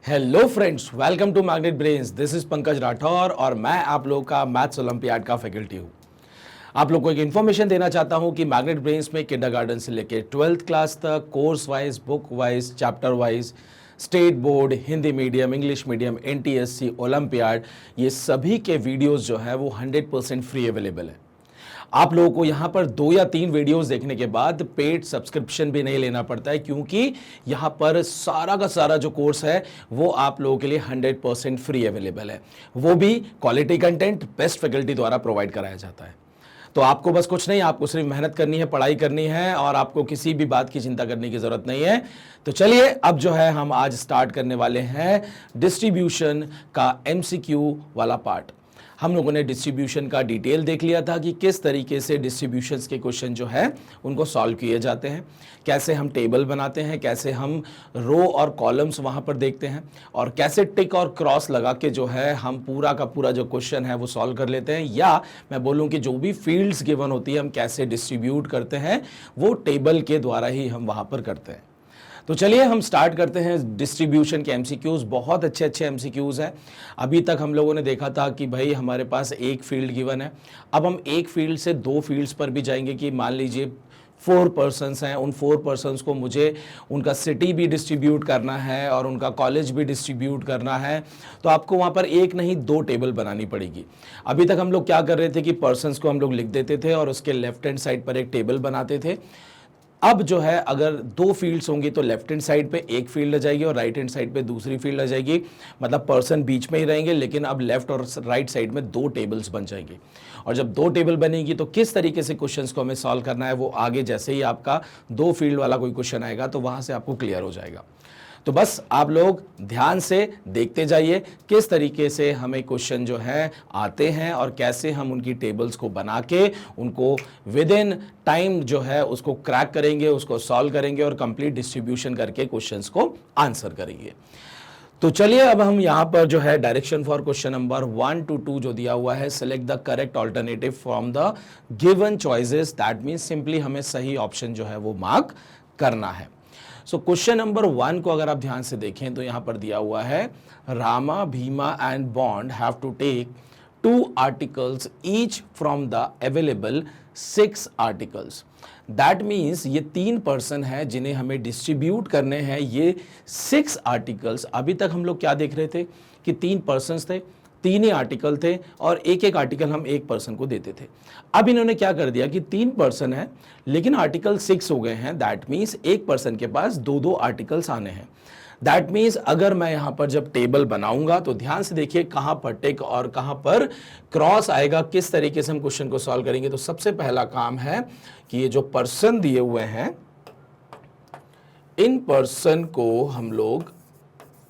Hello friends, welcome to Magnet Brains. This is Pankaj Rathore और मैं आप लोगों का मैथ्स ओलंपियाड का फैकल्टी हूँ। आप लोग को एक इन्फॉर्मेशन देना चाहता हूँ कि मैग्नेट ब्रेन्स में किंडरगार्टन से लेकर 12th क्लास तक course wise, book wise, chapter wise, state board, Hindi medium, English medium, NTSC, olympiad, ये सभी के वीडियोस जो है वो 100% फ्री अवेलेबल है। आप लोगों को यहां पर 2 या 3 वीडियोस देखने के बाद पेड सब्सक्रिप्शन भी नहीं लेना पड़ता है, क्योंकि यहां पर सारा का सारा जो कोर्स है वो आप लोगों के लिए 100% फ्री अवेलेबल है। वो भी क्वालिटी कंटेंट बेस्ट फैकल्टी द्वारा प्रोवाइड कराया जाता है। तो आपको बस कुछ नहीं, आपको सिर्फ मेहनत करनी है, पढ़ाई करनी है और आपको किसी भी बात की चिंता करने की जरूरत नहीं है। तो चलिए अब जो है हम आज स्टार्ट करने वाले हैं डिस्ट्रीब्यूशन का एमसीक्यू वाला पार्ट। हम लोगों ने डिस्ट्रीब्यूशन का डिटेल देख लिया था कि किस तरीके से डिस्ट्रीब्यूशंस के क्वेश्चन जो है उनको सॉल्व किए जाते हैं, कैसे हम टेबल बनाते हैं, कैसे हम रो और कॉलम्स वहाँ पर देखते हैं और कैसे टिक और क्रॉस लगा के जो है हम पूरा का पूरा जो क्वेश्चन है वो सॉल्व कर लेते हैं, या मैं बोलूँ कि जो भी फील्ड्स गिवन होती है हम कैसे डिस्ट्रीब्यूट करते हैं वो टेबल के द्वारा ही हम वहाँ पर करते हैं। तो चलिए हम स्टार्ट करते हैं डिस्ट्रीब्यूशन के एमसीक्यूज। बहुत अच्छे अच्छे एमसीक्यूज हैं। अभी तक हम लोगों ने देखा था कि भाई हमारे पास एक फील्ड गिवन है, अब हम एक फील्ड से 2 फील्ड्स पर भी जाएंगे कि मान लीजिए 4 पर्सन्स हैं, उन 4 पर्सन्स को मुझे उनका सिटी भी डिस्ट्रीब्यूट करना है और उनका कॉलेज भी डिस्ट्रीब्यूट करना है, तो आपको वहाँ पर एक नहीं 2 टेबल बनानी पड़ेगी। अभी तक हम लोग क्या कर रहे थे कि पर्सन्स को हम लोग लिख देते थे और उसके लेफ्ट हैंड साइड पर एक टेबल बनाते थे। अब जो है अगर 2 फील्ड्स होंगी तो लेफ्ट हैंड साइड पे एक फील्ड आ जाएगी और राइट हैंड साइड पे दूसरी फील्ड आ जाएगी, मतलब पर्सन बीच में ही रहेंगे, लेकिन अब लेफ्ट और राइट साइड में 2 टेबल्स बन जाएंगे। और जब 2 टेबल बनेगी तो किस तरीके से क्वेश्चंस को हमें सॉल्व करना है वो आगे जैसे ही आपका 2 फील्ड वाला कोई क्वेश्चन आएगा तो वहां से आपको क्लियर हो जाएगा। तो बस आप लोग ध्यान से देखते जाइए किस तरीके से हमें क्वेश्चन जो है आते हैं और कैसे हम उनकी टेबल्स को बना के उनको विद इन टाइम जो है उसको क्रैक करेंगे, उसको सॉल्व करेंगे और कंप्लीट डिस्ट्रीब्यूशन करके क्वेश्चंस को आंसर करेंगे। तो चलिए अब हम यहां पर जो है direction for question number 1 to 2 जो दिया हुआ है, select the correct alternative from the given choices. That means simply हमें सही ऑप्शन जो है वो मार्क करना है। सो क्वेश्चन नंबर 1 को अगर आप ध्यान से देखें तो यहां पर दिया हुआ है Rama, Bhima and Bond have to take 2 articles each from the available 6 articles. That means ये 3 पर्सन है जिन्हें हमें डिस्ट्रीब्यूट करने हैं ये 6 आर्टिकल्स। अभी तक हम लोग क्या देख रहे थे कि 3 पर्सन्स थे, 3 ही आर्टिकल थे और एक एक आर्टिकल हम एक पर्सन को देते थे। अब इन्होंने क्या कर दिया कि 3 पर्सन है लेकिन आर्टिकल 6 हो गए हैं। दैट मीन्स एक पर्सन के पास 2-2 आर्टिकल्स आने हैं। दैट मीन्स अगर मैं यहां पर जब टेबल बनाऊंगा तो ध्यान से देखिए कहां पर टिक और कहां पर क्रॉस आएगा, किस तरीके से हम क्वेश्चन को सॉल्व करेंगे। तो सबसे पहला काम है कि ये जो पर्सन दिए हुए हैं इन पर्सन को हम लोग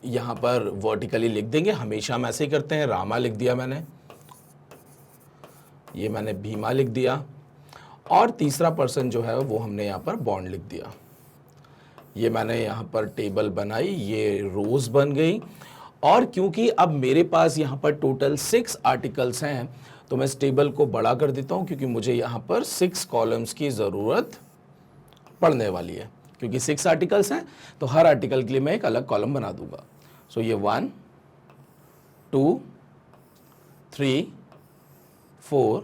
यहां पर वर्टिकली लिख देंगे। हमेशा हम ऐसे ही करते हैं। रामा लिख दिया मैंने, ये मैंने भीमा लिख दिया और तीसरा पर्सन जो है वो हमने यहां पर बॉन्ड लिख दिया। ये मैंने यहां पर टेबल बनाई, ये रोज बन गई। और क्योंकि अब मेरे पास यहां पर टोटल 6 आर्टिकल्स हैं तो मैं इस टेबल को बड़ा कर देता हूं, क्योंकि मुझे यहां पर 6 कॉलम्स की जरूरत पड़ने वाली है। क्योंकि 6 आर्टिकल्स हैं तो हर आर्टिकल के लिए मैं एक अलग कॉलम बना दूंगा। सो ये 1 2 3 4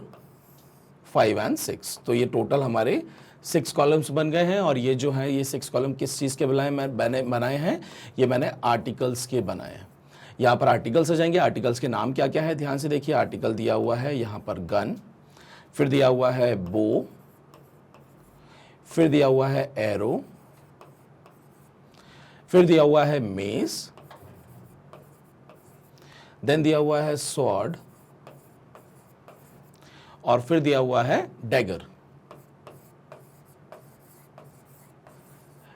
5 एंड 6, तो ये टोटल हमारे 6 कॉलम्स बन गए हैं। और ये जो है ये 6 कॉलम किस चीज़ के बनाए हैं, ये मैंने आर्टिकल्स के बनाए हैं। यहाँ पर आर्टिकल्स आ जाएंगे। आर्टिकल्स के नाम क्या क्या है ध्यान से देखिए। आर्टिकल दिया हुआ है यहाँ पर गन, फिर दिया हुआ है बो, फिर दिया हुआ है एरो, फिर दिया हुआ है मेस, देन दिया हुआ है स्वॉर्ड और फिर दिया हुआ है डैगर।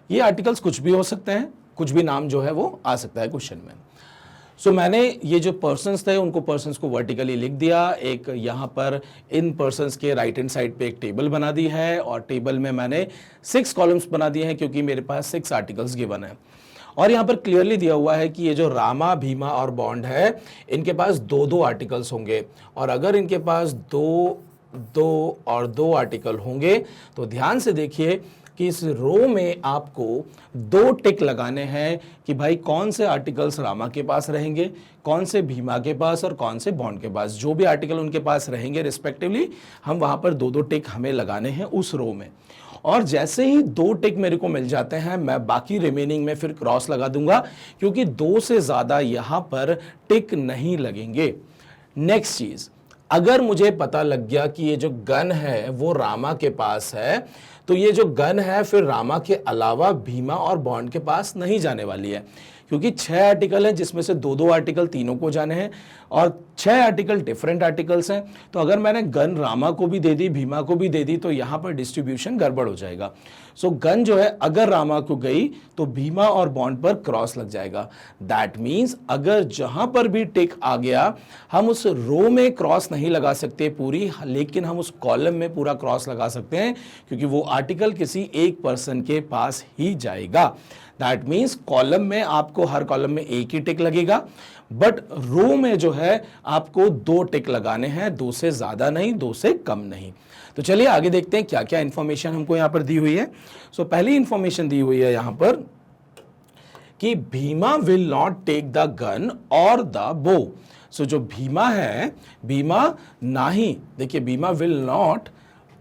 ये आर्टिकल्स कुछ भी हो सकते हैं, कुछ भी नाम जो है वो आ सकता है क्वेश्चन में। सो मैंने ये जो पर्सन्स थे उनको पर्सन्स को वर्टिकली लिख दिया। एक यहाँ पर इन पर्सन्स के राइट हैंड साइड पे एक टेबल बना दी है और टेबल में मैंने 6 कॉलम्स बना दिए हैं क्योंकि मेरे पास 6 आर्टिकल्स गिवन है। और यहाँ पर क्लियरली दिया हुआ है कि ये जो रामा, भीमा और बॉन्ड है इनके पास 2-2 आर्टिकल्स होंगे। और अगर इनके पास 2 और 2 आर्टिकल होंगे तो ध्यान से देखिए कि इस रो में आपको 2 टिक लगाने हैं कि भाई कौन से आर्टिकल्स रामा के पास रहेंगे, कौन से भीमा के पास और कौन से बॉन्ड के पास। जो भी आर्टिकल उनके पास रहेंगे रिस्पेक्टिवली, हम वहां पर 2-2 टिक हमें लगाने हैं उस रो में। और जैसे ही 2 टिक मेरे को मिल जाते हैं, मैं बाकी रिमेनिंग में फिर क्रॉस लगा दूंगा, क्योंकि 2 से ज्यादा यहां पर टिक नहीं लगेंगे। नेक्स्ट चीज, अगर मुझे पता लग गया कि ये जो गन है वो रामा के पास है, तो ये जो गन है फिर रामा के अलावा भीमा और बॉन्ड के पास नहीं जाने वाली है, क्योंकि 6 आर्टिकल हैं जिसमें से 2-2 आर्टिकल तीनों को जाने हैं और 6 आर्टिकल डिफरेंट आर्टिकल्स हैं। तो अगर मैंने गन रामा को भी दे दी, भीमा को भी दे दी, तो यहां पर डिस्ट्रीब्यूशन गड़बड़ हो जाएगा। सो गन जो है अगर रामा को गई तो भीमा और बॉन्ड पर क्रॉस लग जाएगा। दैट मीन्स अगर जहां पर भी टिक आ गया, हम उस रो में क्रॉस नहीं लगा सकते पूरी, लेकिन हम उस कॉलम में पूरा क्रॉस लगा सकते हैं, क्योंकि वो आर्टिकल किसी एक पर्सन के पास ही जाएगा। दैट मीन्स कॉलम में आपको हर कॉलम में एक ही टिक लगेगा, बट रो में जो है आपको 2 टिक लगाने हैं, 2 से ज्यादा नहीं, 2 से कम नहीं। तो चलिए आगे देखते हैं क्या क्या इंफॉर्मेशन हमको यहां पर दी हुई है। सो पहली इंफॉर्मेशन दी हुई है यहां पर कि Bhima will not take the gun और द बो। सो जो भीमा है, भीमा ना ही, देखिए Bhima will not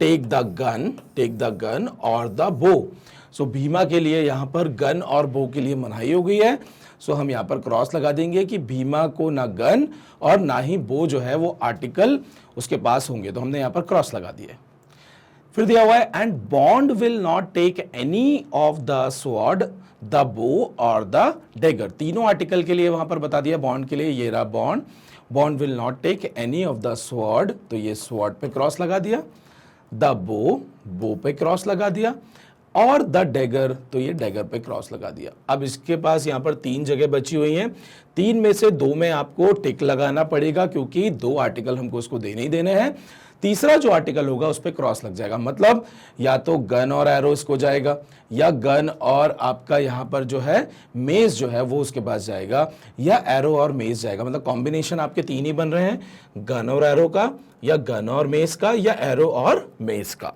take the gun और द बो। सो भीमा के लिए यहां पर गन और बो के लिए मनाही हो गई है। सो हम यहां पर क्रॉस लगा देंगे कि भीमा को ना गन और ना ही बो जो है वो आर्टिकल उसके पास होंगे, तो हमने यहां पर क्रॉस लगा दिया। फिर दिया हुआ है and Bond will not take any of the sword, the bow और द डेगर। तीनों आर्टिकल के लिए वहां पर बता दिया। बॉन्ड के लिए ये रहा Bond, Bond will not take any of the sword, तो ये स्वॉर्ड पे क्रॉस लगा दिया। द बो पे क्रॉस लगा दिया, और द डेगर, तो ये डेगर पे क्रॉस लगा दिया। अब इसके पास यहां पर 3 जगह बची हुई हैं, 3 में से 2 में आपको टिक लगाना पड़ेगा, क्योंकि 2 आर्टिकल हमको उसको देने ही देने हैं। तीसरा जो आर्टिकल होगा उस पर क्रॉस लग जाएगा, मतलब या तो गन और एरो इसको जाएगा, या गन और आपका यहां पर जो है मेज जो है वो उसके पास जाएगा, या एरो और मेज जाएगा। मतलब कॉम्बिनेशन आपके 3 ही बन रहे हैं, गन और एरो का, या गन और मेज का, या एरो और मेज का।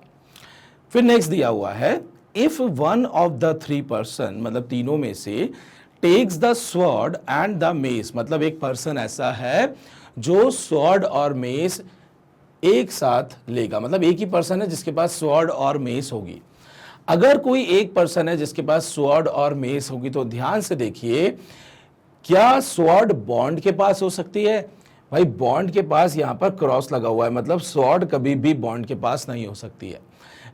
फिर नेक्स्ट दिया हुआ है if one of the 3 person, मतलब तीनों में से, takes the sword and the mace, मतलब एक पर्सन ऐसा है जो स्वॉर्ड और मेस एक साथ लेगा, मतलब एक ही पर्सन है जिसके पास स्वॉर्ड और मेस होगी। अगर कोई एक पर्सन है जिसके पास स्वॉर्ड और मेस होगी, तो ध्यान से देखिए, क्या स्वॉर्ड बॉन्ड के पास हो सकती है? भाई बॉन्ड के पास यहां पर क्रॉस लगा हुआ है, मतलब स्वॉर्ड कभी भी बॉन्ड के पास नहीं हो सकती है।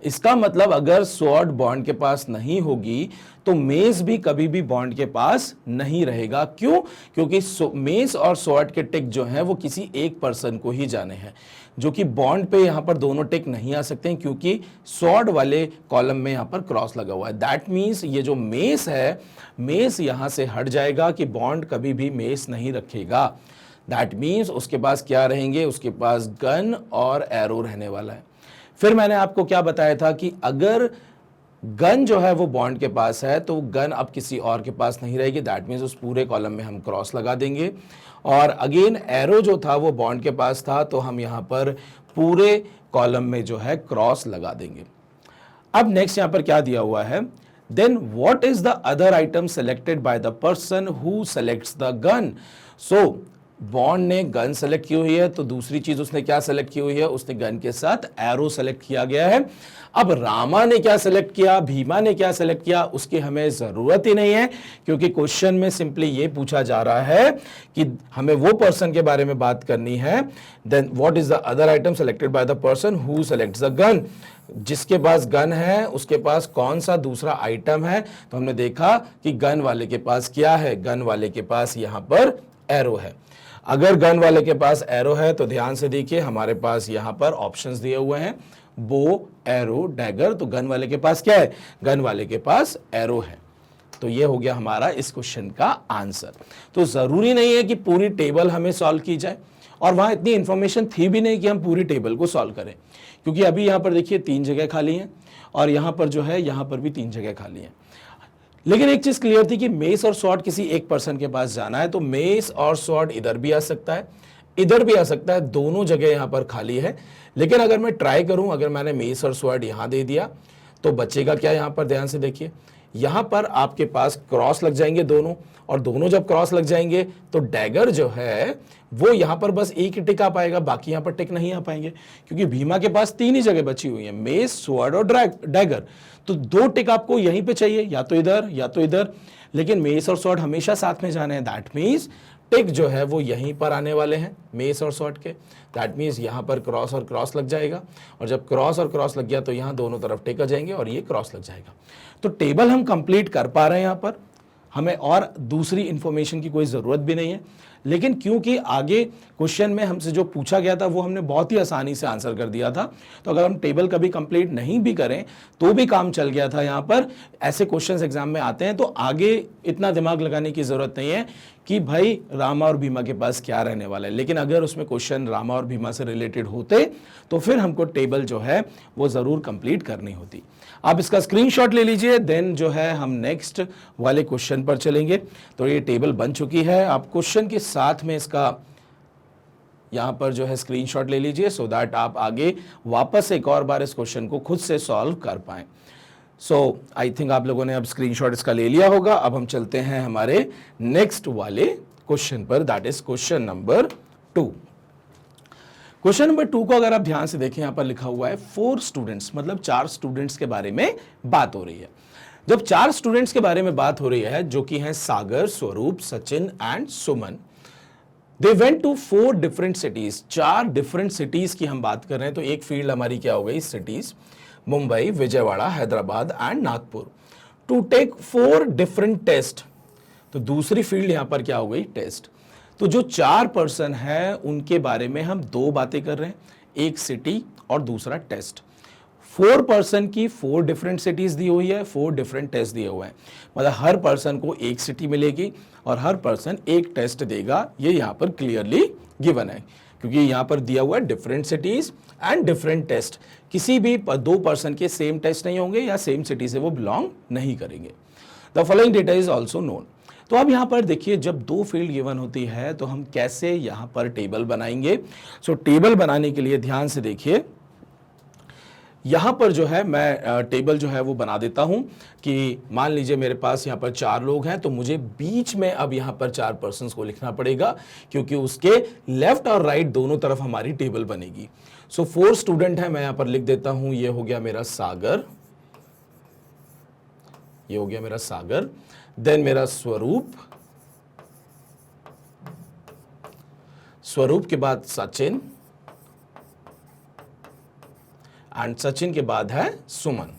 इसका मतलब अगर स्वॉर्ड बॉन्ड के पास नहीं होगी तो मेस भी कभी भी बॉन्ड के पास नहीं रहेगा। क्यों? क्योंकि मेस और स्वॉर्ड के टिक जो हैं वो किसी एक पर्सन को ही जाने हैं, जो कि बॉन्ड पे यहां पर दोनों टिक नहीं आ सकते हैं, क्योंकि स्वॉर्ड वाले कॉलम में यहां पर क्रॉस लगा हुआ है। दैट मीन्स ये जो मेस है, मेस यहां से हट जाएगा कि बॉन्ड कभी भी मेस नहीं रखेगा। दैट मीन्स उसके पास क्या रहेंगे? उसके पास गन और एरो रहने वाला है। फिर मैंने आपको क्या बताया था कि अगर गन जो है वो बॉन्ड के पास है तो गन अब किसी और के पास नहीं रहेगी। दैट मीन्स उस पूरे कॉलम में हम क्रॉस लगा देंगे। और अगेन एरो जो था वो बॉन्ड के पास था, तो हम यहां पर पूरे कॉलम में जो है क्रॉस लगा देंगे। अब नेक्स्ट यहां पर क्या दिया हुआ है, then what is the other item selected by the person who selects the gun. So Bond ने गन सेलेक्ट की हुई है, तो दूसरी चीज उसने क्या सेलेक्ट की हुई है? उसने गन के साथ एरो सेलेक्ट किया गया है। अब रामा ने क्या सेलेक्ट किया, भीमा ने क्या सेलेक्ट किया, उसकी हमें जरूरत ही नहीं है, क्योंकि क्वेश्चन में सिंपली ये पूछा जा रहा है कि हमें वो पर्सन के बारे में बात करनी है। Then what is the other item selected by the person who selects the gun. जिसके पास गन है उसके पास कौन सा दूसरा आइटम है? तो हमने देखा कि गन वाले के पास क्या है, गन वाले के पास यहां पर एरो है। अगर गन वाले के पास एरो है तो ध्यान से देखिए, हमारे पास यहां पर ऑप्शंस दिए हुए हैं, बो, एरो, डैगर। तो गन वाले के पास क्या है? गन वाले के पास एरो है। तो ये हो गया हमारा इस क्वेश्चन का आंसर। तो जरूरी नहीं है कि पूरी टेबल हमें सॉल्व की जाए, और वहां इतनी इंफॉर्मेशन थी भी नहीं कि हम पूरी टेबल को सॉल्व करें, क्योंकि अभी यहां पर देखिए 3 जगह खाली हैं, और यहां पर जो है यहां पर भी 3 जगह खाली हैं। लेकिन एक चीज क्लियर थी कि मेस और स्वॉर्ड किसी एक पर्सन के पास जाना है, तो मेस और स्वॉर्ड इधर भी आ सकता है, इधर भी आ सकता है, दोनों जगह यहां पर खाली है। लेकिन अगर मैं ट्राई करूं, अगर मैंने मेस और स्वॉर्ड यहां दे दिया तो बचेगा क्या यहाँ पर, ध्यान से देखिए, यहाँ पर आपके पास क्रॉस लग जाएंगे दोनों, और दोनों जब क्रॉस लग जाएंगे तो डैगर जो है वो यहाँ पर बस एक ही टिक आ पाएगा, बाकी यहाँ पर टिक नहीं आ पाएंगे, क्योंकि भीमा के पास 3 ही जगह बची हुई है, मेस, स्वॉर्ड और डैगर। तो 2 टिक आपको यहीं पे चाहिए, या तो इधर या तो इधर, लेकिन मेस और स्वॉर्ड हमेशा साथ में जाने हैं। दैट मीन्स टिक जो है वो यहीं पर आने वाले हैं मेस और स्वॉर्ड के। दैट मीन्स यहाँ पर क्रॉस और क्रॉस लग जाएगा, और जब क्रॉस और क्रॉस लग गया तो यहाँ दोनों तरफ टिक आ जाएंगे और ये क्रॉस लग जाएगा। तो टेबल हम कंप्लीट कर पा रहे हैं, यहाँ पर हमें और दूसरी इंफॉर्मेशन की कोई ज़रूरत भी नहीं है। लेकिन क्योंकि आगे क्वेश्चन में हमसे जो पूछा गया था वो हमने बहुत ही आसानी से आंसर कर दिया था, तो अगर हम टेबल कभी कंप्लीट नहीं भी करें तो भी काम चल गया था। यहाँ पर ऐसे क्वेश्चंस एग्जाम में आते हैं तो आगे इतना दिमाग लगाने की ज़रूरत नहीं है कि भाई रामा और भीमा के पास क्या रहने वाला है। लेकिन अगर उसमें क्वेश्चन रामा और भीमा से रिलेटेड होते तो फिर हमको टेबल जो है वो ज़रूर कंप्लीट करनी होती। आप इसका स्क्रीनशॉट ले लीजिए, देन जो है हम नेक्स्ट वाले क्वेश्चन पर चलेंगे। तो ये टेबल बन चुकी है, आप क्वेश्चन के साथ में इसका यहाँ पर जो है स्क्रीनशॉट ले लीजिए, सो दैट आप आगे वापस एक और बार इस क्वेश्चन को खुद से सॉल्व कर पाएं। सो आई थिंक आप लोगों ने अब स्क्रीनशॉट इसका ले लिया होगा। अब हम चलते हैं हमारे नेक्स्ट वाले क्वेश्चन पर, that is question number 2। Question number 2 को अगर आप ध्यान से देखें, यहां पर लिखा हुआ है 4 स्टूडेंट्स, मतलब 4 स्टूडेंट्स के बारे में बात हो रही है। जब 4 स्टूडेंट्स के बारे में बात हो रही है जो कि हैं Sagar, Swaroop, Sachin and Suman, they went to 4 different cities. 4 different cities की हम बात कर रहे हैं, तो एक फील्ड हमारी क्या हो गई, cities, Mumbai, Vijayawada, Hyderabad and Nagpur, to take 4 different test. तो दूसरी फील्ड यहां पर क्या हो गई, टेस्ट। तो जो 4 पर्सन है उनके बारे में हम 2 बातें कर रहे हैं, एक सिटी और दूसरा टेस्ट। 4 पर्सन की 4 डिफरेंट सिटीज दी हुई है, 4 डिफरेंट टेस्ट दिए हुए हैं, मतलब हर पर्सन को एक सिटी मिलेगी और हर पर्सन एक टेस्ट देगा। ये यहां पर क्लियरली गिवन है, क्योंकि यहां पर दिया हुआ है different cities and different test. किसी भी 2 पर्सन के सेम टेस्ट नहीं होंगे या सेम सिटी से वो बिलोंग नहीं करेंगे। The following data is also known. तो अब यहां पर देखिए, जब 2 फील्ड गिवन होती है तो हम कैसे यहां पर टेबल बनाएंगे। सो टेबल बनाने के लिए ध्यान से देखिए, यहां पर जो है मैं टेबल जो है वो बना देता हूं कि मान लीजिए मेरे पास यहां पर 4 लोग हैं, तो मुझे बीच में अब यहां पर 4 पर्सन्स को लिखना पड़ेगा, क्योंकि उसके लेफ्ट और राइट दोनों तरफ हमारी टेबल बनेगी। सो 4 स्टूडेंट है, मैं यहां पर लिख देता हूं, ये हो गया मेरा सागर, ये हो गया मेरा सागर, देन मेरा स्वरूप, स्वरूप के बाद सचिन, एंड सचिन के बाद है सुमन।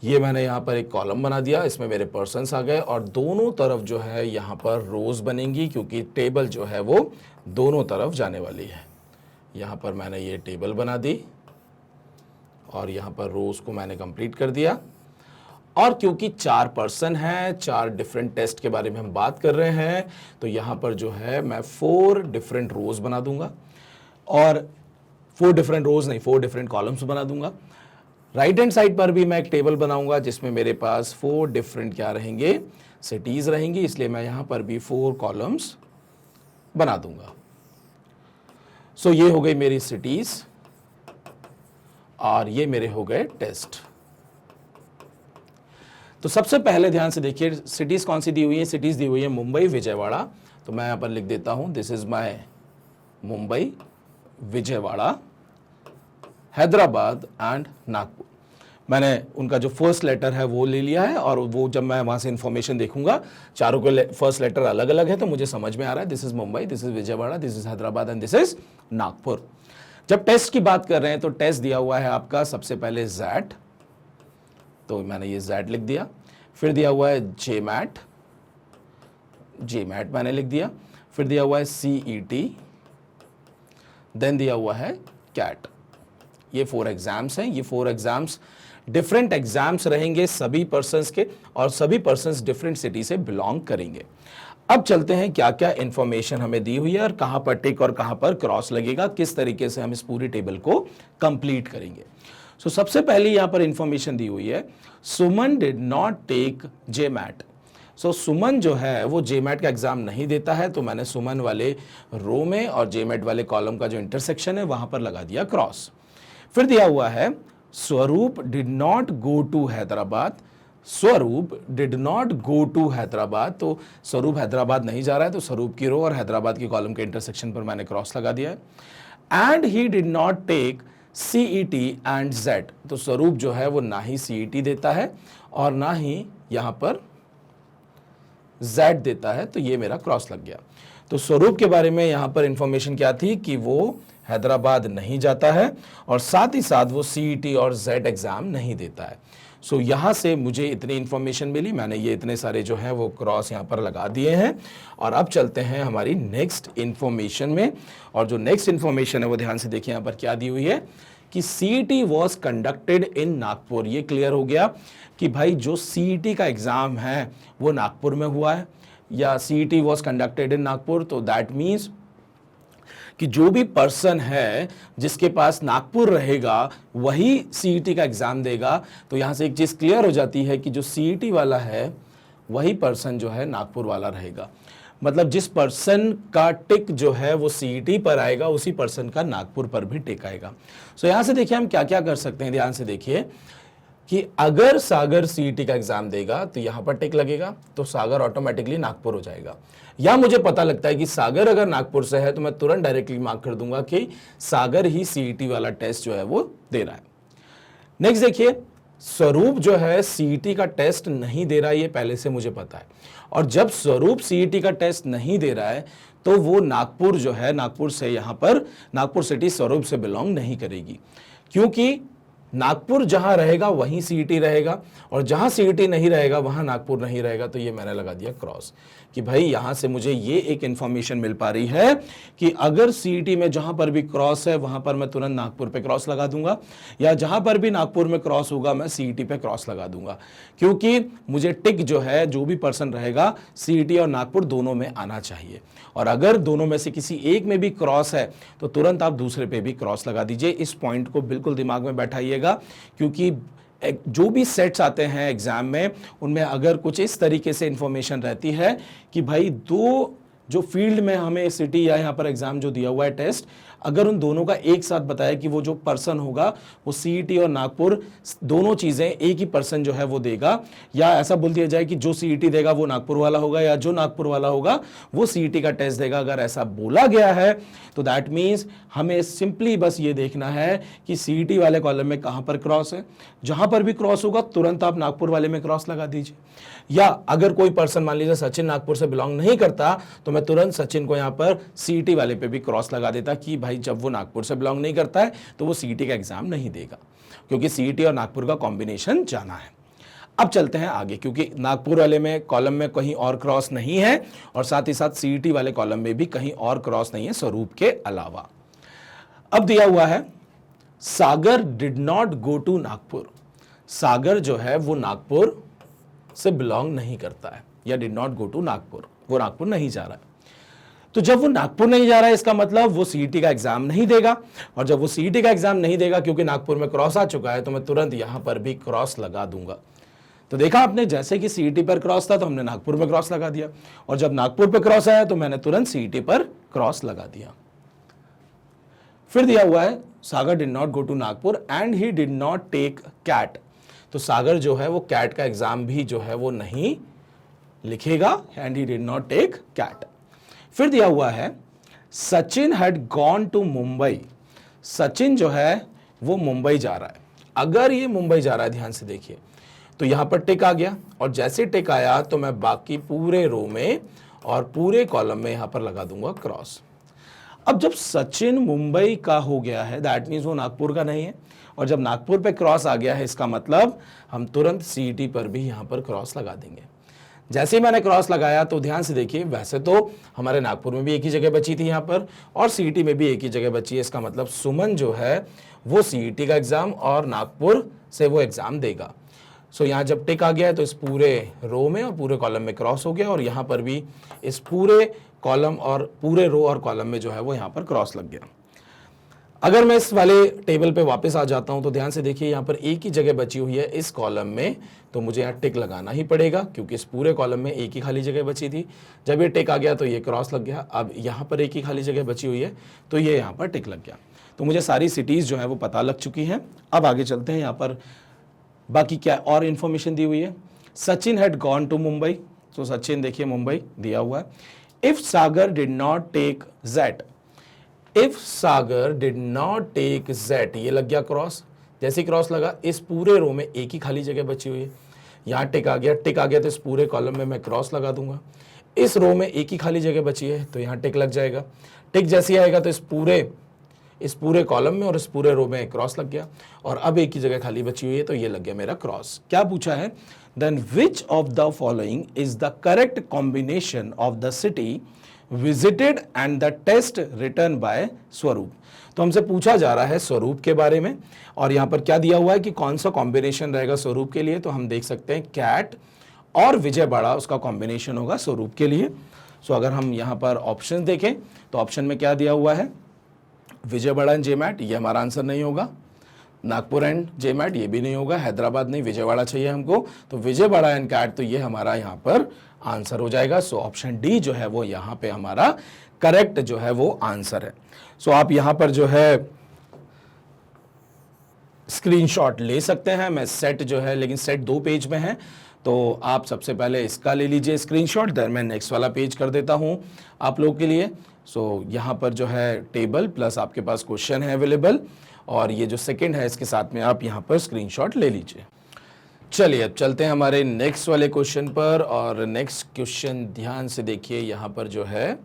ये मैंने यहां पर एक कॉलम बना दिया, इसमें मेरे पर्सन्स आ गए और दोनों तरफ जो है यहां पर रोज बनेंगी, क्योंकि टेबल जो है वो दोनों तरफ जाने वाली है। यहां पर मैंने ये टेबल बना दी और यहां पर रोज को मैंने कंप्लीट कर दिया। और क्योंकि 4 पर्सन हैं, 4 डिफरेंट टेस्ट के बारे में हम बात कर रहे हैं, तो यहां पर जो है मैं 4 डिफरेंट रोज बना दूंगा, और 4 डिफरेंट रोज नहीं, 4 डिफरेंट कॉलम्स बना दूंगा। राइट हैंड साइड पर भी मैं एक टेबल बनाऊंगा जिसमें मेरे पास 4 डिफरेंट क्या रहेंगे, सिटीज रहेंगी, इसलिए मैं यहां पर भी 4 कॉलम्स बना दूंगा। सो ये हो गई मेरी सिटीज और ये मेरे हो गए टेस्ट। तो सबसे पहले ध्यान से देखिए, सिटीज कौन सी दी हुई है, सिटीज दी हुई है मुंबई, विजयवाड़ा। तो मैं यहां पर लिख देता हूं, this is my Mumbai, Vijayawada, Hyderabad and Nagpur. मैंने उनका जो फर्स्ट लेटर है वो ले लिया है, और वो जब मैं वहां से इंफॉर्मेशन देखूंगा, चारों के फर्स्ट लेटर अलग अलग है, तो मुझे समझ में आ रहा है this is Mumbai, this is Vijayawada, this is Hyderabad and this is Nagpur. जब टेस्ट की बात कर रहे हैं तो टेस्ट दिया हुआ है आपका सबसे पहले जैट, तो मैंने ये जैट लिख दिया। फिर दिया हुआ है जेमैट, जेमैट मैंने लिख दिया। फिर दिया हुआ है CET, देन दिया हुआ है कैट। ये 4 एग्जाम्स हैं, ये 4 एग्जाम्स डिफरेंट एग्जाम्स रहेंगे सभी पर्सन्स के, और सभी पर्सन्स डिफरेंट सिटी से बिलोंग करेंगे। अब चलते हैं क्या क्या इंफॉर्मेशन हमें दी हुई है और कहां पर टिक और कहां पर क्रॉस लगेगा, किस तरीके से हम इस पूरी टेबल को कंप्लीट करेंगे। सो सबसे पहले यहां पर इंफॉर्मेशन दी हुई है, सुमन डिड नॉट टेक जेमैट। सो सुमन जो है वो जेमैट का एग्जाम नहीं देता है, तो मैंने सुमन वाले रो में और जेमैट वाले कॉलम का जो इंटरसेक्शन है वहां पर लगा दिया क्रॉस। फिर दिया हुआ है Swaroop did not go to Hyderabad, Swaroop did not go to Hyderabad, तो स्वरूप हैदराबाद नहीं जा रहा है, तो स्वरूप की रो और हैदराबाद की कॉलम के इंटरसेक्शन पर मैंने क्रॉस लगा दिया है। And he did not take CET and Z, तो स्वरूप जो है वो ना ही सीईटी देता है और ना ही यहां पर जेड देता है, तो ये मेरा क्रॉस लग गया। तो स्वरूप के बारे में यहां पर इंफॉर्मेशन क्या थी कि वो हैदराबाद नहीं जाता है और साथ ही साथ वो सीईटी और जेड एग्जाम नहीं देता है। सो यहां से मुझे इतनी इंफॉर्मेशन मिली, मैंने ये इतने सारे जो हैं वो क्रॉस यहां पर लगा दिए हैं। और अब चलते हैं हमारी नेक्स्ट इंफॉर्मेशन में, और जो नेक्स्ट इंफॉर्मेशन है वो ध्यान से देखिए यहां पर क्या दी हुई है कि CET was conducted in Nagpur. ये क्लियर हो गया कि भाई जो सीईटी का एग्जाम है वो नागपुर में हुआ है, या CET was conducted in Nagpur, तो दैट मीन्स कि जो भी पर्सन है जिसके पास नागपुर रहेगा वही सीईटी का एग्जाम देगा। तो यहां से एक चीज क्लियर हो जाती है कि जो सीईटी वाला है वही पर्सन जो है नागपुर वाला रहेगा। मतलब जिस पर्सन का टिक जो है वो सीईटी पर आएगा उसी पर्सन का नागपुर पर भी टिक आएगा। सो यहां से देखिए हम क्या क्या कर सकते हैं, ध्यान से देखिए कि अगर सागर सीईटी का एग्जाम देगा तो यहां पर टिक लगेगा, तो सागर ऑटोमेटिकली नागपुर हो जाएगा। या मुझे पता लगता है कि सागर अगर नागपुर से है तो मैं तुरंत डायरेक्टली मार्क कर दूंगा कि सागर ही सीईटी वाला टेस्ट जो है वो दे रहा है। नेक्स्ट देखिए, स्वरूप जो है सीईटी का टेस्ट नहीं दे रहा है, ये पहले से मुझे पता है। और जब स्वरूप सीईटी का टेस्ट नहीं दे रहा है तो वो नागपुर जो है, नागपुर से यहां पर नागपुर सिटी स्वरूप से बिलोंग नहीं करेगी, क्योंकि नागपुर जहां रहेगा वहीं सीईटी रहेगा और जहां सीईटी नहीं रहेगा वहां नागपुर नहीं रहेगा। तो ये मैंने लगा दिया क्रॉस कि भाई यहां से मुझे ये एक इंफॉर्मेशन मिल पा रही है कि अगर सीईटी में जहां पर भी क्रॉस है वहां पर मैं तुरंत नागपुर पे क्रॉस लगा दूंगा, या जहां पर भी नागपुर में क्रॉस होगा मैं सीईटी पे क्रॉस लगा दूंगा, क्योंकि मुझे टिक जो है जो भी पर्सन रहेगा सीईटी और नागपुर दोनों में आना चाहिए। और अगर दोनों में से किसी एक में भी क्रॉस है तो तुरंत आप दूसरे पे भी क्रॉस लगा दीजिए। इस पॉइंट को बिल्कुल दिमाग में बैठाइएगा, क्योंकि जो भी सेट्स आते हैं एग्जाम में उनमें अगर कुछ इस तरीके से इंफॉर्मेशन रहती है कि भाई दो जो फील्ड में हमें सिटी या यहाँ पर एग्जाम जो दिया हुआ है टेस्ट, अगर उन दोनों का एक साथ बताया कि वो जो पर्सन होगा वो सीईटी और नागपुर दोनों चीजें एक ही पर्सन जो है वो देगा, या ऐसा बोल दिया जाए कि जो सीईटी देगा वो नागपुर वाला होगा या जो नागपुर वाला होगा वो सीईटी का टेस्ट देगा, अगर ऐसा बोला गया है तो दैट मीन्स हमें सिंपली बस ये देखना है कि सीईटी वाले कॉलम में कहां पर क्रॉस है। जहां पर भी क्रॉस होगा तुरंत आप नागपुर वाले में क्रॉस लगा दीजिए। या अगर कोई पर्सन मान लीजिए सचिन नागपुर से बिलोंग नहीं करता तो मैं तुरंत सचिन को यहां पर सीईटी वाले पे भी क्रॉस लगा देता कि भाई जब वो नागपुर से बिलोंग नहीं करता है तो वो सीईटी का एग्जाम नहीं देगा, क्योंकि सीईटी और नागपुर का कॉम्बिनेशन जाना है। अब चलते हैं आगे, क्योंकि नागपुर वाले में कॉलम में कहीं और क्रॉस नहीं है और साथ ही साथ सीईटी वाले कॉलम में भी कहीं और क्रॉस नहीं है स्वरूप के अलावा। अब दिया हुआ है Sagar did not go to Nagpur. Sagar जो है वो नागपुर से बिलोंग नहीं करता है, या did not go to Nagpur, वो नागपुर नहीं जा रहा है। तो जब वो नागपुर नहीं जा रहा है इसका मतलब वो सीईटी का एग्जाम नहीं देगा, और जब वो सीईटी का एग्जाम नहीं देगा क्योंकि नागपुर में क्रॉस आ चुका है तो मैं तुरंत यहां पर भी क्रॉस लगा दूंगा। तो देखा आपने, जैसे कि सीईटी पर क्रॉस था तो हमने नागपुर में क्रॉस लगा दिया, और जब नागपुर पर क्रॉस आया तो मैंने तुरंत सीईटी पर क्रॉस लगा दिया। फिर दिया हुआ है Sagar did not go to Nagpur and he did not take cat. तो सागर जो है वो कैट का एग्जाम भी जो है वो नहीं लिखेगा, and he did not take CAT. फिर दिया हुआ है Sachin had gone to Mumbai. Sachin जो है वो मुंबई जा रहा है। अगर ये मुंबई जा रहा है, ध्यान से देखिए, तो यहां पर टिक आ गया, और जैसे टिक आया तो मैं बाकी पूरे रो में और पूरे कॉलम में यहां पर लगा दूंगा क्रॉस। अब जब सचिन मुंबई का हो गया है दैट मीन्स वो नागपुर का नहीं है, और जब नागपुर पे क्रॉस आ गया है इसका मतलब हम तुरंत सीईटी पर भी यहां पर क्रॉस लगा देंगे। जैसे ही मैंने क्रॉस लगाया तो ध्यान से देखिए, वैसे तो हमारे नागपुर में भी एक ही जगह बची थी यहां पर, और सीईटी में भी एक ही जगह बची है। इसका मतलब सुमन जो है वो सीईटी का एग्जाम और नागपुर से वो एग्जाम देगा। सो यहाँ जब टिक आ गया है तो इस पूरे रो में और पूरे कॉलम में क्रॉस हो गया, और यहाँ पर भी इस पूरे कॉलम और पूरे रो और कॉलम में जो है वो यहाँ पर क्रॉस लग गया। अगर मैं इस वाले टेबल पे वापस आ जाता हूं तो ध्यान से देखिए, यहां पर एक ही जगह बची हुई है इस कॉलम में, तो मुझे यहाँ टिक लगाना ही पड़ेगा क्योंकि इस पूरे कॉलम में एक ही खाली जगह बची थी। जब ये टिक आ गया तो ये क्रॉस लग गया। अब यहाँ पर एक ही खाली जगह बची हुई है तो ये यहाँ पर टिक लग गया। तो मुझे सारी सिटीज़ जो है वो पता लग चुकी हैं। अब आगे चलते हैं, यहाँ पर बाकी क्या और इन्फॉर्मेशन दी हुई है। Sachin had gone to Mumbai, तो सचिन देखिए मुंबई दिया हुआ है। If Sagar did not take JET, if Sagar did not take JET, ये लग गया क्रॉस। जैसे क्रॉस लगा इस पूरे रो में एक ही खाली जगह बची हुई है, यहाँ टिक आ गया। टिक आ गया तो इस पूरे कॉलम में मैं क्रॉस लगा दूंगा। इस रो में एक ही खाली जगह बची है तो यहाँ टिक लग जाएगा। टिक जैसे आएगा तो इस पूरे कॉलम में और इस पूरे रो में क्रॉस लग गया, और अब एक ही जगह खाली बची हुई है तो ये लग गया मेरा क्रॉस। क्या पूछा है, then which of the following is the correct combination of the city visited and the test return by Swaroop. तो हमसे पूछा जा रहा है स्वरूप के बारे में, और यहां पर क्या दिया हुआ है कि कौन सा कॉम्बिनेशन रहेगा स्वरूप के लिए। तो हम देख सकते हैं कैट और विजयवाड़ा उसका कॉम्बिनेशन होगा स्वरूप के लिए। सो अगर हम यहां पर ऑप्शन देखें तो ऑप्शन में क्या दिया हुआ है, विजयवाड़ा एंड जेमैट, ये हमारा आंसर नहीं होगा। नागपुर एंड जेमैट, ये भी नहीं होगा। हैदराबाद नहीं, विजयवाड़ा चाहिए हमको, तो विजयवाड़ा एंड कैट, तो ये हमारा यहाँ पर आंसर हो जाएगा। सो ऑप्शन डी जो है वो यहाँ पे हमारा करेक्ट जो है वो आंसर है। सो आप यहाँ पर जो है स्क्रीनशॉट ले सकते हैं। मैं सेट जो है, लेकिन सेट 2 पेज में है, तो आप सबसे पहले इसका ले लीजिए स्क्रीनशॉट, देन मैं नेक्स्ट वाला पेज कर देता हूं आप लोग के लिए। सो यहाँ पर जो है टेबल प्लस आपके पास क्वेश्चन है अवेलेबल, और ये जो सेकंड है इसके साथ में आप यहाँ पर स्क्रीनशॉट ले लीजिए। चलिए अब चलते हैं हमारे नेक्स्ट वाले क्वेश्चन पर, और नेक्स्ट क्वेश्चन ध्यान से देखिए, यहाँ पर जो है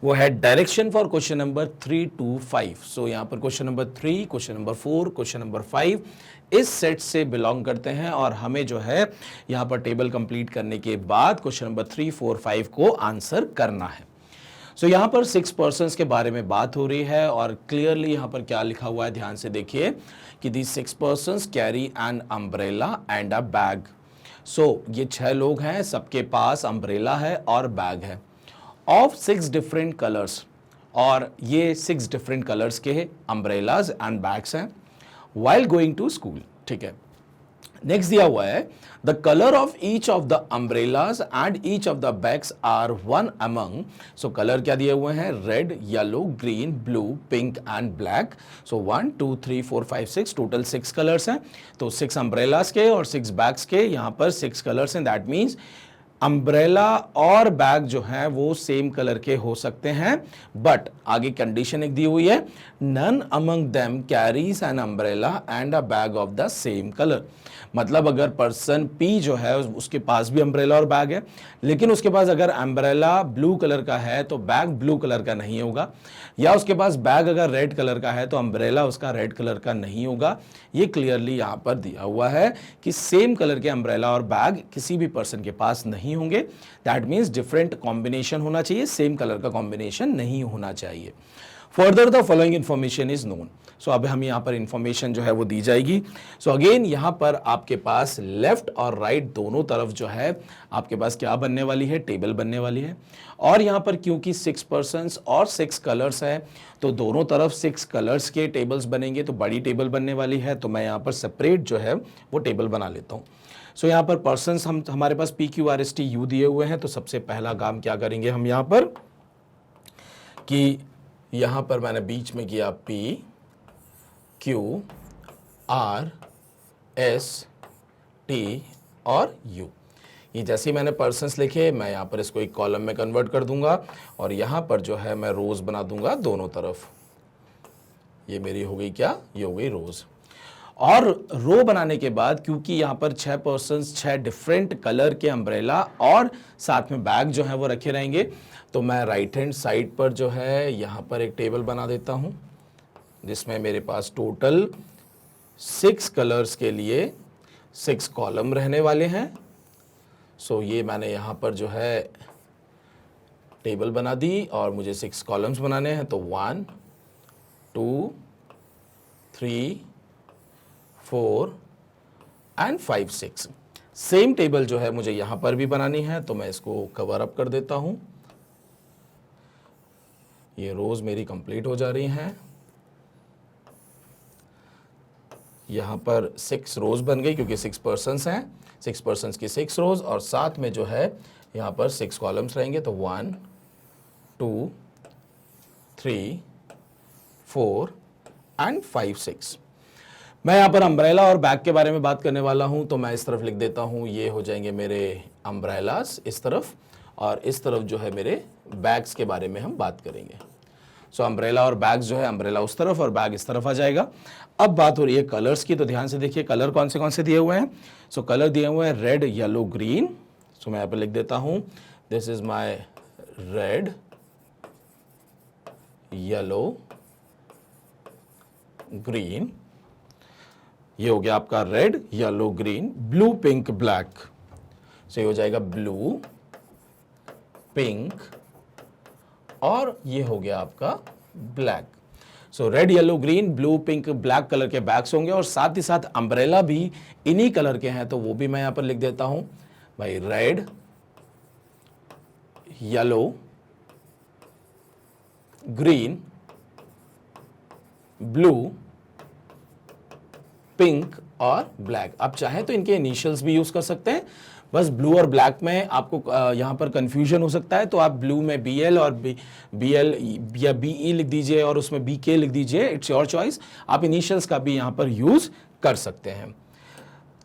वो है direction for question number 3 to 5। सो यहाँ पर question number 3, question number 4, question number 5 इस सेट से बिलोंग करते हैं, और हमें जो है यहाँ पर टेबल कंप्लीट करने के बाद क्वेश्चन नंबर 3, 4, 5 को आंसर करना है। सो यहाँ पर 6 पर्सन्स के बारे में बात हो रही है, और क्लियरली यहाँ पर क्या लिखा हुआ है ध्यान से देखिए कि the 6 persons carry an umbrella and a bag. So ये 6 लोग हैं, सबके पास अम्ब्रेला है और बैग है ऑफ 6 डिफरेंट कलर्स, और ये 6 डिफरेंट कलर्स के अम्ब्रेलाज एंड बैग्स हैं वाइल गोइंग टू स्कूल। ठीक है, नेक्स्ट दिया हुआ है the colour of each of the umbrellas and each of the bags are one among. So colour क्या दिए हुए हैं, red, yellow, green, blue, pink and black. So 1 2 3 4 5 6 total 6 colours हैं। तो 6 अम्ब्रेलाज के और 6 बैग्स के यहाँ पर 6 कलर्स हैं। दैट मीन्स अम्ब्रेला और बैग जो है वो सेम कलर के हो सकते हैं, बट आगे कंडीशन एक दी हुई है, none among them carries an umbrella and a bag of the same colour. मतलब अगर पर्सन पी जो है उसके पास भी अम्ब्रेला और बैग है, लेकिन उसके पास अगर अम्ब्रेला ब्लू कलर का है तो बैग ब्लू कलर का नहीं होगा, या उसके पास बैग अगर रेड कलर का है तो अम्ब्रेला उसका रेड कलर का नहीं होगा। ये क्लियरली यहाँ पर दिया हुआ है कि सेम कलर के अम्ब्रेला और बैग किसी भी पर्सन के पास नहीं होंगे। दैट मीन्स डिफरेंट कॉम्बिनेशन होना चाहिए, सेम कलर का कॉम्बिनेशन नहीं होना चाहिए। Further the following information is known. So अब हमें यहाँ पर इंफॉर्मेशन जो है वो दी जाएगी। सो अगेन यहाँ पर आपके पास लेफ्ट और राइट दोनों तरफ जो है आपके पास क्या बनने वाली है, टेबल बनने वाली है। और यहाँ पर क्योंकि 6 पर्सन्स और 6 कलर्स है तो दोनों तरफ 6 कलर्स के टेबल्स बनेंगे, तो बड़ी टेबल बनने वाली है। तो मैं यहाँ पर सेपरेट जो है वो टेबल बना लेता हूँ। सो यहाँ पर पर्सन्स हमारे पास PQRSTU दिए हुए हैं। तो सबसे पहला काम क्या करेंगे हम यहाँ पर कि यहाँ पर मैंने बीच में किया PQRST और U। ये जैसे ही मैंने पर्सन्स लिखे मैं यहाँ पर इसको एक कॉलम में कन्वर्ट कर दूंगा, और यहाँ पर जो है मैं रोज बना दूंगा दोनों तरफ। ये मेरी हो गई क्या, ये हो गई रोज। और रो बनाने के बाद क्योंकि यहाँ पर 6 पर्सन्स 6 डिफरेंट कलर के अम्ब्रेला और साथ में बैग जो है वो रखे रहेंगे, तो मैं राइट हैंड साइड पर जो है यहाँ पर एक टेबल बना देता हूँ जिसमें मेरे पास टोटल 6 कलर्स के लिए 6 कॉलम रहने वाले हैं। सो ये मैंने यहाँ पर जो है टेबल बना दी और मुझे 6 कॉलम्स बनाने हैं। तो 1 2 3 4 एंड 5 6 सेम टेबल जो है मुझे यहां पर भी बनानी है, तो मैं इसको कवर अप कर देता हूं। ये रोज मेरी कंप्लीट हो जा रही हैं। यहाँ पर 6 रोज बन गई क्योंकि 6 पर्सन्स हैं, 6 पर्सन्स की 6 रोज, और साथ में जो है यहाँ पर 6 कॉलम्स रहेंगे। तो 1 2 3 4 एंड 5 6। मैं यहाँ पर अम्ब्रेला और बैग के बारे में बात करने वाला हूँ, तो मैं इस तरफ लिख देता हूँ, ये हो जाएंगे मेरे अम्ब्रेलास इस तरफ, और इस तरफ जो है मेरे बैग्स के बारे में हम बात करेंगे। सो अम्ब्रेला और बैग्स जो है, अम्ब्रेला उस तरफ और बैग इस तरफ आ जाएगा। अब बात हो रही है कलर्स की, तो ध्यान से देखिए कलर कौन से दिए हुए हैं। सो कलर दिए हुए हैं रेड, येलो, ग्रीन। सो मैं यहाँ पर लिख देता हूँ, this is my red, yellow, green. ये हो गया आपका red, yellow, green, blue, pink, black. So ये हो जाएगा ब्लू, पिंक, और ये हो गया आपका black. So red, yellow, green, blue, pink, black colour के बैग्स होंगे, और साथ ही साथ अम्ब्रेला भी इन्हीं कलर के हैं, तो वो भी मैं यहां पर लिख देता हूं भाई, red, yellow, green, blue, pink और ब्लैक। आप चाहें तो इनके इनिशियल्स भी यूज कर सकते हैं, बस ब्लू और ब्लैक में आपको यहां पर कंफ्यूजन हो सकता है, तो आप ब्लू में BL और BL या BE लिख दीजिए और उसमें BK लिख दीजिए, इट्स योर चॉइस। आप इनिशियल्स का भी यहां पर यूज कर सकते हैं।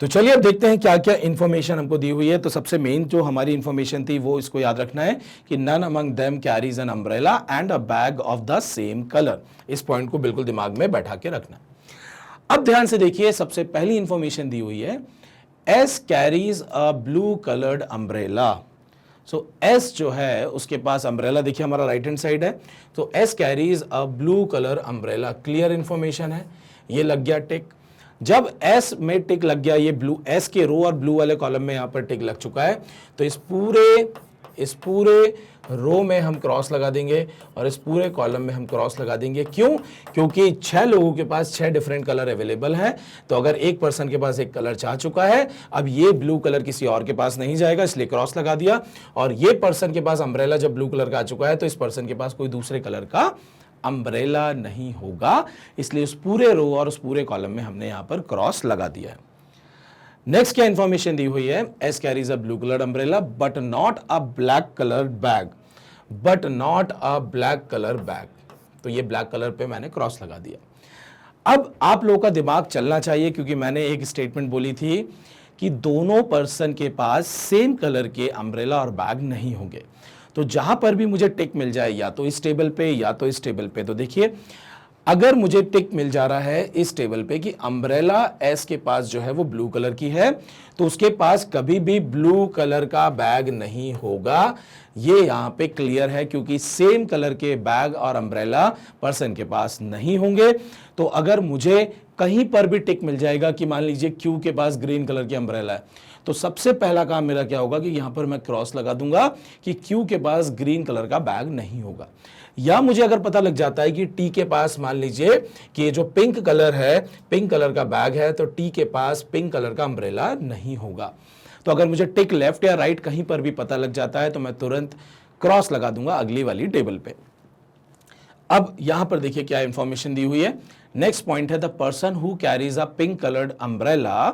तो चलिए अब देखते हैं क्या क्या इंफॉर्मेशन हमको दी हुई है। तो सबसे मेन जो हमारी इंफॉर्मेशन थी वो इसको याद रखना है कि none among them carries an umbrella and a bag of the same colour. इस पॉइंट को बिल्कुल दिमाग में बैठा के रखना। अब ध्यान से देखिए, सबसे पहली इंफॉर्मेशन दी हुई है, S carries a blue coloured umbrella. So S जो है उसके पास अम्ब्रेला, देखिए हमारा राइट हैंड साइड है, तो S carries a blue colour umbrella. Clear information है, ये लग गया टिक। जब एस में टिक लग गया, ये ब्लू एस के रो और ब्लू वाले कॉलम में यहां पर टिक लग चुका है, तो इस पूरे रो में हम क्रॉस लगा देंगे और इस पूरे कॉलम में हम क्रॉस लगा देंगे। क्यों? क्योंकि 6 लोगों के पास 6 डिफरेंट कलर अवेलेबल हैं, तो अगर एक पर्सन के पास एक कलर चाह चुका है, अब ये ब्लू कलर किसी और के पास नहीं जाएगा, इसलिए क्रॉस लगा दिया। और ये पर्सन के पास अम्ब्रेला जब ब्लू कलर का आ चुका है, तो इस पर्सन के पास कोई दूसरे कलर का अम्ब्रेला नहीं होगा, इसलिए उस पूरे रो और उस पूरे कॉलम में हमने यहां पर क्रॉस लगा दिया है। नेक्स्ट क्या इंफॉर्मेशन दी हुई है, S carries a blue coloured umbrella but not a black colour bag, but not a black colour bag. तो ये ब्लैक कलर पे मैंने क्रॉस लगा दिया। अब आप लोगों का दिमाग चलना चाहिए, क्योंकि मैंने एक स्टेटमेंट बोली थी कि दोनों पर्सन के पास सेम कलर के अम्ब्रेला और बैग नहीं होंगे। तो जहां पर भी मुझे टिक मिल जाए, या तो इस टेबल पे या तो इस टेबल पे, तो देखिए अगर मुझे टिक मिल जा रहा है इस टेबल पे कि अम्ब्रेला एस के पास जो है वो ब्लू कलर की है, तो उसके पास कभी भी ब्लू कलर का बैग नहीं होगा। ये यहां पे क्लियर है, क्योंकि सेम कलर के बैग और अम्ब्रेला पर्सन के पास नहीं होंगे। तो अगर मुझे कहीं पर भी टिक मिल जाएगा कि मान लीजिए क्यू के पास ग्रीन कलर की अम्ब्रेला है, तो सबसे पहला काम मेरा क्या होगा कि यहां पर मैं क्रॉस लगा दूंगा कि क्यू के पास ग्रीन कलर का बैग नहीं होगा। या मुझे अगर पता लग जाता है कि टी के पास मान लीजिए कि ये जो पिंक कलर है, पिंक कलर का बैग है, तो टी के पास पिंक कलर का अम्ब्रेला नहीं होगा। तो अगर मुझे टिक लेफ्ट या राइट कहीं पर भी पता लग जाता है, तो मैं तुरंत क्रॉस लगा दूंगा अगली वाली टेबल पे। अब यहां पर देखिए क्या इंफॉर्मेशन दी हुई है। नेक्स्ट पॉइंट है, the person who carries a pink coloured umbrella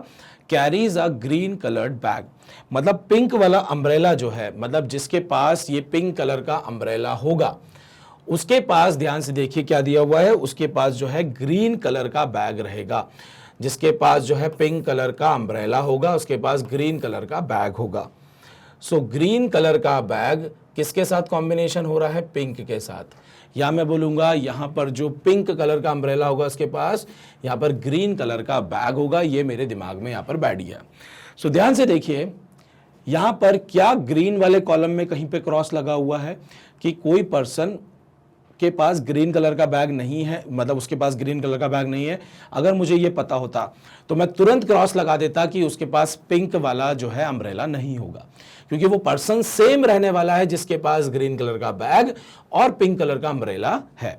carries a green coloured bag. मतलब पिंक वाला अम्ब्रेला जो है, मतलब जिसके पास ये पिंक कलर का अम्ब्रेला होगा, उसके पास ध्यान से देखिए क्या दिया हुआ है, उसके पास जो है ग्रीन कलर का बैग रहेगा। जिसके पास जो है पिंक कलर का अम्ब्रेला होगा, उसके पास ग्रीन कलर का बैग होगा। सो ग्रीन कलर का बैग किसके साथ कॉम्बिनेशन हो रहा है? पिंक के साथ। या मैं बोलूंगा यहां पर जो पिंक कलर का अम्ब्रेला होगा उसके पास, यहां पर ग्रीन कलर का बैग होगा। ये मेरे दिमाग में यहां पर बैठ गया। सो ध्यान से देखिए, यहां पर क्या ग्रीन वाले कॉलम में कहीं पे क्रॉस लगा हुआ है कि कोई पर्सन के पास ग्रीन कलर का बैग नहीं है, मतलब उसके पास ग्रीन कलर का बैग नहीं है। अगर मुझे ये पता होता तो मैं तुरंत क्रॉस लगा देता कि उसके पास पिंक वाला जो है अम्ब्रेला नहीं होगा, क्योंकि वो पर्सन सेम रहने वाला है जिसके पास ग्रीन कलर का बैग और पिंक कलर का अम्ब्रेला है।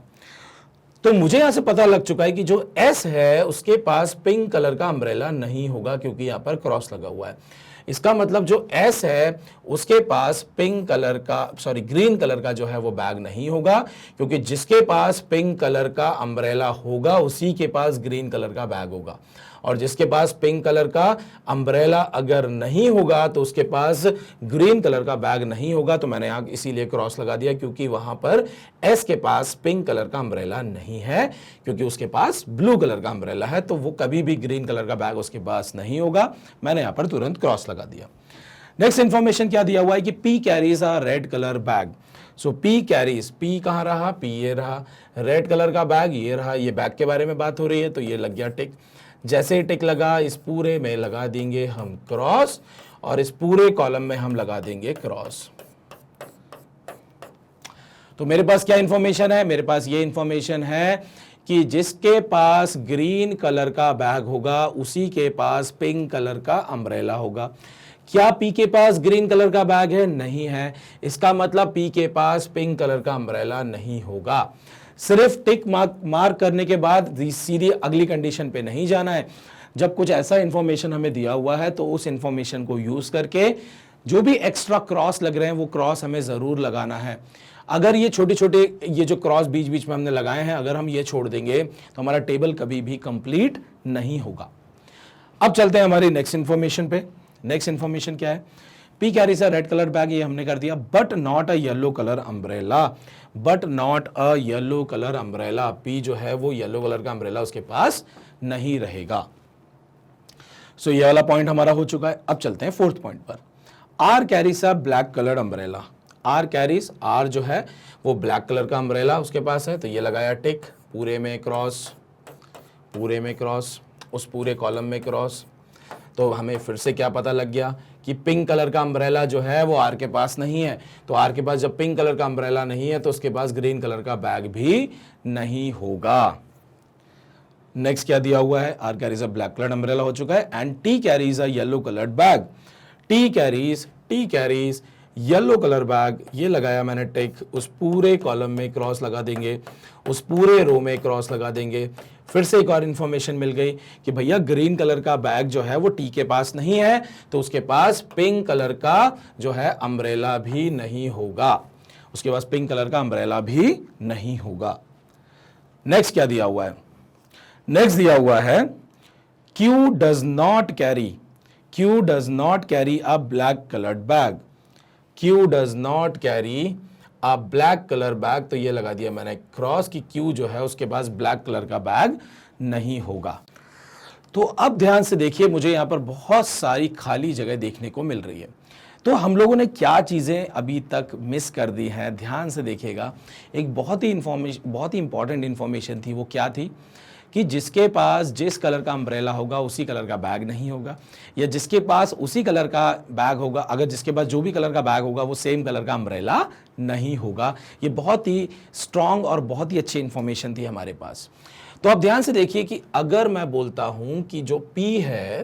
तो मुझे यहां से पता लग चुका है कि जो एस है उसके पास पिंक कलर का अम्ब्रेला नहीं होगा, क्योंकि यहां पर क्रॉस लगा हुआ है। इसका मतलब जो एस है उसके पास पिंक कलर का, सॉरी ग्रीन कलर का जो है वो बैग नहीं होगा, क्योंकि जिसके पास पिंक कलर का अम्ब्रेला होगा उसी के पास ग्रीन कलर का बैग होगा। और जिसके पास पिंक कलर का अम्ब्रेला अगर नहीं होगा तो उसके पास ग्रीन कलर का बैग नहीं होगा। तो मैंने यहां इसीलिए क्रॉस लगा दिया क्योंकि वहां पर एस के पास पिंक कलर का अम्ब्रेला नहीं है, क्योंकि उसके पास ब्लू कलर का अम्ब्रेला है, तो वो कभी भी ग्रीन कलर का बैग उसके पास नहीं होगा। मैंने यहां पर तुरंत क्रॉस लगा दिया। नेक्स्ट इंफॉर्मेशन क्या दिया हुआ है कि P carries a red colour bag. So P carries, P कहां रहा, पी ये रहा, रेड कलर का बैग ये रहा, ये बैग के बारे में बात हो रही है तो ये लग गया टिक। जैसे ही टिक लगा इस पूरे में लगा देंगे हम क्रॉस और इस पूरे कॉलम में हम लगा देंगे क्रॉस। तो मेरे पास क्या इंफॉर्मेशन है, मेरे पास ये इंफॉर्मेशन है कि जिसके पास ग्रीन कलर का बैग होगा उसी के पास पिंक कलर का अम्ब्रेला होगा। क्या पी के पास ग्रीन कलर का बैग है? नहीं है। इसका मतलब पी के पास पिंक कलर का अम्ब्रेला नहीं होगा। सिर्फ टिक मार्क करने के बाद सीधी अगली कंडीशन पे नहीं जाना है। जब कुछ ऐसा इंफॉर्मेशन हमें दिया हुआ है तो उस इंफॉर्मेशन को यूज करके जो भी एक्स्ट्रा क्रॉस लग रहे हैं वो क्रॉस हमें जरूर लगाना है। अगर ये छोटे छोटे ये जो क्रॉस बीच बीच में हमने लगाए हैं अगर हम ये छोड़ देंगे तो हमारा टेबल कभी भी कंप्लीट नहीं होगा। अब चलते हैं हमारी नेक्स्ट इंफॉर्मेशन पे। नेक्स्ट इंफॉर्मेशन क्या है, P carries a red colour bag, ये हमने कर दिया, but not a yellow colour umbrella. But not a yellow colour umbrella, P जो है वो येलो कलर का अम्ब्रेला उसके पास नहीं रहेगा। सो ये वाला पॉइंट हमारा हो चुका है। अब चलते हैं फोर्थ पॉइंट पर। R carries a black colour umbrella. R carries, R जो है वो ब्लैक कलर का अम्ब्रेला उसके पास है तो ये लगाया टिक, पूरे में क्रॉस, पूरे में क्रॉस, उस पूरे कॉलम में क्रॉस। तो हमें फिर से क्या पता लग गया कि पिंक कलर का अम्ब्रेला जो है वो आर के पास नहीं है। तो आर के पास जब पिंक कलर का अम्ब्रेला नहीं है तो उसके पास ग्रीन कलर का बैग भी नहीं होगा। नेक्स्ट क्या दिया हुआ है, R carries a black colour umbrella हो चुका है and T carries a yellow coloured bag. T carries yellow colour bag, ये लगाया मैंने टिक, उस पूरे कॉलम में क्रॉस लगा देंगे, उस पूरे रो में क्रॉस लगा देंगे। फिर से एक और इंफॉर्मेशन मिल गई कि भैया ग्रीन कलर का बैग जो है वो टी के पास नहीं है तो उसके पास पिंक कलर का जो है अम्ब्रेला भी नहीं होगा, उसके पास पिंक कलर का अम्ब्रेला भी नहीं होगा। नेक्स्ट क्या दिया हुआ है, नेक्स्ट दिया हुआ है Q does not carry a black coloured bag. Q does not carry a black colour bag, तो ये लगा दिया मैंने क्रॉस कि क्यू जो है उसके पास ब्लैक कलर का बैग नहीं होगा। तो अब ध्यान से देखिए, मुझे यहां पर बहुत सारी खाली जगह देखने को मिल रही है। तो हम लोगों ने क्या चीज़ें अभी तक मिस कर दी हैं, ध्यान से देखिएगा। एक बहुत ही इंपॉर्टेंट इंफॉर्मेशन थी, वो क्या थी कि जिसके पास जिस कलर का अम्ब्रेला होगा उसी कलर का बैग नहीं होगा, या जिसके पास उसी कलर का बैग होगा, अगर जिसके पास जो भी कलर का बैग होगा वो सेम कलर का अम्ब्रेला नहीं होगा। ये बहुत ही स्ट्रांग और बहुत ही अच्छी इंफॉर्मेशन थी हमारे पास। तो अब ध्यान से देखिए कि अगर मैं बोलता हूं कि जो पी है,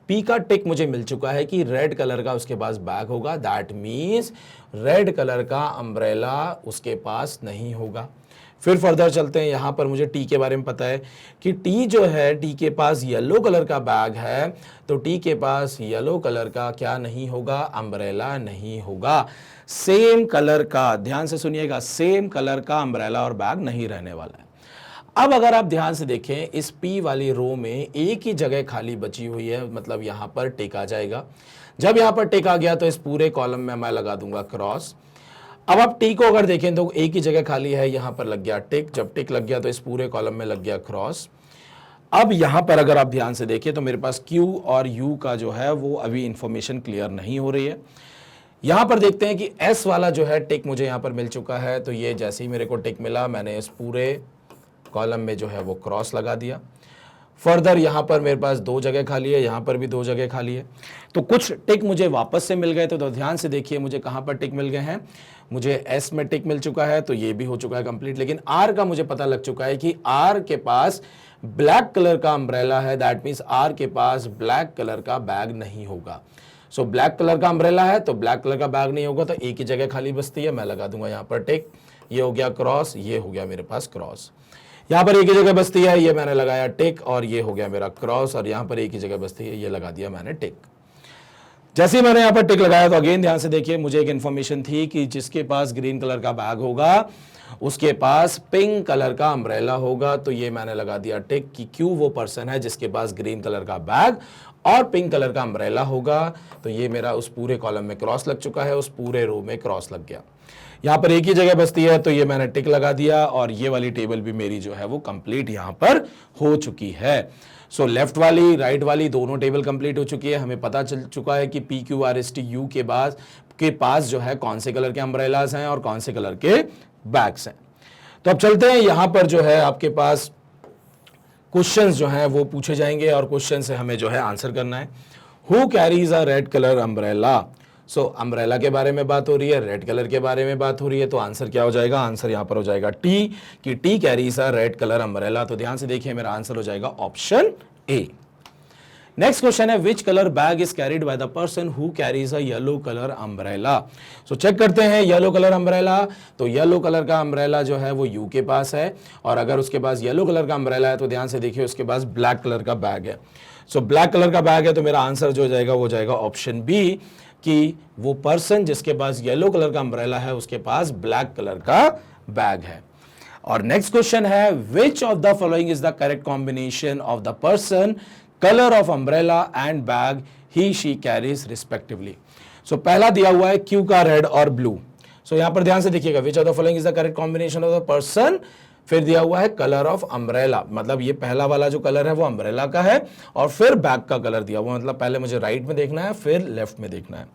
पी का टिक मुझे मिल चुका है कि रेड कलर का उसके पास बैग होगा, दैट मीन्स रेड कलर का अम्ब्रेला उसके पास नहीं होगा। फिर फर्दर चलते हैं, यहां पर मुझे टी के बारे में पता है कि टी जो है, टी के पास येलो कलर का बैग है तो टी के पास येलो कलर का क्या नहीं होगा, अम्ब्रेला नहीं होगा। सेम कलर का, ध्यान से सुनिएगा, सेम कलर का अम्ब्रेला और बैग नहीं रहने वाला है। अब अगर आप ध्यान से देखें, इस पी वाली रो में एक ही जगह खाली बची हुई है, मतलब यहां पर टिक आ जाएगा। जब यहां पर टिक आ गया तो इस पूरे कॉलम में मैं लगा दूंगा क्रॉस। अब आप टी को अगर देखें तो एक ही जगह खाली है, यहां पर लग गया टिक, जब टिक लग गया तो इस पूरे कॉलम में लग गया क्रॉस। अब यहां पर अगर आप ध्यान से देखें तो मेरे पास क्यू और यू का जो है वो अभी इंफॉर्मेशन क्लियर नहीं हो रही है। यहां पर देखते हैं कि एस वाला जो है टिक मुझे यहां पर मिल चुका है, तो ये जैसे ही मेरे को टिक मिला मैंने इस पूरे कॉलम में जो है वो क्रॉस लगा दिया। फर्दर यहां पर मेरे पास दो जगह खाली है, यहां पर भी दो जगह खाली है, तो कुछ टिक मुझे वापस से मिल गए। तो ध्यान से देखिए मुझे कहां पर टिक मिल गए हैं, मुझे एस में टिक मिल चुका है तो ये भी हो चुका है कंप्लीट। लेकिन आर का मुझे पता लग चुका है कि आर के पास ब्लैक कलर का अम्ब्रेला है, दैट मीन्स आर के पास ब्लैक कलर का बैग नहीं होगा। सो ब्लैक कलर का अम्ब्रेला है तो ब्लैक कलर का बैग नहीं होगा, तो एक ही जगह खाली बचती है, मैं लगा दूंगा यहां पर टिक। ये हो गया क्रॉस, ये हो गया मेरे पास क्रॉस। यहां पर एक ही जगह बचती है, ये मैंने लगाया टिक, और ये हो गया मेरा क्रॉस, और यहां पर एक ही जगह बचती है, ये लगा दिया मैंने टिक। जैसे ही मैंने यहाँ पर टिक लगाया तो अगेन ध्यान से देखिए, मुझे एक इंफॉर्मेशन थी कि जिसके पास ग्रीन कलर का बैग होगा उसके पास पिंक कलर का अम्ब्रेला होगा, तो ये मैंने लगा दिया टिक कि क्यों वो पर्सन है जिसके पास ग्रीन कलर का बैग और पिंक कलर का अम्ब्रेला होगा। तो ये मेरा उस पूरे कॉलम में क्रॉस लग चुका है, उस पूरे रो में क्रॉस लग गया। यहाँ पर एक ही जगह बचती है, तो ये मैंने टिक लगा दिया और ये वाली टेबल भी मेरी जो है वो कंप्लीट यहाँ पर हो चुकी है। सो लेफ्ट वाली राइट वाली दोनों टेबल कंप्लीट हो चुकी है। हमें पता चल चुका है कि PQRSTU के पास जो है कौन से कलर के अम्ब्रेलाज हैं और कौन से कलर के बैग्स हैं। तो अब चलते हैं, यहां पर जो है आपके पास क्वेश्चंस जो हैं वो पूछे जाएंगे और क्वेश्चन से हमें जो है आंसर करना है। Who carries a red colour umbrella? So umbrella के बारे में बात हो रही है, रेड कलर के बारे में बात हो रही है, तो आंसर क्या हो जाएगा? आंसर यहां पर हो जाएगा टी, कि टी कैरीज अ रेड कलर अम्ब्रेला। तो ध्यान से देखिए, मेरा आंसर हो जाएगा ऑप्शन ए। नेक्स्ट क्वेश्चन है, which colour bag is carried by the person who carries a yellow colour umbrella? So check करते हैं येलो कलर अम्ब्रेला। तो येलो कलर का अम्ब्रेला जो है वो यू के पास है, और अगर उसके पास येलो कलर का अम्ब्रेला है तो ध्यान से देखिए उसके पास ब्लैक कलर का बैग है। सो ब्लैक कलर का बैग है, तो मेरा आंसर जो हो जाएगा वो जाएगा ऑप्शन बी, कि वो पर्सन जिसके पास येलो कलर का अम्ब्रेला है उसके पास ब्लैक कलर का बैग है। और नेक्स्ट क्वेश्चन है, which of the following is the correct combination of the person, colour of umbrella and bag he she carries respectively? So पहला दिया हुआ है क्यू का रेड और ब्लू। सो यहां पर ध्यान से देखिएगा, विच of the following is the correct combination of the person, फिर दिया हुआ है कलर ऑफ अम्ब्रेला, मतलब ये पहला वाला जो कलर है वो अम्ब्रेला का है, और फिर बैग का कलर दिया हुआ, मतलब पहले मुझे राइट में देखना है फिर लेफ्ट में देखना है।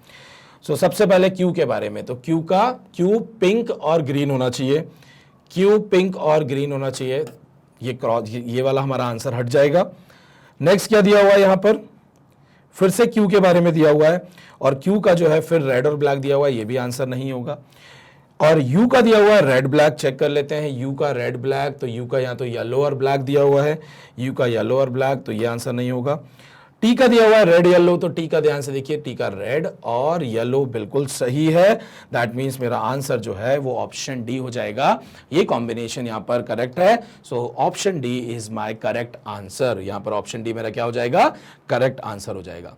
सो सबसे पहले क्यू के बारे में, तो क्यू पिंक और ग्रीन होना चाहिए, क्यू पिंक और ग्रीन होना चाहिए, ये क्रॉस ये वाला हमारा आंसर हट जाएगा। नेक्स्ट क्या दिया हुआ है यहां पर, फिर से क्यू के बारे में दिया हुआ है, और क्यू का जो है फिर रेड और ब्लैक दिया हुआ है, ये भी आंसर नहीं होगा। और यू का दिया हुआ है रेड ब्लैक, चेक कर लेते हैं यू का रेड ब्लैक, तो यू का यहाँ तो येलो और ब्लैक दिया हुआ है, यू का येलो और ब्लैक, तो ये आंसर नहीं होगा। टी का दिया हुआ है रेड येलो, तो टी का ध्यान से देखिए, टी का रेड और येलो बिल्कुल सही है। दैट मीन्स मेरा आंसर जो है वो ऑप्शन डी हो जाएगा, ये कॉम्बिनेशन यहाँ पर करेक्ट है। So option D is my correct answer. यहाँ पर ऑप्शन डी मेरा क्या हो जाएगा? करेक्ट आंसर हो जाएगा।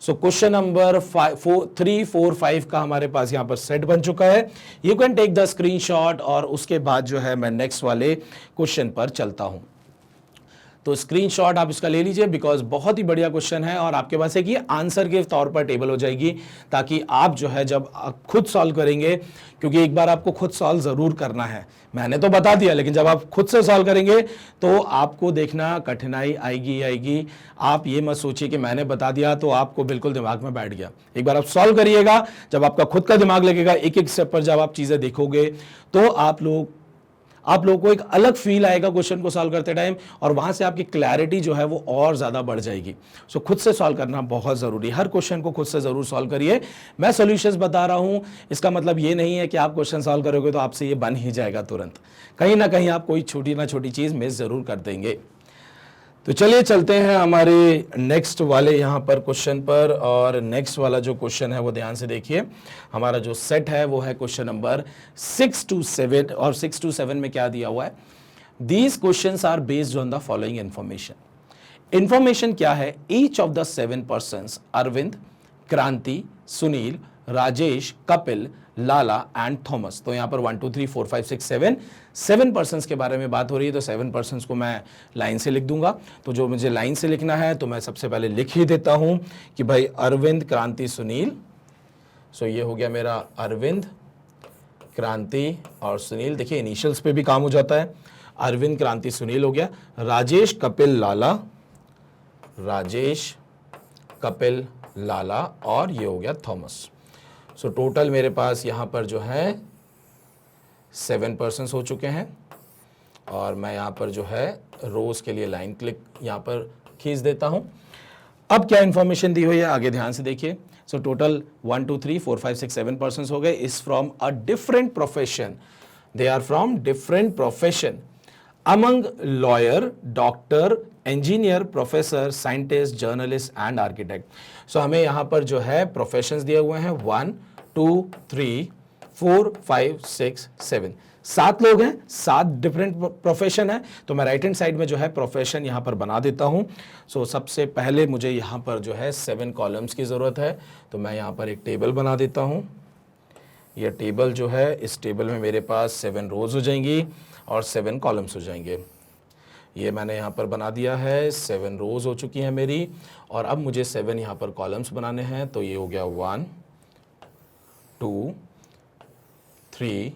सो क्वेश्चन नंबर 3, 4, 5 का हमारे पास यहाँ पर सेट बन चुका है। You can take the screenshot, और उसके बाद जो है मैं नेक्स्ट वाले क्वेश्चन पर चलता हूँ। तो स्क्रीनशॉट आप इसका ले लीजिए, बिकॉज बहुत ही बढ़िया क्वेश्चन है, और आपके पास एक ये आंसर के तौर पर टेबल हो जाएगी, ताकि आप जो है जब खुद सॉल्व करेंगे, क्योंकि एक बार आपको खुद सॉल्व ज़रूर करना है, मैंने तो बता दिया, लेकिन जब आप खुद से सॉल्व करेंगे तो आपको देखना कठिनाई आएगी। आप ये मत सोचिए कि मैंने बता दिया तो आपको बिल्कुल दिमाग में बैठ गया। एक बार आप सॉल्व करिएगा, जब आपका खुद का दिमाग लगेगा, एक एक स्टेप पर जब आप चीज़ें देखोगे, तो आप लोगों को एक अलग फील आएगा क्वेश्चन को सॉल्व करते टाइम, और वहां से आपकी क्लैरिटी जो है वो और ज़्यादा बढ़ जाएगी। सो खुद से सॉल्व करना बहुत ज़रूरी है, हर क्वेश्चन को खुद से ज़रूर सॉल्व करिए। मैं सॉल्यूशंस बता रहा हूं, इसका मतलब ये नहीं है कि आप क्वेश्चन सॉल्व करोगे तो आपसे ये बन ही जाएगा तुरंत, कहीं ना कहीं आप कोई छोटी ना छोटी चीज़ मिस ज़रूर कर देंगे। तो चलिए चलते हैं हमारे नेक्स्ट वाले यहाँ पर क्वेश्चन पर, और नेक्स्ट वाला जो क्वेश्चन है वो ध्यान से देखिए। हमारा जो सेट है वो है क्वेश्चन नंबर 6 to 7, और 6 to 7 में क्या दिया हुआ है? These questions are based on the following information क्या है? Each of the 7 persons, Arvind, Kranti, Sunil, Rajesh, Kapil, Lala and Thomas. तो यहाँ पर 1, 2, 3, 4, 5, 6, 7 पर्सन्स के बारे में बात हो रही है, तो 7 पर्सन्स को मैं लाइन से लिख दूंगा। तो जो मुझे लाइन से लिखना है तो मैं सबसे पहले लिख ही देता हूं कि भाई अरविंद, क्रांति, सुनील। सो ये हो गया मेरा अरविंद, क्रांति और सुनील। देखिए इनिशियल्स पे भी काम हो जाता है, अरविंद, क्रांति, सुनील हो गया। राजेश, कपिल, लाला, राजेश, कपिल, लाला, और ये हो गया थॉमस। सो टोटल मेरे पास यहाँ पर जो है 7 पर्सन्स हो चुके हैं, और मैं यहाँ पर जो है रोज के लिए लाइन क्लिक यहाँ पर खींच देता हूँ। अब क्या इंफॉर्मेशन दी हुई है आगे ध्यान से देखिए। सो टोटल 1, 2, 3, 4, 5, 6, 7 पर्सन्स हो गए। Is from a different profession, they are from different profession among lawyer, doctor, engineer, professor, scientist, journalist and architect. So हमें यहाँ पर जो है प्रोफेशंस दिए हुए हैं 1, 2, 3, 4, 5, 6, 7 7 लोग हैं, 7 डिफरेंट प्रोफेशन है, तो मैं राइट हैंड साइड में जो है प्रोफेशन यहां पर बना देता हूं। सो सबसे पहले मुझे यहां पर जो है 7 कॉलम्स की ज़रूरत है, तो मैं यहां पर एक टेबल बना देता हूं। यह टेबल जो है, इस टेबल में मेरे पास 7 रोज हो जाएंगी और 7 कॉलम्स हो जाएंगे। ये मैंने यहाँ पर बना दिया है, 7 रोज हो चुकी हैं मेरी, और अब मुझे 7 यहाँ पर कॉलम्स बनाने हैं। तो ये हो गया 1 2 3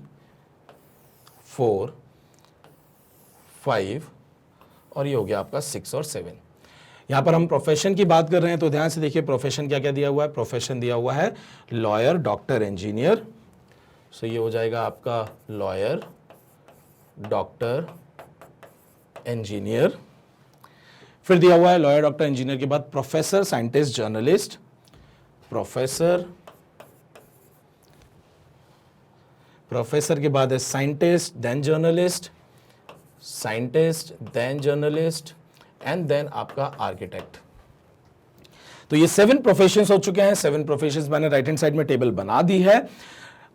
4 5 और ये हो गया आपका 6 और 7। यहाँ पर हम प्रोफेशन की बात कर रहे हैं, तो ध्यान से देखिए प्रोफेशन क्या क्या दिया हुआ है। प्रोफेशन दिया हुआ है लॉयर, डॉक्टर, इंजीनियर। सो ये हो जाएगा आपका लॉयर, डॉक्टर, इंजीनियर। फिर दिया हुआ है लॉयर, डॉक्टर, इंजीनियर के बाद professor, scientist, journalist. Professor, professor के बाद है scientist, then journalist, scientist, then journalist and then आपका आर्किटेक्ट। तो ये 7 प्रोफेशंस हो चुके हैं। 7 प्रोफेशंस मैंने राइट हैंड साइड में टेबल बना दी है,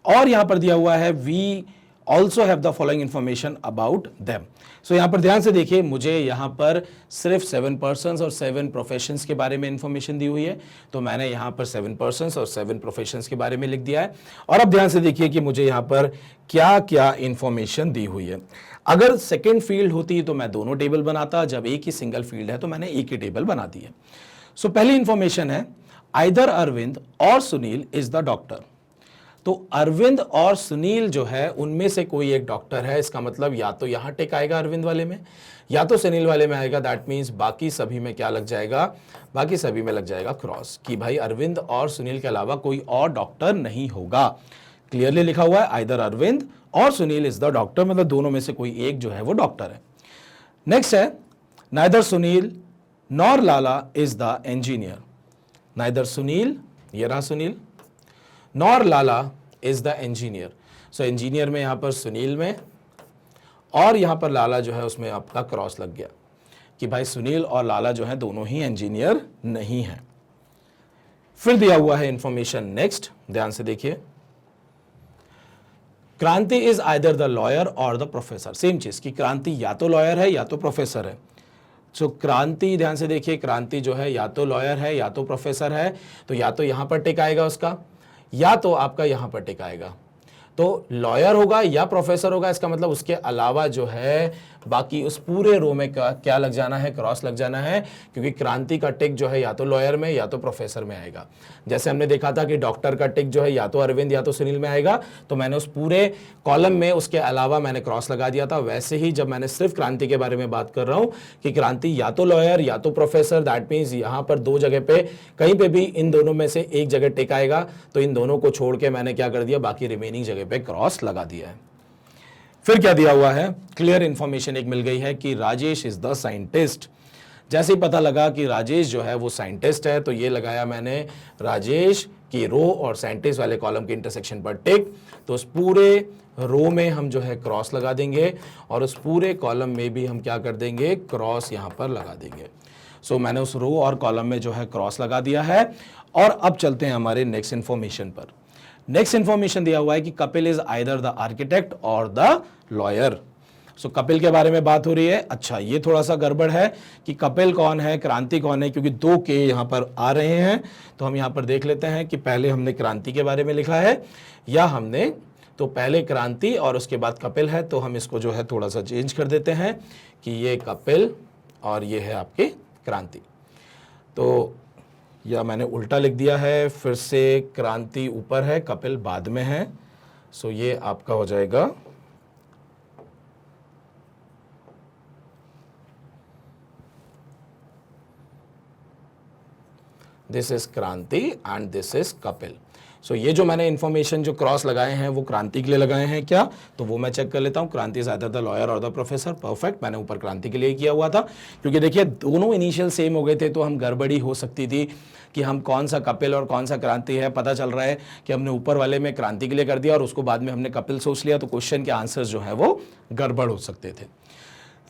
और यहां पर दिया हुआ है we also have the following information about them. So यहां पर ध्यान से देखिए, मुझे यहां पर सिर्फ 7 पर्सन्स और 7 प्रोफेशंस के बारे में इंफॉर्मेशन दी हुई है, तो मैंने यहां पर 7 पर्सन्स और 7 प्रोफेशंस के बारे में लिख दिया है। और अब ध्यान से देखिए कि मुझे यहां पर क्या क्या इंफॉर्मेशन दी हुई है। अगर सेकेंड फील्ड होती तो मैं दोनों टेबल बनाता, जब एक ही सिंगल फील्ड है तो मैंने एक ही टेबल बना दी है। सो पहली इंफॉर्मेशन है, आइदर अरविंद और सुनील इज द डॉक्टर। तो अरविंद और सुनील जो है उनमें से कोई एक डॉक्टर है। इसका मतलब या तो यहां टिक आएगा अरविंद वाले में, या तो सुनील वाले में आएगा। दैट मीन्स बाकी सभी में क्या लग जाएगा, बाकी सभी में लग जाएगा क्रॉस, कि भाई अरविंद और सुनील के अलावा कोई और डॉक्टर नहीं होगा। क्लियरली लिखा हुआ है आइदर अरविंद और सुनील इज द डॉक्टर, मतलब दोनों में से कोई एक जो है वो डॉक्टर है। नेक्स्ट है, neither Sunil nor Lala is the engineer. Neither Sunil, ये रहा Sunil, nor Lala is the engineer. So engineer में यहां पर सुनील में, और यहां पर लाला जो है उसमें आपका क्रॉस लग गया, कि भाई सुनील और लाला जो है दोनों ही इंजीनियर नहीं है। फिर दिया हुआ है इंफॉर्मेशन नेक्स्ट, ध्यान से देखिए, क्रांति इज आइदर द लॉयर और द प्रोफेसर। सेम चीज, कि क्रांति या तो लॉयर है या तो प्रोफेसर है। सो क्रांति, ध्यान से देखिए, क्रांति जो है या तो लॉयर है या तो प्रोफेसर है, तो या तो यहां पर टिक आएगा उसका, या तो आपका यहां पर टिक आएगा। तो लॉयर होगा या प्रोफेसर होगा, इसका मतलब उसके अलावा जो है बाकी उस पूरे रो में क्या लग जाना है, क्रॉस लग जाना है, क्योंकि क्रांति का टिक जो है या तो लॉयर में या तो प्रोफेसर में आएगा। जैसे हमने देखा था कि डॉक्टर का टिक जो है या तो अरविंद या तो सुनील में आएगा, तो मैंने उस पूरे कॉलम में उसके अलावा मैंने क्रॉस लगा दिया था। वैसे ही जब मैंने सिर्फ क्रांति के बारे में बात कर रहा हूं कि क्रांति या तो लॉयर या तो प्रोफेसर, दैट मीन्स यहां पर दो जगह पे कहीं पे भी इन दोनों में से एक जगह टिक आएगा, तो इन दोनों को छोड़ के मैंने क्या कर दिया, बाकी रिमेनिंग जगह पे क्रॉस लगा दिया है। फिर क्या दिया हुआ है, क्लियर इंफॉर्मेशन एक मिल गई है कि राजेश इज द साइंटिस्ट। जैसे ही पता लगा कि राजेश जो है वो साइंटिस्ट है, तो ये लगाया मैंने राजेश की रो और साइंटिस्ट वाले कॉलम के इंटरसेक्शन पर टिक। तो उस पूरे रो में हम जो है क्रॉस लगा देंगे, और उस पूरे कॉलम में भी हम क्या कर देंगे, क्रॉस यहां पर लगा देंगे। सो मैंने उस रो और कॉलम में जो है क्रॉस लगा दिया है। और अब चलते हैं हमारे नेक्स्ट इंफॉर्मेशन पर। नेक्स्ट इंफॉर्मेशन दिया हुआ है कि Kapil is either the architect और द लॉयर। सो कपिल के बारे में बात हो रही है। अच्छा, ये थोड़ा सा गड़बड़ है कि कपिल कौन है, क्रांति कौन है, क्योंकि 2 के यहां पर आ रहे हैं। तो हम यहां पर देख लेते हैं कि पहले हमने क्रांति के बारे में लिखा है या हमने, तो पहले क्रांति और उसके बाद कपिल है। तो हम इसको जो है थोड़ा सा चेंज कर देते हैं कि ये कपिल और ये है आपकी क्रांति। तो या मैंने उल्टा लिख दिया है, फिर से क्रांति ऊपर है, कपिल बाद में है। सो ये आपका हो जाएगा दिस इज क्रांति एंड दिस इज कपिल। सो ये जो मैंने इंफॉर्मेशन जो क्रॉस लगाए हैं वो क्रांति के लिए लगाए हैं क्या, तो वो मैं चेक कर लेता हूं। क्रांति इज आइदर द लॉयर और द प्रोफेसर, परफेक्ट। मैंने ऊपर क्रांति के लिए किया हुआ था, क्योंकि देखिए दोनों इनिशियल सेम हो गए थे, तो हम गड़बड़ी हो सकती थी कि हम कौन सा कपिल और कौन सा क्रांति है। पता चल रहा है कि हमने ऊपर वाले में क्रांति के लिए कर दिया और उसको बाद में हमने कपिल सोच लिया, तो क्वेश्चन के आंसर्स जो है वो गड़बड़ हो सकते थे।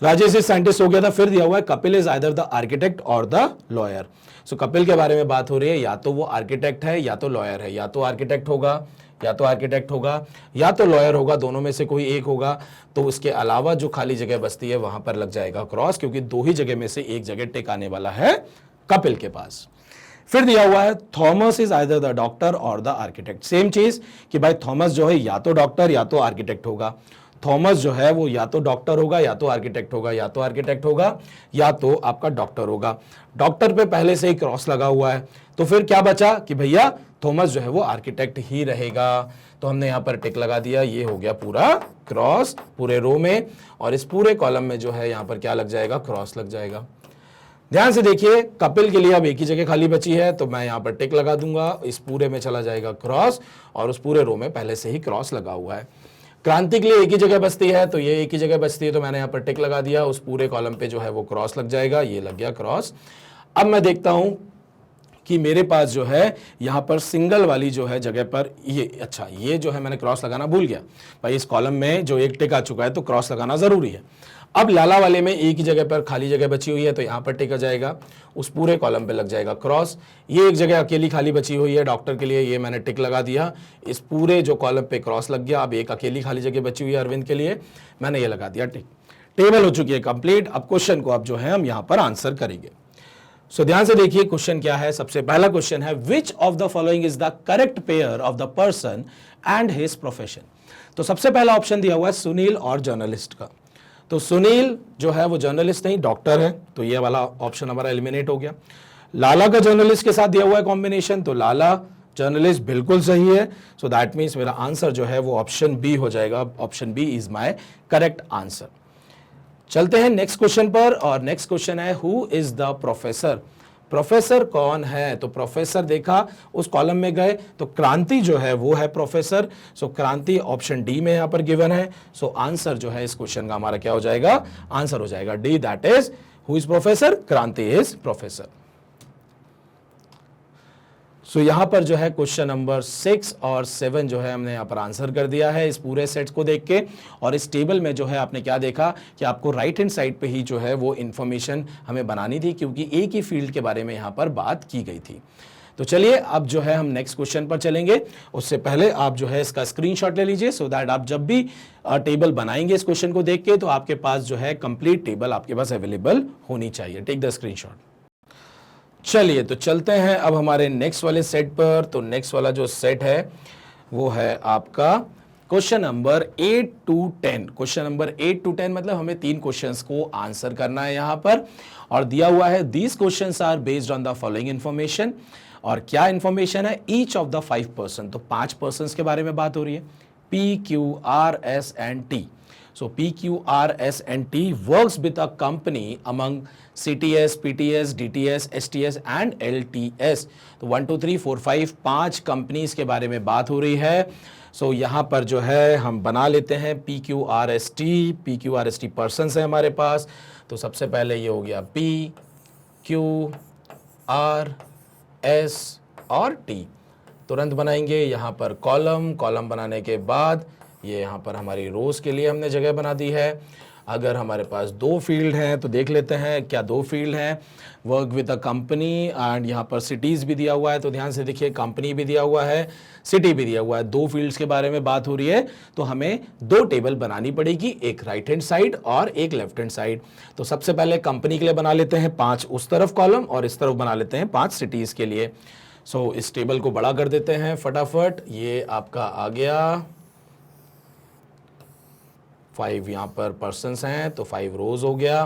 राजेश इज साइंटिस्ट हो गया था। फिर दिया हुआ है Kapil is either the architect और द लॉयर। सो कपिल के बारे में बात हो रही है, या तो वो आर्किटेक्ट है या तो लॉयर है, या तो आर्किटेक्ट होगा या तो आर्किटेक्ट होगा या तो लॉयर होगा, दोनों में से कोई एक होगा। तो उसके अलावा जो खाली जगह बचती है वहां पर लग जाएगा क्रॉस, क्योंकि दो ही जगह में से एक जगह टिक आने वाला है कपिल के पास। फिर दिया हुआ है Thomas is either the doctor और द आर्किटेक्ट। सेम चीज कि भाई थॉमस जो है या तो डॉक्टर या तो आर्किटेक्ट होगा। थॉमस जो है वो या तो डॉक्टर होगा या तो आर्किटेक्ट होगा, या तो आर्किटेक्ट होगा या तो आपका डॉक्टर होगा। डॉक्टर पे पहले से ही क्रॉस लगा हुआ है, तो फिर क्या बचा कि भैया थॉमस जो है वो आर्किटेक्ट ही रहेगा। तो हमने यहां पर टिक लगा दिया, ये हो गया पूरा क्रॉस पूरे रो में, और इस पूरे कॉलम में जो है यहां पर क्या लग जाएगा, क्रॉस लग जाएगा। ध्यान से देखिए, कपिल के लिए अब एक ही जगह खाली बची है, तो मैं यहां पर टिक लगा दूंगा, इस पूरे में चला जाएगा क्रॉस, और उस पूरे रो में पहले से ही क्रॉस लगा हुआ है। क्रांति के लिए एक ही जगह बचती है, तो ये एक ही जगह बचती है, तो मैंने यहां पर टिक लगा दिया, उस पूरे कॉलम पे जो है वो क्रॉस लग जाएगा, ये लग गया क्रॉस। अब मैं देखता हूं कि मेरे पास जो है यहां पर सिंगल वाली जो है जगह पर ये, अच्छा ये जो है मैंने क्रॉस लगाना भूल गया भाई, इस कॉलम में जो एक टिक आ चुका है तो क्रॉस लगाना जरूरी है। अब लाला वाले में एक ही जगह पर खाली जगह बची हुई है, तो यहां पर टिक आ जाएगा, उस पूरे कॉलम पे लग जाएगा क्रॉस। ये एक जगह अकेली खाली बची हुई है डॉक्टर के लिए, ये मैंने टिक लगा दिया, इस पूरे जो कॉलम पे क्रॉस लग गया। अब एक अकेली खाली जगह बची हुई है अरविंद के लिए, मैंने ये लगा दिया टिक। टेबल हो चुकी है कंप्लीट। अब क्वेश्चन को अब जो है हम यहां पर आंसर करेंगे। सो ध्यान से देखिए क्वेश्चन क्या है। सबसे पहला क्वेश्चन है, which of the following is the correct pair of the person and his profession. तो सबसे पहला ऑप्शन दिया हुआ है सुनील और जर्नलिस्ट का। तो सुनील जो है वो जर्नलिस्ट नहीं डॉक्टर है, तो ये वाला ऑप्शन हमारा एलिमिनेट हो गया। लाला का जर्नलिस्ट के साथ दिया हुआ है कॉम्बिनेशन, तो लाला जर्नलिस्ट बिल्कुल सही है। सो दैट मीन्स मेरा आंसर जो है वो ऑप्शन बी हो जाएगा। Option B is my correct answer. चलते हैं नेक्स्ट क्वेश्चन पर, और नेक्स्ट क्वेश्चन है, who is the professor. Professor कौन है। तो प्रोफेसर देखा, उस कॉलम में गए तो क्रांति जो है वो है प्रोफेसर। सो क्रांति ऑप्शन डी में यहां पर गिवन है। सो आंसर जो है इस क्वेश्चन का हमारा क्या हो जाएगा, आंसर हो जाएगा D, that is who is professor, क्रांति इज प्रोफेसर। सो यहां पर जो है क्वेश्चन नंबर 6 और 7 जो है हमने यहां पर आंसर कर दिया है इस पूरे सेट्स को देख के। और इस टेबल में जो है आपने क्या देखा कि आपको राइट हैंड साइड पे ही जो है वो इंफॉर्मेशन हमें बनानी थी, क्योंकि एक ही फील्ड के बारे में यहां पर बात की गई थी। तो चलिए अब जो है हम नेक्स्ट क्वेश्चन पर चलेंगे। उससे पहले आप जो है इसका स्क्रीनशॉट ले लीजिए, सो दैट आप जब भी टेबल बनाएंगे इस क्वेश्चन को देख के, तो आपके पास जो है कंप्लीट टेबल आपके पास अवेलेबल होनी चाहिए। Take the screenshot. चलिए तो चलते हैं अब हमारे नेक्स्ट वाले सेट पर। तो नेक्स्ट वाला जो सेट है वो है आपका question number 8 to 10। Question number 8 to 10 मतलब हमें 3 क्वेश्चंस को आंसर करना है यहां पर, और दिया हुआ है these questions are based on the following information. और क्या इंफॉर्मेशन है, ईच ऑफ द 5 पर्सन, तो 5 पर्सन के बारे में बात हो रही है, PQRS and T। So PQRS&T works with a company among CTS, PTS, DTS, STS and LTS। तो 1 2 3 4 5 5 कंपनीज के बारे में बात हो रही है। सो यहाँ पर जो है हम बना लेते हैं PQRST। PQRST पर्सन्स है हमारे पास। तो सबसे पहले ये हो गया P, Q, R, S और T। तुरंत बनाएंगे यहाँ पर कॉलम। कॉलम बनाने के बाद ये यहाँ पर हमारी रोज के लिए हमने जगह बना दी है। अगर हमारे पास 2 फील्ड हैं तो देख लेते हैं क्या 2 फील्ड हैं, work with a company and यहाँ पर सिटीज़ भी दिया हुआ है। तो ध्यान से देखिए, कंपनी भी दिया हुआ है, सिटी भी दिया हुआ है, 2 फील्ड्स के बारे में बात हो रही है। तो हमें 2 टेबल बनानी पड़ेगी, एक राइट हैंड साइड और एक लेफ्ट हैंड साइड। तो सबसे पहले कंपनी के लिए बना लेते हैं 5 उस तरफ कॉलम, और इस तरफ बना लेते हैं 5 सिटीज़ के लिए। सो इस टेबल को बड़ा कर देते हैं फटाफट। ये आपका आ गया 5 यहाँ पर पर्सन्स हैं, तो 5 रोज हो गया।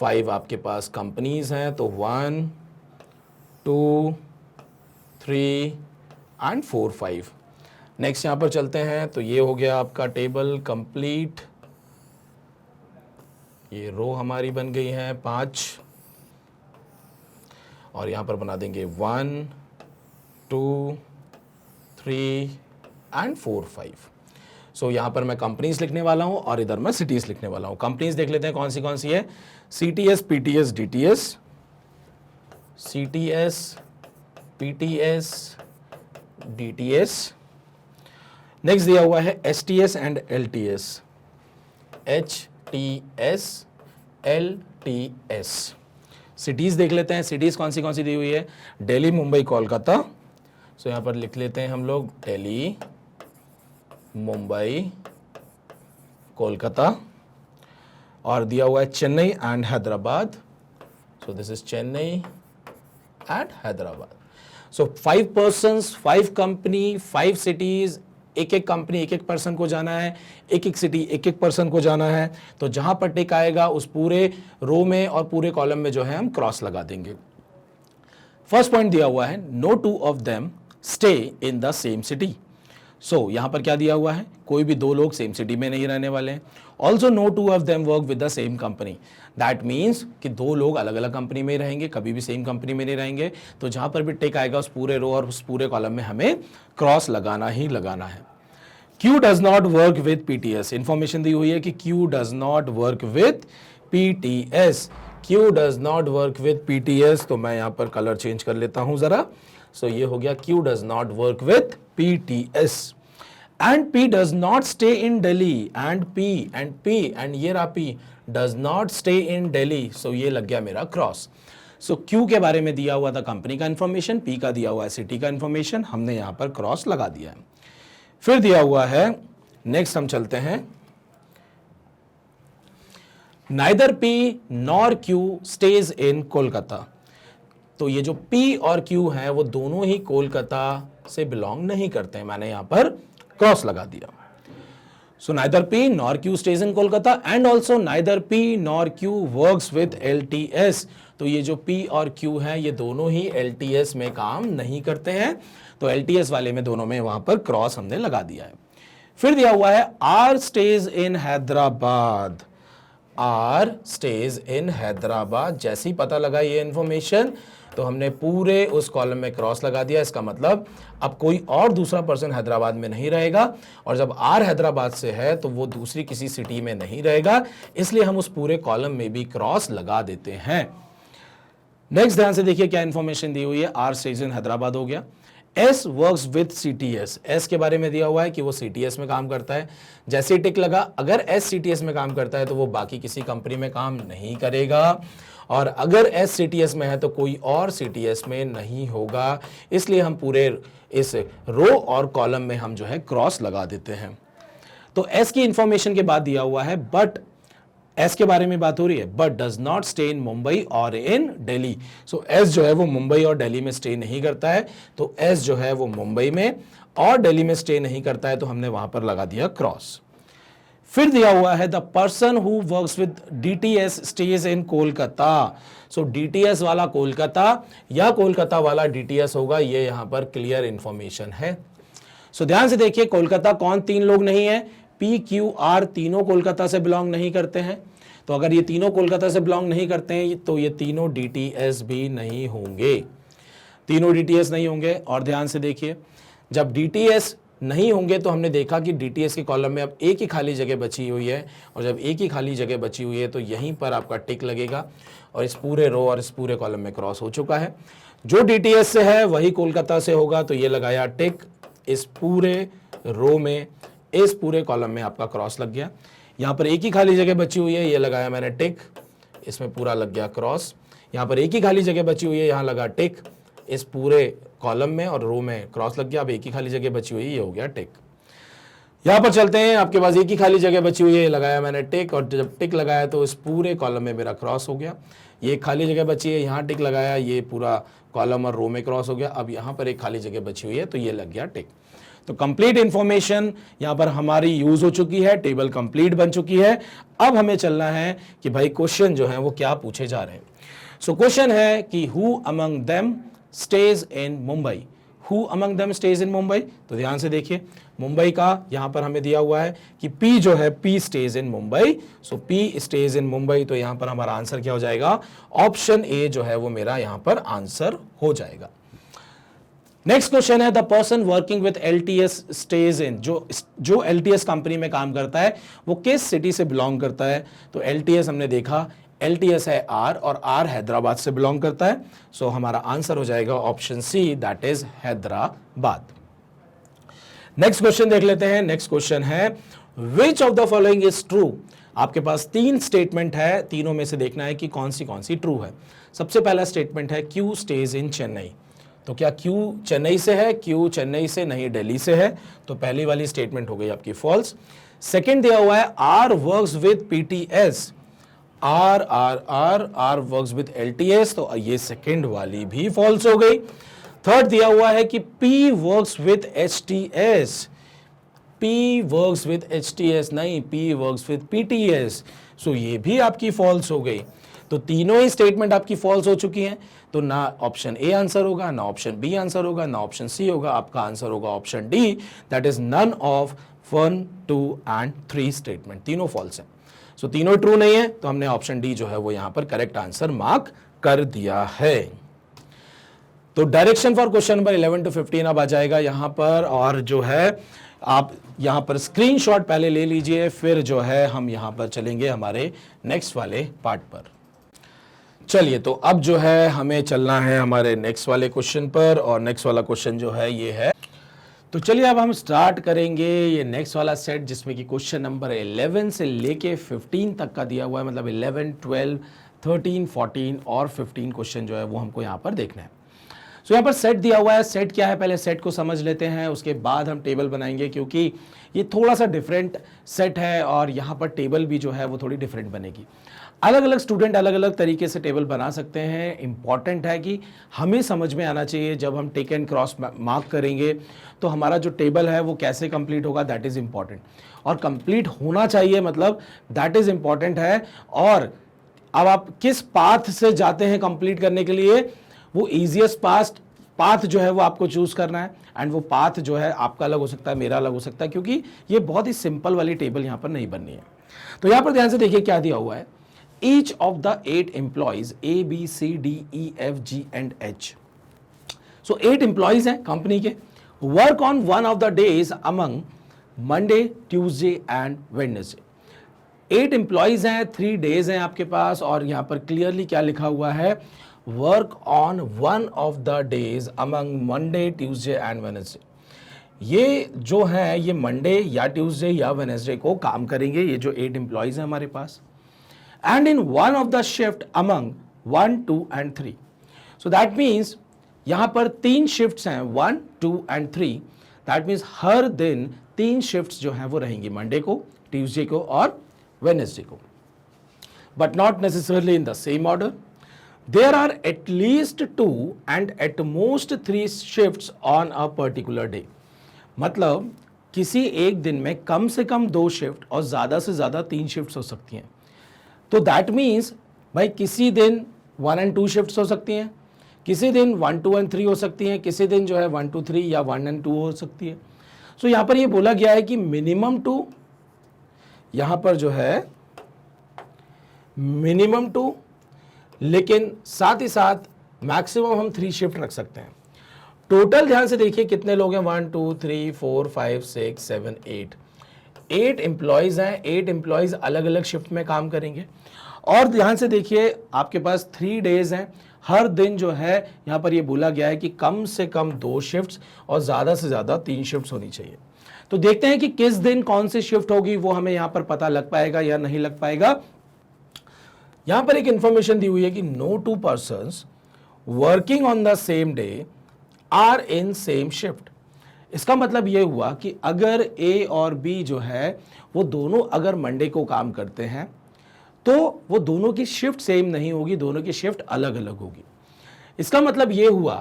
5 आपके पास कंपनीज हैं, तो 1 2 3 एंड 4 5। नेक्स्ट यहाँ पर चलते हैं, तो ये हो गया आपका टेबल कंप्लीट। ये रो हमारी बन गई है 5, और यहाँ पर बना देंगे 1 2 3 एंड 4 5। सो यहाँ पर मैं कंपनीज लिखने वाला हूँ और इधर मैं सिटीज लिखने वाला हूँ। कंपनीज देख लेते हैं कौन सी है, CTS, PTS, DTS, CTS, PTS, DTS। Next दिया हुआ है STS and LTS, HTS, LTS। Cities देख लेते हैं, सिटीज कौन सी दी हुई है, दिल्ली, मुंबई, कोलकाता। सो यहाँ पर लिख लेते हैं हम लोग दिल्ली, मुंबई, कोलकाता, और दिया हुआ है Chennai and Hyderabad. So this is Chennai and Hyderabad. So 5 persons, 5 company, 5 cities, एक एक कंपनी एक एक पर्सन को जाना है, एक एक सिटी एक एक पर्सन को जाना है। तो जहां पर टिक आएगा उस पूरे रो में और पूरे कॉलम में जो है हम क्रॉस लगा देंगे। फर्स्ट पॉइंट दिया हुआ है no two of them stay in the same city. So यहां पर क्या दिया हुआ है, कोई भी दो लोग सेम सिटी में नहीं रहने वाले हैं। Also no two of them work with the same company. That means कि दो लोग अलग अलग कंपनी में रहेंगे, कभी भी सेम कंपनी में नहीं रहेंगे। तो जहां पर भी टिक आएगा उस पूरे रो और उस पूरे कॉलम में हमें क्रॉस लगाना ही लगाना है। Q does not work with PTS। इंफॉर्मेशन दी हुई है कि Q does not work with PTS। Q does not work with PTS। तो मैं यहां पर कलर चेंज कर लेता हूं जरा। सो ये हो गया Q does not work with PTS। And P does not stay in Delhi. And P and ये रहा P does not stay in Delhi. So ये लग गया मेरा क्रॉस। सो Q के बारे में दिया हुआ था कंपनी का इंफॉर्मेशन, P का दिया हुआ है सिटी का इंफॉर्मेशन, हमने यहां पर क्रॉस लगा दिया है। फिर दिया हुआ है, नेक्स्ट हम चलते हैं, neither P nor Q stays in Kolkata. तो ये जो P और Q है वो दोनों ही कोलकाता से बिलोंग नहीं करते हैं, मैंने यहां पर क्रॉस लगा दिया। So neither P nor Q stays in Kolkata and also neither P nor Q works with LTS। तो ये जो P और Q है ये दोनों ही LTS में काम नहीं करते हैं। तो LTS वाले में दोनों में वहां पर क्रॉस हमने लगा दिया है। फिर दिया हुआ है R स्टेज इन हैदराबाद। R स्टेज इन हैदराबाद। जैसे ही पता लगा ये इंफॉर्मेशन तो हमने पूरे उस कॉलम में क्रॉस लगा दिया। इसका मतलब अब कोई और दूसरा पर्सन हैदराबाद में नहीं रहेगा, और जब R हैदराबाद से है तो वो दूसरी किसी सिटी में नहीं रहेगा, इसलिए हम उस पूरे कॉलम में भी क्रॉस लगा देते हैं। नेक्स्ट ध्यान से देखिए क्या इंफॉर्मेशन दी हुई है। R स्टेज इन हैदराबाद हो गया। S works with CTS। S के बारे में दिया हुआ है कि वो CTS में काम करता है। जैसे टिक लगा, अगर S CTS में काम करता है तो वो बाकी किसी कंपनी में काम नहीं करेगा, और अगर S CTS में है तो कोई और CTS में नहीं होगा। इसलिए हम पूरे इस रो और कॉलम में हम जो है क्रॉस लगा देते हैं। तो S की इंफॉर्मेशन के बाद दिया हुआ है बट, एस के बारे में बात हो रही है, बट डज नॉट स्टे इन मुंबई और इन दिल्ली। सो एस जो है वो मुंबई और दिल्ली में स्टे नहीं करता है, तो एस जो है वो मुंबई में और दिल्ली में स्टे नहीं करता है, तो हमने वहां पर लगा दिया क्रॉस। फिर दिया हुआ है the person who works with DTS stage in Kolkata. So DTS वाला कोलकाता या कोलकाता वाला DTS होगा, ये यहां पर क्लियर इंफॉर्मेशन है। सो ध्यान से देखिए, कोलकाता कौन तीन लोग नहीं है, P Q R तीनों कोलकाता से बिलोंग नहीं करते हैं। तो अगर ये तीनों कोलकाता से बिलोंग नहीं करते हैं तो ये तीनों DTS भी नहीं होंगे, तीनों DTS नहीं होंगे। और ध्यान से देखिए, जब DTS नहीं होंगे तो हमने देखा कि DTS के कॉलम में अब एक ही खाली जगह बची हुई है, और जब एक ही खाली जगह बची हुई है तो यहीं पर आपका टिक लगेगा और इस पूरे रो और इस पूरे कॉलम में क्रॉस हो चुका है। जो DTS से है वही कोलकाता से होगा, तो ये लगाया टिक। इस पूरे रो में, इस पूरे कॉलम में आपका क्रॉस लग गया। यहाँ पर एक ही खाली जगह बची हुई है, ये लगाया मैंने टिक, इसमें पूरा लग गया क्रॉस। यहाँ पर एक ही खाली जगह बची हुई है, यहाँ लगा टिक, इस पूरे कॉलम में और रो में क्रॉस लग गया। अब एक ही खाली जगह बची हुई है, ये हो गया टिक। यहाँ पर चलते हैं, आपके पास एक ही खाली जगह बची हुई है, लगाया मैंने टिक, और जब टिक लगाया तो इस पूरे कॉलम में मेरा क्रॉस हो गया। ये खाली जगह बची है, यहाँ टिक लगाया, ये पूरा कॉलम और रो में क्रॉस हो गया। अब यहाँ पर एक खाली जगह बची हुई है तो ये लग गया टिक। तो कंप्लीट इंफॉर्मेशन यहां पर हमारी यूज हो चुकी है, टेबल कंप्लीट बन चुकी है। अब हमें चलना है कि भाई क्वेश्चन जो है वो क्या पूछे जा रहे हैं। सो क्वेश्चन है कि who among them stays in Mumbai. Who among them stays in Mumbai. तो ध्यान से देखिए, मुंबई का यहां पर हमें दिया हुआ है कि P जो है P stage in Mumbai. So P stage in Mumbai, तो यहां पर हमारा आंसर क्या हो जाएगा, ऑप्शन ए जो है वो मेरा यहां पर आंसर हो जाएगा। नेक्स्ट क्वेश्चन है the person working with LTS stays in. जो LTS कंपनी में काम करता है वो किस सिटी से बिलोंग करता है। तो LTS हमने देखा, LTS है R और R हैदराबाद से बिलोंग करता है। सो हमारा आंसर हो जाएगा option C, that is Hyderabad. Next question देख लेते हैं। नेक्स्ट क्वेश्चन है which of the following is true. आपके पास तीन स्टेटमेंट है, तीनों में से देखना है कि कौन सी ट्रू है। सबसे पहला स्टेटमेंट है Q स्टेज इन चेन्नई। तो क्या क्यू चेन्नई से है? क्यू चेन्नई से नहीं, दिल्ली से है, तो पहली वाली स्टेटमेंट हो गई आपकी फॉल्स। सेकंड दिया हुआ है R works with PTS, R works with LTS, तो ये सेकंड वाली भी फॉल्स हो गई। थर्ड दिया हुआ है कि P works with HTS, P works with HTS नहीं, पी वर्क्स विद पीटीएस, सो ये भी आपकी फॉल्स हो गई। तो तीनों ही स्टेटमेंट आपकी फॉल्स हो चुकी हैं, तो ना ऑप्शन ए आंसर होगा, ना ऑप्शन बी आंसर होगा, ना ऑप्शन सी होगा, आपका आंसर होगा option D, that is none of 1, 2 and 3 statement, तीनों फॉल्स हैं। सो तीनों ट्रू नहीं है, तो हमने ऑप्शन डी जो है वो यहां पर करेक्ट आंसर मार्क कर दिया है। तो direction for question number 11 to 15 अब आ जाएगा यहां पर, और जो है आप यहां पर स्क्रीनशॉट पहले ले लीजिए, फिर जो है हम यहां पर चलेंगे हमारे नेक्स्ट वाले पार्ट पर। चलिए, तो अब जो है हमें चलना है हमारे नेक्स्ट वाले क्वेश्चन पर, और नेक्स्ट वाला क्वेश्चन जो है ये है, तो चलिए अब हम स्टार्ट करेंगे ये नेक्स्ट वाला सेट, जिसमें कि क्वेश्चन नंबर 11 से लेके 15 तक का दिया हुआ है, मतलब 11, 12, 13, 14 और 15 क्वेश्चन जो है वो हमको यहाँ पर देखना है। सो यहाँ पर सेट दिया हुआ है, सेट क्या है पहले सेट को समझ लेते हैं, उसके बाद हम टेबल बनाएंगे, क्योंकि ये थोड़ा सा डिफरेंट सेट है और यहाँ पर टेबल भी जो है वो थोड़ी डिफरेंट बनेगी। अलग अलग स्टूडेंट अलग अलग तरीके से टेबल बना सकते हैं, इंपॉर्टेंट है कि हमें समझ में आना चाहिए जब हम टिक एंड क्रॉस मार्क करेंगे तो हमारा जो टेबल है वो कैसे कंप्लीट होगा, दैट इज़ इंपॉर्टेंट, और कंप्लीट होना चाहिए, मतलब दैट इज़ इंपॉर्टेंट है। और अब आप किस पाथ से जाते हैं कंप्लीट करने के लिए, वो ईजिएस्ट पाथ जो है वो आपको चूज करना है, एंड वो पाथ जो है आपका अलग हो सकता है, मेरा अलग हो सकता है, क्योंकि ये बहुत ही सिंपल वाली टेबल यहाँ पर नहीं बननी है। तो यहाँ पर ध्यान से देखिए क्या दिया हुआ है, each of the 8 employees A B C D E F G and H, so 8 employees हैं कंपनी के, work on one of the days among Monday, Tuesday and Wednesday. 8 employees हैं, 3 डेज हैं आपके पास, और यहां पर क्लियरली क्या लिखा हुआ है, work on one of the days among Monday, Tuesday and Wednesday. ये जो है ये मंडे या ट्यूसडे या वेडनेसडे को काम करेंगे, ये जो 8 एम्प्लॉयज हैं हमारे पास, and in one of the shift among 1, 2 and 3। So that means यहां पर 3 शिफ्ट्स हैं, 1, 2 एंड 3, दैट मीन्स हर दिन 3 शिफ्ट्स जो हैं वो रहेंगी, मंडे को, ट्यूसडे को और वेडनेसडे को, but not necessarily in the same order. There are at least 2 and at most 3 shifts on a particular day। मतलब किसी एक दिन में कम से कम 2 शिफ्ट और ज़्यादा से ज़्यादा 3 शिफ्ट्स हो सकती हैं। तो दैट मीन्स भाई किसी दिन 1 and 2 शिफ्ट्स हो सकती हैं, किसी दिन 1, 2 and 3 हो सकती हैं, किसी दिन जो है 1, 2, 3 या 1 and 2 हो सकती है। सो यहाँ पर ये बोला गया है कि मिनिमम 2, यहाँ पर जो है मिनिमम 2, लेकिन साथ ही साथ मैक्सिमम हम 3 शिफ्ट रख सकते हैं। टोटल ध्यान से देखिए कितने लोग हैं, 1, 2, 3, 4, 5, 6, 7, 8 एम्प्लॉयज हैं। 8 एम्प्लॉयज अलग अलग शिफ्ट में काम करेंगे, और ध्यान से देखिए आपके पास 3 डेज हैं, हर दिन जो है यहाँ पर ये बोला गया है कि कम से कम 2 शिफ्ट्स और ज़्यादा से ज़्यादा 3 शिफ्ट्स होनी चाहिए। तो देखते हैं कि किस दिन कौन सी शिफ्ट होगी, वो हमें यहाँ पर पता लग पाएगा या नहीं लग पाएगा। यहां पर एक इंफॉर्मेशन दी हुई है कि no 2 persons working on the same day are in same shift. इसका मतलब यह हुआ कि अगर ए और बी जो है वो दोनों अगर मंडे को काम करते हैं तो वो दोनों की शिफ्ट सेम नहीं होगी, दोनों की शिफ्ट अलग अलग होगी। इसका मतलब यह हुआ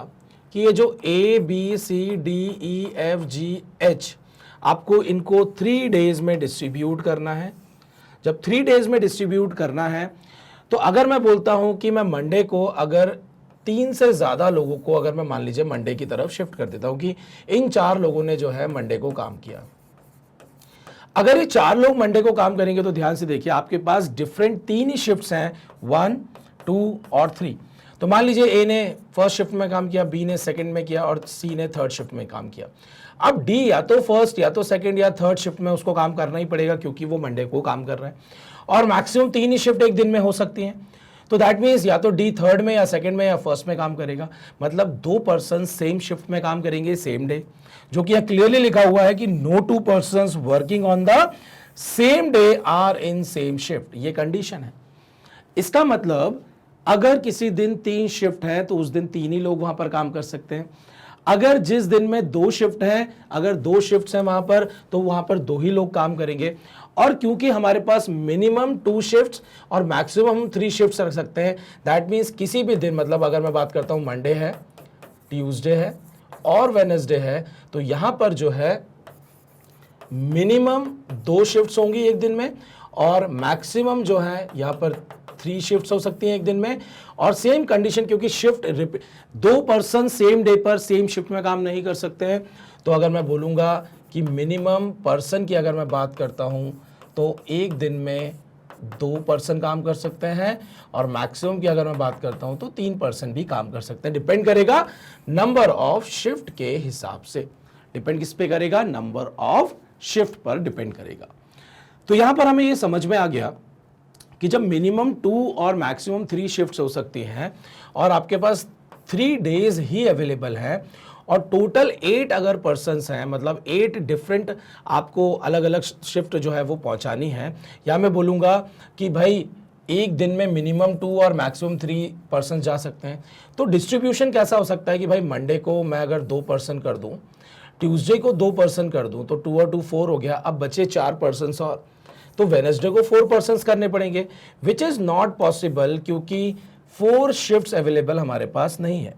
कि ये जो A B C D E F G H, आपको इनको 3 डेज में डिस्ट्रीब्यूट करना है। जब 3 डेज में डिस्ट्रीब्यूट करना है तो अगर मैं बोलता हूं कि मैं मंडे को अगर 3 से ज़्यादा लोगों को अगर मैं मान लीजिए मंडे की तरफ शिफ्ट कर देता हूं कि इन 4 लोगों ने जो है मंडे को काम किया, अगर ये 4 लोग मंडे को काम करेंगे तो ध्यान से देखिए आपके पास डिफरेंट 3 ही शिफ्ट्स हैं, 1, 2 और 3। तो मान लीजिए ए ने फर्स्ट शिफ्ट में काम किया, बी ने सेकंड में किया और सी ने थर्ड शिफ्ट में काम किया। अब डी या तो फर्स्ट या तो सेकंड या थर्ड शिफ्ट में उसको काम करना ही पड़ेगा, क्योंकि वो मंडे को काम कर रहा है, और मैक्सिमम 3 ही शिफ्ट एक दिन में हो सकती हैं। तो दैट मीन्स या तो डी थर्ड में या सेकंड में या फर्स्ट में काम करेगा, मतलब 2 पर्सन सेम शिफ्ट में काम करेंगे सेम डे, जो कि यहाँ क्लियरली लिखा हुआ है कि no 2 persons working on the same day are in same shift, ये कंडीशन है। इसका मतलब अगर किसी दिन 3 शिफ्ट है तो उस दिन 3 ही लोग वहां पर काम कर सकते हैं। अगर जिस दिन में 2 शिफ्ट है, अगर 2 शिफ्ट्स हैं वहां पर, तो वहां पर 2 ही लोग काम करेंगे। और क्योंकि हमारे पास मिनिमम 2 शिफ्ट्स और मैक्सिमम 3 शिफ्ट्स रख सकते हैं, दैट मीन्स किसी भी दिन, मतलब अगर मैं बात करता हूं मंडे है, ट्यूसडे है और वेडनेसडे है, तो यहां पर जो है मिनिमम 2 शिफ्ट्स होंगी एक दिन में और मैक्सिमम जो है यहां पर 3 शिफ्ट्स हो सकती हैं एक दिन में। और सेम कंडीशन, क्योंकि शिफ्ट 2 पर्सन सेम डे पर सेम शिफ्ट में काम नहीं कर सकते हैं, तो अगर मैं बोलूंगा कि मिनिमम पर्सन की अगर मैं बात करता हूं तो एक दिन में 2 पर्सन काम कर सकते हैं और मैक्सिमम की अगर मैं बात करता हूं तो 3 पर्सन भी काम कर सकते हैं। डिपेंड करेगा नंबर ऑफ शिफ्ट के हिसाब से। डिपेंड किस पे करेगा? नंबर ऑफ शिफ्ट पर डिपेंड करेगा। तो यहां पर हमें यह समझ में आ गया कि जब मिनिमम 2 और मैक्सिमम 3 शिफ्ट्स हो सकती हैं और आपके पास 3 डेज ही अवेलेबल है और टोटल 8 अगर पर्सन्स हैं, मतलब 8 डिफरेंट आपको अलग अलग शिफ्ट जो है वो पहुंचानी है, या मैं बोलूँगा कि भाई एक दिन में मिनिमम 2 और मैक्सिमम 3 पर्सन जा सकते हैं, तो डिस्ट्रीब्यूशन कैसा हो सकता है कि भाई मंडे को मैं अगर 2 पर्सन कर दूं, ट्यूसडे को 2 पर्सन कर दूं, तो 2 और 2 4 हो गया, अब बचे 4 पर्सन और, तो वेडनेसडे को 4 पर्सन्स करने पड़ेंगे, विच इज नॉट पॉसिबल क्योंकि 4 शिफ्ट्स अवेलेबल हमारे पास नहीं है।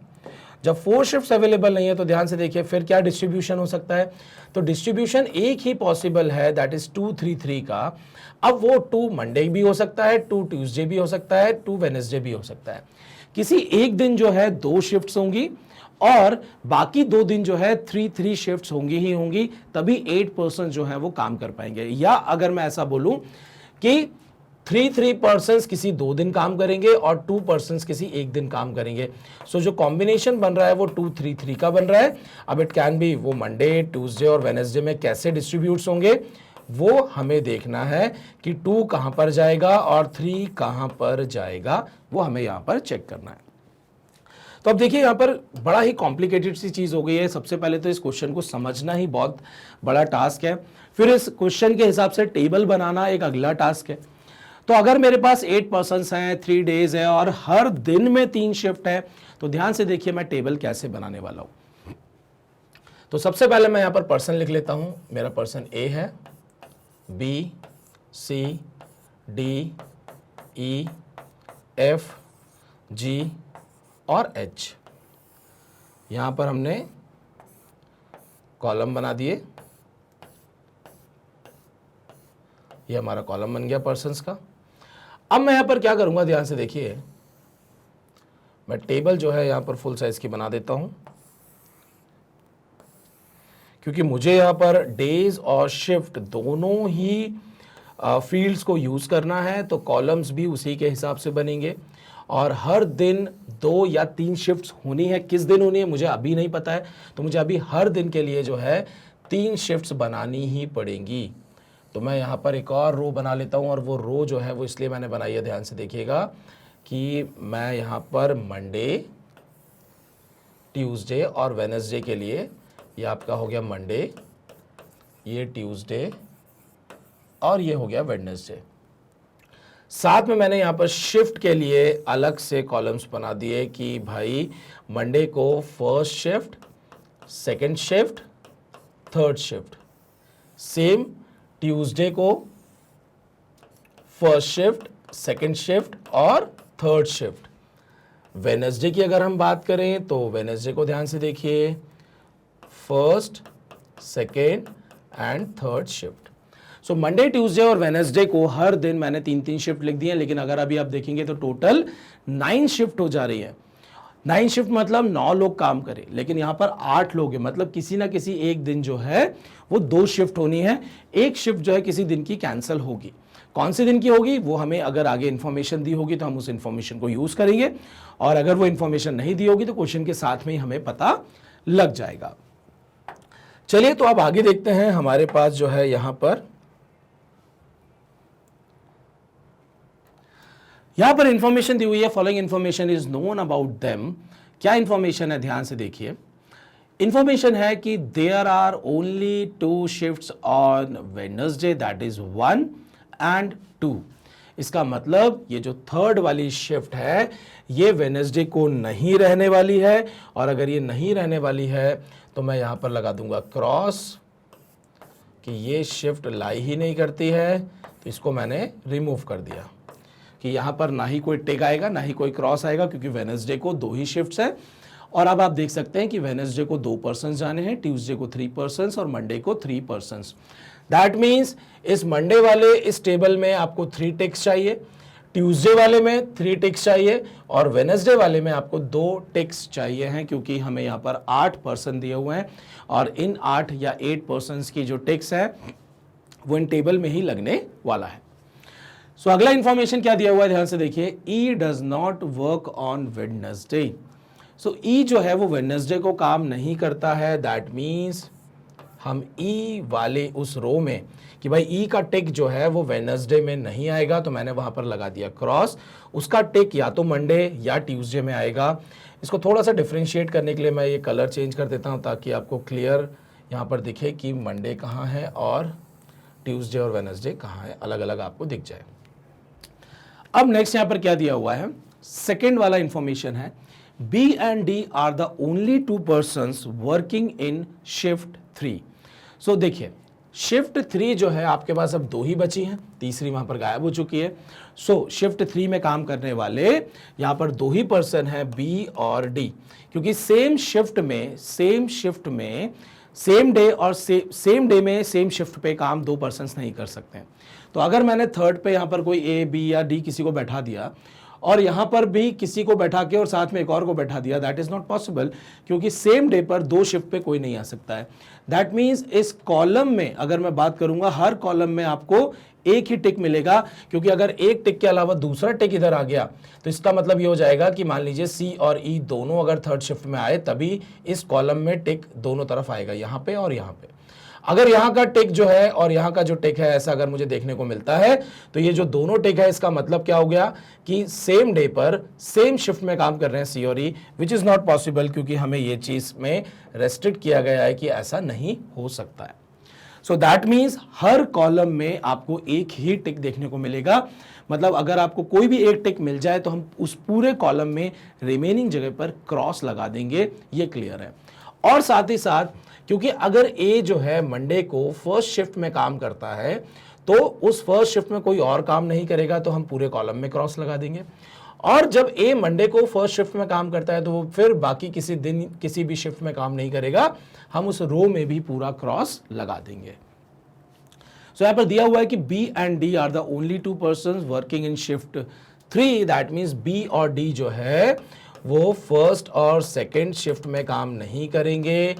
जब 4 शिफ्ट्स अवेलेबल नहीं है तो ध्यान से देखिए फिर क्या डिस्ट्रीब्यूशन हो सकता है, तो डिस्ट्रीब्यूशन एक ही पॉसिबल है, दैट इज 2 3 3 का। अब वो 2 मंडे भी हो सकता है, 2 ट्यूसडे भी हो सकता है, 2 वेडनेसडे भी हो सकता है। किसी एक दिन जो है 2 शिफ्ट्स होंगी और बाकी 2 दिन जो है 3 3 शिफ्ट्स होंगी ही होंगी, तभी 8 पर्सन जो है वो काम कर पाएंगे। या अगर मैं ऐसा बोलूं कि 3 3 पर्सन्स किसी 2 दिन काम करेंगे और 2 पर्सन्स किसी एक दिन काम करेंगे। सो जो कॉम्बिनेशन बन रहा है वो 2 3 3 का बन रहा है। अब इट कैन बी वो मंडे, ट्यूसडे और वेडनेसडे में कैसे डिस्ट्रीब्यूट्स होंगे वो हमें देखना है कि 2 कहां पर जाएगा और 3 कहां पर जाएगा, वो हमें यहां पर चेक करना है। तो अब देखिए यहां पर बड़ा ही कॉम्प्लिकेटेड सी चीज हो गई है। सबसे पहले तो इस क्वेश्चन को समझना ही बहुत बड़ा टास्क है, फिर इस क्वेश्चन के हिसाब से टेबल बनाना एक अगला टास्क है। तो अगर मेरे पास 8 पर्सन्स हैं, 3 डेज है और हर दिन में 3 शिफ्ट है, तो ध्यान से देखिए मैं टेबल कैसे बनाने वाला हूं। तो सबसे पहले मैं यहां पर पर्सन लिख लेता हूं। मेरा पर्सन ए है, B, C, D, E, F, जी और एच। यहां पर हमने कॉलम बना दिए, ये हमारा कॉलम बन गया पर्सन्स का। अब मैं यहां पर क्या करूंगा, ध्यान से देखिए, मैं टेबल जो है यहां पर फुल साइज की बना देता हूं, क्योंकि मुझे यहां पर डेज और शिफ्ट दोनों ही फील्ड्स को यूज करना है, तो कॉलम्स भी उसी के हिसाब से बनेंगे। और हर दिन 2 या 3 शिफ्ट्स होनी है। किस दिन होनी है मुझे अभी नहीं पता है, तो मुझे अभी हर दिन के लिए जो है 3 शिफ्ट्स बनानी ही पड़ेंगी। तो मैं यहाँ पर एक और रो बना लेता हूँ, और वो रो जो है वो इसलिए मैंने बनाई है, ध्यान से देखिएगा, कि मैं यहाँ पर मंडे, ट्यूसडे और वेडनेसडे के लिए, ये आपका हो गया मंडे, ये ट्यूसडे और ये हो गया वेडनेसडे। साथ में मैंने यहाँ पर शिफ्ट के लिए अलग से कॉलम्स बना दिए कि भाई मंडे को first shift, second shift, third shift. Same Tuesday को फर्स्ट शिफ्ट, सेकंड शिफ्ट और थर्ड शिफ्ट। वेडनेसडे की अगर हम बात करें तो वेडनेसडे को ध्यान से देखिए, first, second and third shift. So Monday, Tuesday और वेडनेसडे को हर दिन मैंने 3-3 शिफ्ट लिख दी है, लेकिन अगर अभी आप देखेंगे तो टोटल 9 शिफ्ट हो जा रही है। 9 शिफ्ट मतलब 9 लोग काम करें, लेकिन यहां पर 8 लोग हैं, मतलब किसी ना किसी एक दिन जो है वो 2 शिफ्ट होनी है। एक शिफ्ट जो है किसी दिन की कैंसिल होगी। कौन से दिन की होगी वो हमें अगर आगे इंफॉर्मेशन दी होगी तो हम उस इंफॉर्मेशन को यूज करेंगे, और अगर वो इंफॉर्मेशन नहीं दी होगी तो क्वेश्चन के साथ में ही हमें पता लग जाएगा। चलिए तो अब आगे देखते हैं। हमारे पास जो है यहां पर इंफॉर्मेशन दी हुई है, following information is known about them. क्या इंफॉर्मेशन है, ध्यान से देखिए। इंफॉर्मेशन है कि there are only 2 shifts on Wednesday, that is 1 and 2। इसका मतलब ये जो थर्ड वाली शिफ्ट है ये वेडनेसडे को नहीं रहने वाली है, और अगर ये नहीं रहने वाली है तो मैं यहां पर लगा दूंगा क्रॉस कि ये शिफ्ट लाई ही नहीं करती है, तो इसको मैंने रिमूव कर दिया कि यहां पर ना ही कोई टिक आएगा ना ही कोई क्रॉस आएगा, क्योंकि वेडनेसडे को 2 ही शिफ्ट्स है। और अब आप देख सकते हैं कि वेडनेसडे को 2 पर्सन्स जाने हैं, ट्यूसडे को 3 पर्सन्स और मंडे को 3 पर्सन्स। दैट मीन्स इस मंडे वाले इस टेबल में आपको 3 टिक्स चाहिए, ट्यूसडे वाले में 3 टिक्स चाहिए, और वेडनेसडे वाले में आपको 2 टिक्स चाहिए हैं, क्योंकि हमें यहाँ पर 8 पर्सन दिए हुए हैं और इन 8 या 8 पर्सन्स की जो टिक्स है वो इन टेबल में ही लगने वाला है। सो अगला इंफॉर्मेशन क्या दिया हुआ है, ध्यान से देखिए, E does not work on Wednesday. So E जो है वो वेडनेसडे को काम नहीं करता है। दैट मीन्स हम ई वाले उस रो में कि भाई ई का टिक जो है वो वेडनेसडे में नहीं आएगा, तो मैंने वहां पर लगा दिया क्रॉस। उसका टिक या तो मंडे या ट्यूसडे में आएगा। इसको थोड़ा सा डिफ्रेंशिएट करने के लिए मैं ये कलर चेंज कर देता हूं ताकि आपको क्लियर यहाँ पर दिखे कि मंडे कहाँ है और ट्यूसडे और वेडनेसडे कहाँ है, अलग अलग आपको दिख जाए। अब नेक्स्ट यहां पर क्या दिया हुआ है, सेकेंड वाला इंफॉर्मेशन है, B and D are the only 2 persons working in shift 3। So देखिए शिफ्ट 3 जो है आपके पास अब 2 ही बची हैं, तीसरी वहां पर गायब हो चुकी है। सो शिफ्ट 3 में काम करने वाले यहां पर 2 ही पर्सन हैं, बी और डी, क्योंकि सेम शिफ्ट में सेम डे और सेम डे में सेम शिफ्ट पे काम 2 पर्सन्स नहीं कर सकते हैं। तो अगर मैंने थर्ड पे यहाँ पर कोई ए बी या डी किसी को बैठा दिया और यहाँ पर भी किसी को बैठा के और साथ में एक और को बैठा दिया, दैट इज नॉट पॉसिबल, क्योंकि सेम डे पर 2 शिफ्ट पे कोई नहीं आ सकता है। दैट मीन्स इस कॉलम में अगर मैं बात करूंगा, हर कॉलम में आपको एक ही टिक मिलेगा, क्योंकि अगर एक टिक के अलावा दूसरा टिक इधर आ गया तो इसका मतलब ये हो जाएगा कि मान लीजिए सी और ई दोनों अगर थर्ड शिफ्ट में आए तभी इस कॉलम में टिक दोनों तरफ आएगा, यहाँ पे और यहाँ पे। अगर यहाँ का टिक जो है और यहाँ का जो टिक है ऐसा अगर मुझे देखने को मिलता है तो ये जो दोनों टिक है इसका मतलब क्या हो गया कि सेम डे पर सेम शिफ्ट में काम कर रहे हैं सी और ई, विच इज नॉट पॉसिबल, क्योंकि हमें ये चीज में रेस्ट्रिक्ट किया गया है कि ऐसा नहीं हो सकता है। So that means her column में आपको एक ही टिक देखने को मिलेगा। मतलब अगर आपको कोई भी एक टिक मिल जाए तो हम उस पूरे कॉलम में रिमेनिंग जगह पर क्रॉस लगा देंगे, ये क्लियर है। और साथ ही साथ क्योंकि अगर ए जो है मंडे को फर्स्ट शिफ्ट में काम करता है तो उस फर्स्ट शिफ्ट में कोई और काम नहीं करेगा, तो हम पूरे कॉलम में क्रॉस लगा देंगे। और जब ए मंडे को फर्स्ट शिफ्ट में काम करता है तो वो फिर बाकी किसी दिन किसी भी शिफ्ट में काम नहीं करेगा, हम उस रो में भी पूरा क्रॉस लगा देंगे। सो यहां पर दिया हुआ है कि B and D are the only 2 persons working in shift 3। That means B और डी जो है वो फर्स्ट और सेकेंड शिफ्ट में काम नहीं करेंगे,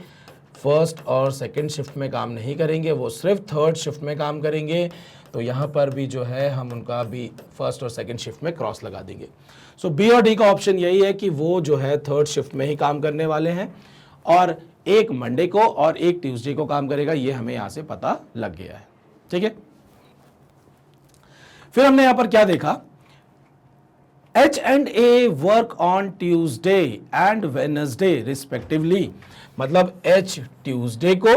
फर्स्ट और सेकेंड शिफ्ट में काम नहीं करेंगे, वो सिर्फ थर्ड शिफ्ट में काम करेंगे। तो यहाँ पर भी जो है हम उनका भी फर्स्ट और सेकेंड शिफ्ट में क्रॉस लगा देंगे। सो बी और डी का ऑप्शन यही है कि वो जो है थर्ड शिफ्ट में ही काम करने वाले हैं, और एक मंडे को और एक ट्यूसडे को काम करेगा, ये हमें यहाँ से पता लग गया है। ठीक है, फिर हमने यहां पर क्या देखा, H and A work on Tuesday and Wednesday respectively। मतलब H ट्यूसडे को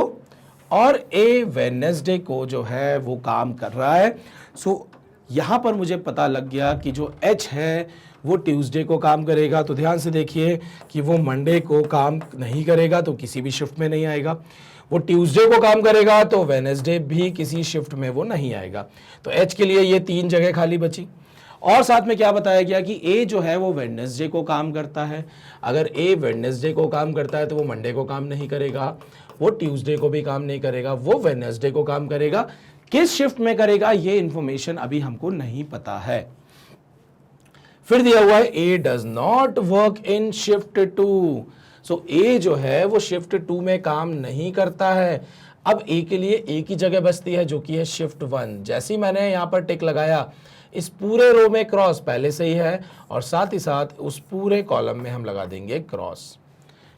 और A वेडनेसडे को जो है वो काम कर रहा है। सो यहां पर मुझे पता लग गया कि जो H है वो ट्यूसडे को काम करेगा। तो ध्यान से देखिए कि वो मंडे को काम नहीं करेगा तो किसी भी शिफ्ट में नहीं आएगा, वो ट्यूसडे को काम करेगा तो वेडनेसडे भी किसी शिफ्ट में वो नहीं आएगा। तो H के लिए ये 3 जगह खाली बची। और साथ में क्या बताया गया कि ए जो है वो वेडनेसडे को काम करता है। अगर ए वेडनेसडे को काम करता है तो वो मंडे को काम नहीं करेगा, वो ट्यूसडे को भी काम नहीं करेगा, वो वेडनेसडे को काम करेगा। किस शिफ्ट में करेगा ये इंफॉर्मेशन अभी हमको नहीं पता है। फिर दिया हुआ है A does not work in shift 2। So A जो है वो शिफ्ट 2 में काम नहीं करता है। अब ए के लिए एक ही जगह बचती है जो कि है शिफ्ट 1। जैसे ही मैंने यहां पर टिक लगाया, इस पूरे रो में क्रॉस पहले से ही है और साथ ही साथ उस पूरे कॉलम में हम लगा देंगे क्रॉस,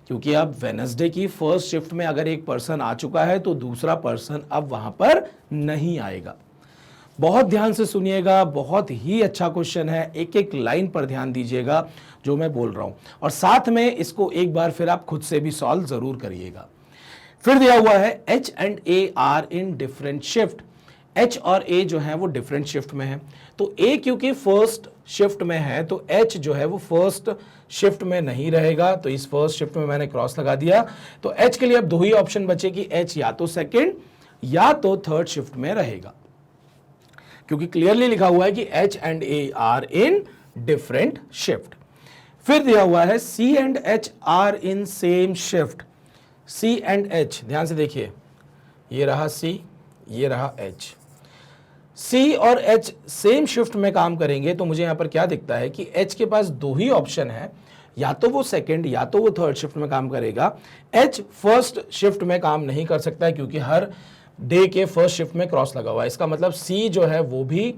क्योंकि अब वेडनेसडे की फर्स्ट शिफ्ट में अगर एक पर्सन आ चुका है तो दूसरा पर्सन अब वहां पर नहीं आएगा। बहुत ध्यान से सुनिएगा, बहुत ही अच्छा क्वेश्चन है, एक एक लाइन पर ध्यान दीजिएगा जो मैं बोल रहा हूं, और साथ में इसको एक बार फिर आप खुद से भी सॉल्व जरूर करिएगा। फिर दिया हुआ है H and A are in different shift. H और ए जो है वो डिफरेंट शिफ्ट में है, तो ए क्योंकि फर्स्ट शिफ्ट में है तो एच जो है वो फर्स्ट शिफ्ट में नहीं रहेगा, तो इस फर्स्ट शिफ्ट में मैंने क्रॉस लगा दिया। तो एच के लिए अब दो ही ऑप्शन बचे कि एच या तो सेकेंड या तो थर्ड शिफ्ट में रहेगा, क्योंकि क्लियरली लिखा हुआ है कि H and A are in different shift. फिर दिया हुआ है C and H are in same shift. C and H, ध्यान से देखिए, ये रहा सी, ये रहा एच। सी और एच सेम शिफ्ट में काम करेंगे, तो मुझे यहां पर क्या दिखता है कि एच के पास दो ही ऑप्शन है, या तो वो सेकंड या तो वो थर्ड शिफ्ट में काम करेगा। एच फर्स्ट शिफ्ट में काम नहीं कर सकता है, क्योंकि हर डे के फर्स्ट शिफ्ट में क्रॉस लगा हुआ है। इसका मतलब सी जो है वो भी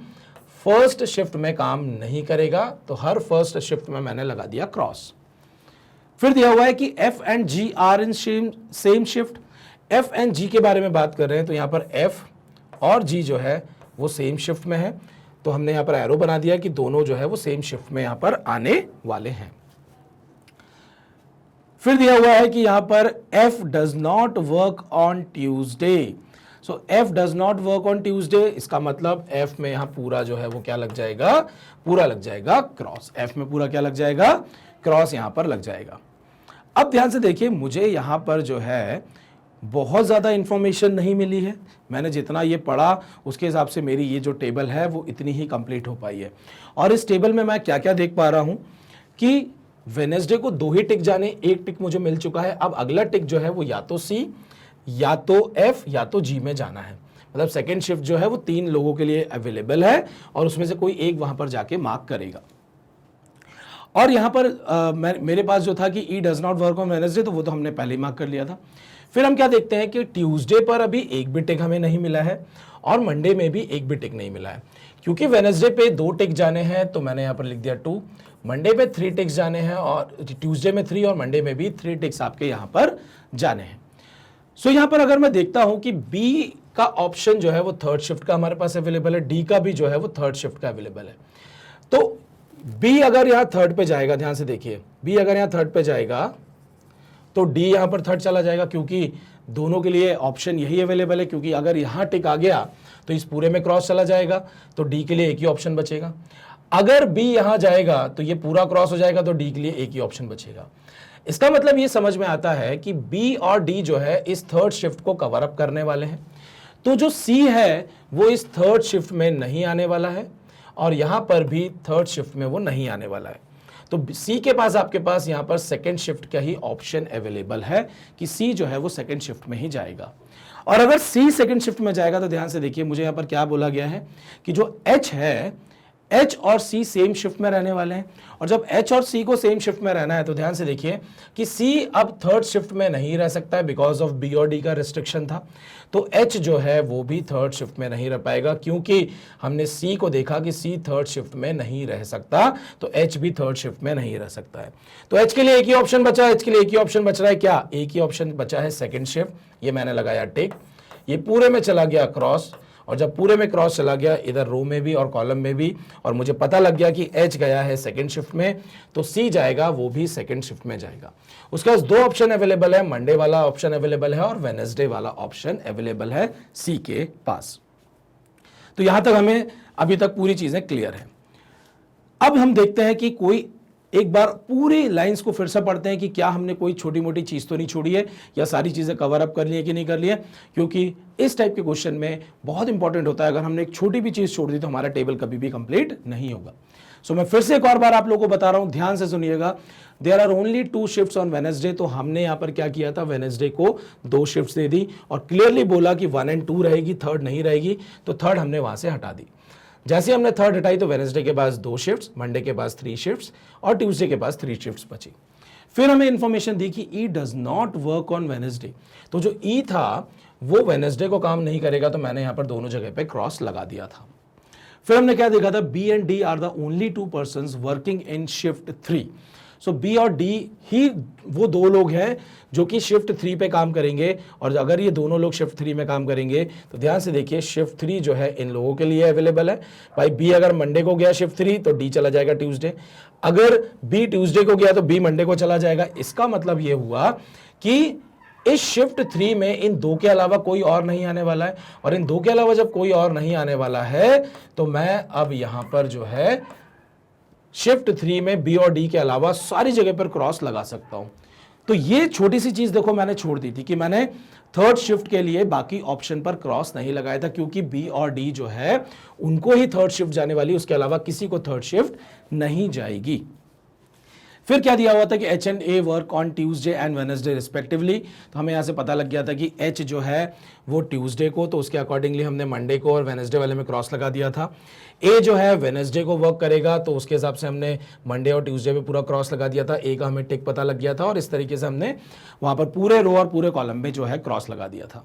फर्स्ट शिफ्ट में काम नहीं करेगा, तो हर फर्स्ट शिफ्ट में मैंने लगा दिया क्रॉस। फिर दिया हुआ है कि F and G are in same shift. F and G के बारे में बात कर रहे हैं, तो यहां पर एफ और जी जो है वो सेम शिफ्ट में है, तो हमने यहां पर एरो बना दिया कि दोनों जो है वो सेम शिफ्ट में यहां पर आने वाले हैं। फिर दिया हुआ है कि यहां पर F does not work on Tuesday. So F does not work on Tuesday, इसका मतलब एफ में यहां पूरा जो है वो क्या लग जाएगा, पूरा लग जाएगा क्रॉस। एफ में पूरा क्या लग जाएगा, क्रॉस यहां पर लग जाएगा। अब ध्यान से देखिए, मुझे यहां पर जो है बहुत ज़्यादा इंफॉर्मेशन नहीं मिली है। मैंने जितना ये पढ़ा उसके हिसाब से मेरी ये जो टेबल है वो इतनी ही कंप्लीट हो पाई है। और इस टेबल में मैं क्या क्या देख पा रहा हूं कि वेडनेसडे को दो ही टिक जाने, एक टिक मुझे मिल चुका है। अब अगला टिक जो है वो या तो सी या तो एफ या तो जी में जाना है। मतलब सेकेंड शिफ्ट जो है वो 3 लोगों के लिए अवेलेबल है और उसमें से कोई एक वहां पर जाके मार्क करेगा। और यहां पर मेरे पास जो था कि E does not work on Wednesday, तो वो तो हमने पहले ही मार्क कर लिया था। फिर हम क्या देखते हैं कि ट्यूसडे पर अभी एक भी टिक हमें नहीं मिला है और मंडे में भी एक भी टिक नहीं मिला है। क्योंकि वेडनेसडे पे 2 टिक जाने हैं, तो मैंने यहां पर लिख दिया 2। मंडे पे 3 टिक्स जाने हैं, और ट्यूसडे में 3 और मंडे में भी 3 टिक्स आपके यहां पर जाने हैं। सो यहां पर अगर मैं देखता हूं कि बी का ऑप्शन जो है वो थर्ड शिफ्ट का हमारे पास अवेलेबल है, डी का भी जो है वो थर्ड शिफ्ट का अवेलेबल है। तो बी अगर यहां थर्ड पे जाएगा, ध्यान से देखिए, बी अगर यहां थर्ड पे जाएगा तो डी यहां पर थर्ड चला जाएगा, क्योंकि दोनों के लिए ऑप्शन यही अवेलेबल है। क्योंकि अगर यहां टिक आ गया तो इस पूरे में क्रॉस चला जाएगा, तो डी के लिए एक ही ऑप्शन बचेगा। अगर बी यहां जाएगा तो ये पूरा क्रॉस हो जाएगा, तो डी के लिए एक ही ऑप्शन बचेगा। इसका मतलब ये समझ में आता है कि बी और डी जो है इस थर्ड शिफ्ट को कवर अप करने वाले हैं। तो जो सी है वो इस थर्ड शिफ्ट में नहीं आने वाला है, और यहां पर भी थर्ड शिफ्ट में वो नहीं आने वाला है। तो सी के पास आपके पास यहां पर सेकंड शिफ्ट का ही ऑप्शन अवेलेबल है कि सी जो है वो सेकंड शिफ्ट में ही जाएगा। और अगर सी सेकंड शिफ्ट में जाएगा तो ध्यान से देखिए, मुझे यहां पर क्या बोला गया है कि जो एच है, एच और सी सेम शिफ्ट में रहने वाले हैं। और जब एच और सी को सेम शिफ्ट में रहना है तो ध्यान से देखिए कि सी अब थर्ड शिफ्ट में नहीं रह सकता है, बिकॉज ऑफ बी और डी का रिस्ट्रिक्शन था। तो एच जो है वो भी थर्ड शिफ्ट में नहीं रह पाएगा, क्योंकि हमने सी को देखा कि सी थर्ड शिफ्ट में नहीं रह सकता, तो एच भी थर्ड शिफ्ट में नहीं रह सकता है। तो एच के लिए एक ही ऑप्शन बचा है, एच के लिए एक ही ऑप्शन बच रहा है, क्या, एक ही ऑप्शन बचा है सेकेंड शिफ्ट। ये मैंने लगाया टिक, ये पूरे में चला गया क्रॉस, और जब पूरे में क्रॉस चला गया इधर रो में भी और कॉलम में भी, और मुझे पता लग गया कि एच गया है सेकंड शिफ्ट में, तो सी जाएगा वो भी सेकंड शिफ्ट में जाएगा। उसके पास 2 ऑप्शन अवेलेबल है, मंडे वाला ऑप्शन अवेलेबल है और वेडनेसडे वाला ऑप्शन अवेलेबल है सी के पास। तो यहां तक हमें अभी तक पूरी चीजें क्लियर है। अब हम देखते हैं कि कोई एक बार पूरी लाइंस को फिर से पढ़ते हैं कि क्या हमने कोई छोटी मोटी चीज़ तो नहीं छोड़ी है, या सारी चीज़ें कवर अप कर ली है कि नहीं कर ली है। क्योंकि इस टाइप के क्वेश्चन में बहुत इंपॉर्टेंट होता है, अगर हमने एक छोटी भी चीज़ छोड़ दी तो हमारा टेबल कभी भी कंप्लीट नहीं होगा। सो मैं फिर से एक और बार आप लोगों को बता रहा हूं, ध्यान से सुनिएगा। There are only 2 shifts on Wednesday, तो हमने यहां पर क्या किया था, वेडनेसडे को 2 शिफ्ट्स दे दी और क्लियरली बोला कि 1 और 2 रहेगी, थर्ड नहीं रहेगी, तो थर्ड हमने वहां से हटा दी। जैसे हमने थर्ड हटाई तो वेडनेसडे के पास 2 शिफ्ट्स, मंडे के पास 3 शिफ्ट्स और ट्यूसडे के पास 3 शिफ्ट्स बची। फिर हमें इंफॉर्मेशन दी कि E does not work on Wednesday, तो जो ई था वो वेडनेसडे को काम नहीं करेगा, तो मैंने यहां पर दोनों जगह पे क्रॉस लगा दिया था। फिर हमने क्या देखा था, B and D are the only 2 persons working in shift 3। So B और डी ही वो 2 लोग हैं जो कि शिफ्ट 3 पे काम करेंगे, और अगर ये दोनों लोग शिफ्ट 3 में काम करेंगे तो ध्यान से देखिए शिफ्ट 3 जो है इन लोगों के लिए अवेलेबल है। भाई बी अगर मंडे को गया शिफ्ट 3 तो डी चला जाएगा ट्यूसडे, अगर बी ट्यूसडे को गया तो बी मंडे को चला जाएगा। इसका मतलब ये हुआ कि इस शिफ्ट 3 में इन दो के अलावा कोई और नहीं आने वाला है, और इन दो के अलावा जब कोई और नहीं आने वाला है तो मैं अब यहां पर जो है शिफ्ट 3 में बी और डी के अलावा सारी जगह पर क्रॉस लगा सकता हूं। तो ये छोटी सी चीज देखो मैंने छोड़ दी थी कि मैंने थर्ड शिफ्ट के लिए बाकी ऑप्शन पर क्रॉस नहीं लगाया था, क्योंकि बी और डी जो है उनको ही थर्ड शिफ्ट जाने वाली, उसके अलावा किसी को थर्ड शिफ्ट नहीं जाएगी। फिर क्या दिया हुआ था कि H and A work on Tuesday and Wednesday respectively. तो हमें यहां से पता लग गया था कि एच जो है वो ट्यूसडे को, तो उसके अकॉर्डिंगली हमने मंडे को और वेडनेसडे वाले में क्रॉस लगा दिया था। ए जो है वेडनेसडे को वर्क करेगा, तो उसके हिसाब से हमने मंडे और ट्यूसडे पे पूरा क्रॉस लगा दिया था। ए का हमें टिक पता लग गया था, और इस तरीके से हमने वहां पर पूरे रो और पूरे कॉलम में जो है क्रॉस लगा दिया था।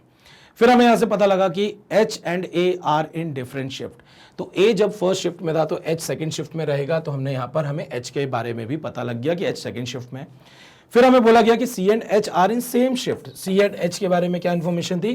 फिर हमें यहां से पता लगा कि H and A are in different shift. तो ए जब फर्स्ट शिफ्ट में था तो एच सेकंड शिफ्ट में रहेगा, तो हमने यहां पर हमें एच के बारे में भी पता लग गया कि एच सेकंड शिफ्ट में। फिर हमें बोला गया कि C and H are in same shift. C and H के बारे में क्या इंफॉर्मेशन थी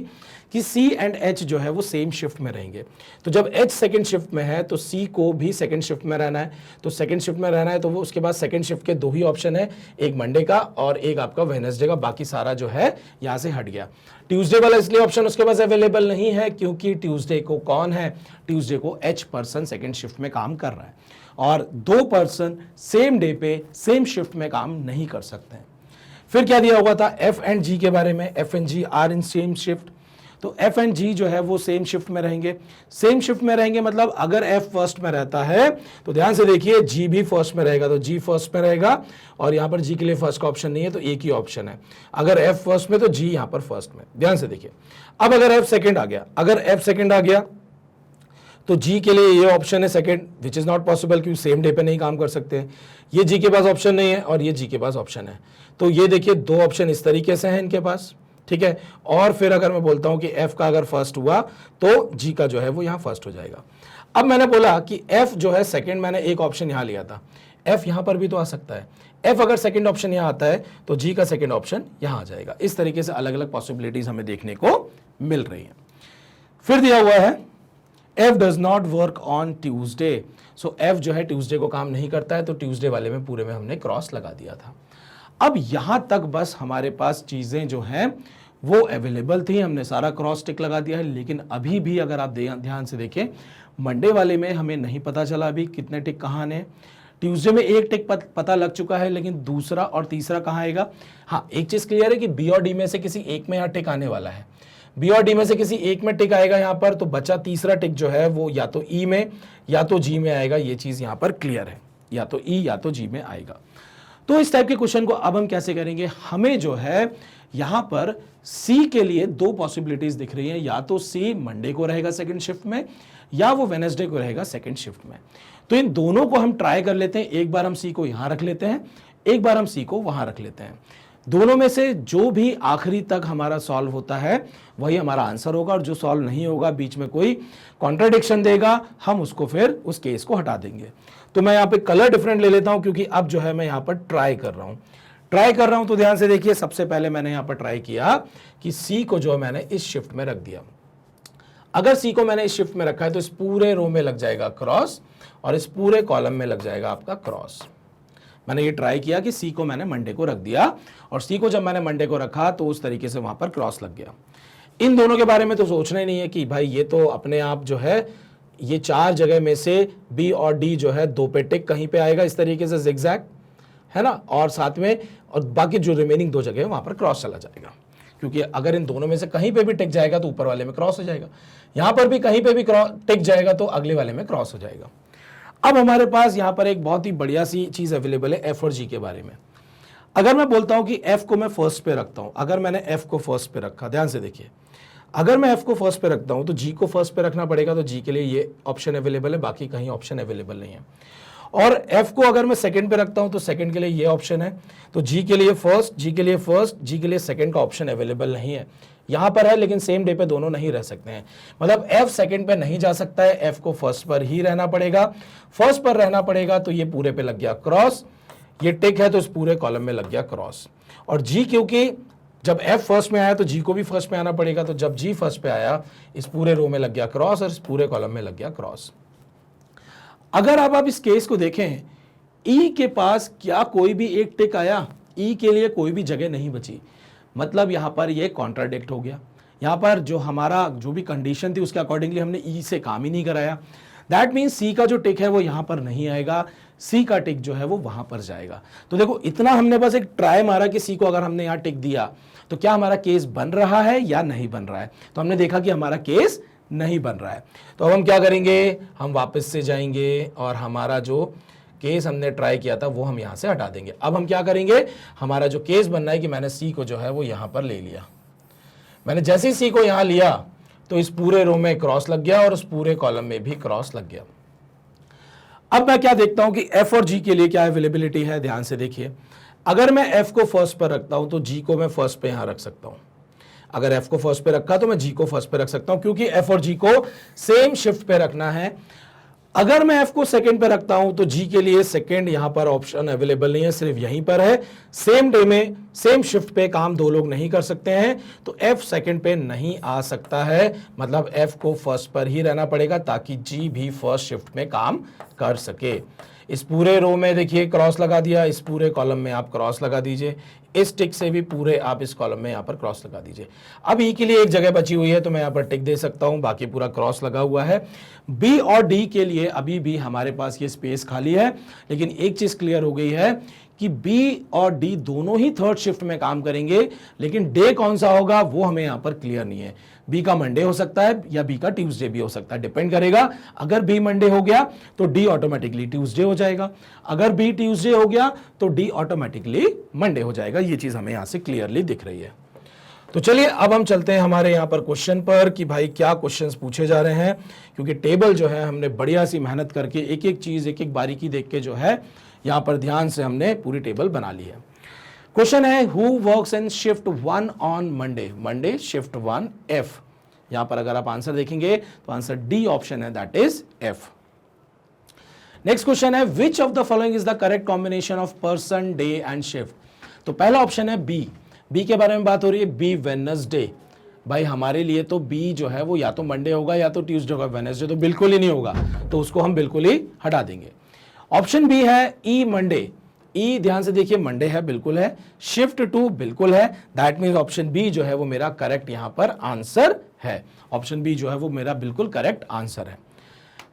कि सी एंड एच जो है वो सेम शिफ्ट में रहेंगे। तो जब एच सेकंड शिफ्ट में है तो सी को भी सेकंड शिफ्ट में रहना है, तो सेकंड शिफ्ट में रहना है तो वो उसके बाद सेकंड शिफ्ट के दो ही ऑप्शन है, एक मंडे का और एक आपका वेडनेसडे का। बाकी सारा जो है यहां से हट गया। ट्यूसडे वाला इसलिए ऑप्शन उसके पास अवेलेबल नहीं है क्योंकि ट्यूसडे को कौन है, ट्यूसडे को एच पर्सन सेकंड शिफ्ट में काम कर रहा है, और दो पर्सन सेम डे पे सेम शिफ्ट में काम नहीं कर सकते हैं। फिर क्या दिया हुआ था एफ एंड जी के बारे में, F and G are in same shift. तो एफ एंड जी जो है वो सेम शिफ्ट में रहेंगे। सेम शिफ्ट में रहेंगे मतलब अगर एफ फर्स्ट में रहता है तो ध्यान से देखिए जी भी फर्स्ट में रहेगा, तो जी फर्स्ट में रहेगा, और यहां पर जी के लिए फर्स्ट का ऑप्शन नहीं है तो एक ही ऑप्शन है। अगर एफ फर्स्ट में तो जी यहां पर फर्स्ट में। ध्यान से देखिए, अब अगर एफ सेकंड आ गया, अगर एफ सेकंड आ गया तो जी के लिए ये ऑप्शन है second, which is not possible क्योंकि सेम डे पे नहीं काम कर सकते हैं। ये जी के पास ऑप्शन नहीं है और ये जी के पास ऑप्शन है, तो ये देखिए दो ऑप्शन इस तरीके से हैं इनके पास, ठीक है। और फिर अगर मैं बोलता हूं कि एफ का अगर फर्स्ट हुआ तो जी का जो है वो यहां फर्स्ट हो जाएगा। अब मैंने बोला कि एफ जो है सेकंड, मैंने एक ऑप्शन यहां लिया था, एफ यहां पर भी तो आ सकता है। एफ अगर सेकंड ऑप्शन यहां आता है तो जी का सेकंड ऑप्शन यहां आ जाएगा। इस तरीके से अलग अलग पॉसिबिलिटीज हमें देखने को मिल रही है। फिर दिया हुआ है F does not work on Tuesday. So F जो है ट्यूसडे को काम नहीं करता है, तो ट्यूसडे वाले में पूरे में हमने क्रॉस लगा दिया था। अब यहां तक बस हमारे पास चीजें जो हैं वो अवेलेबल थी, हमने सारा क्रॉस टिक लगा दिया है। लेकिन अभी भी अगर आप ध्यान से देखें, मंडे वाले में हमें नहीं पता चला अभी कितने टिक कहाँ आने। ट्यूसडे में एक टिक पता लग चुका है, लेकिन दूसरा और तीसरा कहाँ आएगा। हाँ, एक चीज क्लियर है कि बी और डी में से किसी एक में यहाँ टिक आने वाला है, बी और डी में से किसी एक में टिक आएगा यहाँ पर, तो बचा तीसरा टिक जो है वो या तो ई में या तो जी में आएगा। ये चीज यहाँ पर क्लियर है, या तो ई या तो जी में आएगा। तो इस टाइप के क्वेश्चन को अब हम कैसे करेंगे, हमें जो है यहां पर सी के लिए दो पॉसिबिलिटीज दिख रही हैं, या तो सी मंडे को रहेगा सेकंड शिफ्ट में, या वो वेडनेसडे को रहेगा सेकंड शिफ्ट में। तो इन दोनों को हम ट्राई कर लेते हैं। एक बार हम सी को यहां रख लेते हैं, एक बार हम सी को वहां रख लेते हैं। दोनों में से जो भी आखिरी तक हमारा सॉल्व होता है वही हमारा आंसर होगा, और जो सॉल्व नहीं होगा, बीच में कोई कॉन्ट्राडिक्शन देगा, हम उसको फिर उस केस को हटा देंगे। तो मैं यहाँ पे कलर डिफरेंट ले लेता हूं क्योंकि अब जो है मैं यहाँ पर ट्राई कर रहा हूं। तो ध्यान से देखिए, सबसे पहले मैंने यहाँ पर ट्राई किया कि सी को जो मैंने इस शिफ्ट में रख दिया। अगर सी को मैंने इस शिफ्ट में रखा है तो इस पूरे रो में लग जाएगा क्रॉस, और इस पूरे कॉलम में लग जाएगा आपका क्रॉस। मैंने ये ट्राई किया कि सी को मैंने मंडे को रख दिया, और सी को जब मैंने मंडे को रखा तो उस तरीके से वहां पर क्रॉस लग गया। इन दोनों के बारे में तो सोचना ही नहीं है कि भाई ये तो अपने आप जो है ये चार जगह में से बी और डी जो है दो पे टिक कहीं पे आएगा इस तरीके से जिगजैग, है ना, और साथ में और बाकी जो रिमेनिंग दो जगह है वहां पर क्रॉस चला जाएगा, क्योंकि अगर इन दोनों में से कहीं पे भी टिक जाएगा तो ऊपर वाले में क्रॉस हो जाएगा, यहां पर भी कहीं पे भी टिक जाएगा तो अगले वाले में क्रॉस हो जाएगा। अब हमारे पास यहां पर एक बहुत ही बढ़िया सी चीज अवेलेबल है एफ और जी के बारे में। अगर मैं बोलता हूं कि एफ को मैं फर्स्ट पे रखता हूं, अगर मैंने एफ को फर्स्ट पे रखा, ध्यान से देखिए, अगर मैं एफ को फर्स्ट पे रखता हूं तो जी को फर्स्ट पे रखना पड़ेगा, तो जी के लिए ये ऑप्शन अवेलेबल है, बाकी कहीं ऑप्शन अवेलेबल नहीं है। और एफ को अगर मैं सेकंड पे रखता हूं तो सेकंड के लिए ये ऑप्शन है, तो जी के लिए फर्स्ट, जी के लिए फर्स्ट, जी के लिए सेकंड का ऑप्शन अवेलेबल नहीं है। यहां पर है लेकिन सेम डे पे दोनों नहीं रह सकते हैं, मतलब एफ सेकंड पे नहीं जा सकता है, एफ को फर्स्ट पर ही रहना पड़ेगा। फर्स्ट पर रहना पड़ेगा तो ये पूरे पे लग गया क्रॉस, ये टिक है तो इस पूरे कॉलम में लग गया क्रॉस। और जी क्योंकि जब एफ फर्स्ट में आया तो जी को भी फर्स्ट में आना पड़ेगा, तो जब जी फर्स्ट पे आया इस पूरे रो में लग गया क्रॉस और इस पूरे कॉलम में लग गया क्रॉस। अगर आप इस केस को देखें, ई के पास क्या कोई भी एक टिक आया, ई के लिए कोई भी जगह नहीं बची, मतलब यहाँ पर ये कॉन्ट्राडिक्ट हो गया। यहाँ पर जो हमारा जो भी कंडीशन थी उसके अकॉर्डिंगली हमने ई से काम ही नहीं कराया। दैट मीन्स सी का जो टिक है वो यहाँ पर नहीं आएगा, सी का टिक जो है वो वहां पर जाएगा। तो देखो इतना हमने बस एक ट्राई मारा कि सी को अगर हमने यहाँ टिक दिया तो क्या हमारा केस बन रहा है या नहीं बन रहा है। तो हमने देखा कि हमारा केस नहीं बन रहा है। तो अब हम क्या करेंगे, हम वापस से जाएंगे और हमारा जो केस हमने ट्राई किया था वो हम यहाँ से हटा देंगे। अब हम क्या करेंगे, हमारा जो केस बनना है कि मैंने सी को जो है वो यहाँ पर ले लिया। मैंने जैसे ही सी को यहाँ लिया तो इस पूरे रो में क्रॉस लग गया और उस पूरे कॉलम में भी क्रॉस लग गया। अब मैं क्या देखता हूं कि एफ और जी के लिए क्या अवेलेबिलिटी है। ध्यान से देखिए, अगर मैं एफ को फर्स्ट पर रखता हूं तो जी को मैं फर्स्ट पे यहां रख सकता हूं। अगर एफ को फर्स्ट पे रखा तो मैं जी को फर्स्ट पे रख सकता हूं, क्योंकि एफ और जी को सेम शिफ्ट पे रखना है। अगर मैं एफ को सेकंड पे रखता हूं तो जी के लिए सेकंड यहां पर ऑप्शन अवेलेबल नहीं है, सिर्फ यहीं पर है। सेम डे में सेम शिफ्ट पे काम दो लोग नहीं कर सकते हैं, तो एफ सेकंड पे नहीं आ सकता है। मतलब एफ को फर्स्ट पर ही रहना पड़ेगा ताकि जी भी फर्स्ट शिफ्ट में काम कर सके। इस पूरे रो में देखिए क्रॉस लगा दिया, इस पूरे कॉलम में आप क्रॉस लगा दीजिए, इस टिक से भी पूरे आप इस कॉलम में यहाँ पर क्रॉस लगा दीजिए। अब ई के लिए एक जगह बची हुई है तो मैं यहाँ पर टिक दे सकता हूँ, बाकी पूरा क्रॉस लगा हुआ है। बी और डी के लिए अभी भी हमारे पास ये स्पेस खाली है, लेकिन एक चीज क्लियर हो गई है कि बी और डी दोनों ही थर्ड शिफ्ट में काम करेंगे, लेकिन डे कौन सा होगा वो हमें यहाँ पर क्लियर नहीं है। बी का मंडे हो सकता है या बी का ट्यूसडे भी हो सकता है, डिपेंड करेगा। अगर बी मंडे हो गया तो डी ऑटोमेटिकली ट्यूसडे हो जाएगा, अगर बी ट्यूसडे हो गया तो डी ऑटोमेटिकली मंडे हो जाएगा। ये चीज हमें यहां से क्लियरली दिख रही है। तो चलिए अब हम चलते हैं हमारे यहाँ पर क्वेश्चन पर कि भाई क्या क्वेश्चंस पूछे जा रहे हैं, क्योंकि टेबल जो है हमने बढ़िया सी मेहनत करके एक एक चीज एक एक बारीकी देख के जो है यहाँ पर ध्यान से हमने पूरी टेबल बना ली है। क्वेश्चन है who works in shift 1 on Monday, Monday shift 1 F. यहां पर अगर आप आंसर देखेंगे तो आंसर डी ऑप्शन है, that is F. Next question है which of the following is the correct combination of person, day and shift. तो पहला ऑप्शन है बी। बी के बारे में बात हो रही है, बी वेडनेसडे। भाई हमारे लिए तो बी जो है वो या तो मंडे होगा या तो ट्यूसडे होगा, वेडनेसडे तो बिल्कुल ही नहीं होगा, तो उसको हम बिल्कुल ही हटा देंगे। ऑप्शन बी है ई मंडे। ई ध्यान से देखिए मंडे है, बिल्कुल है। शिफ्ट 2 बिल्कुल है, दैट मीन्स ऑप्शन बी जो है वो मेरा करेक्ट यहां पर आंसर है। ऑप्शन बी जो है वो मेरा बिल्कुल करेक्ट आंसर है।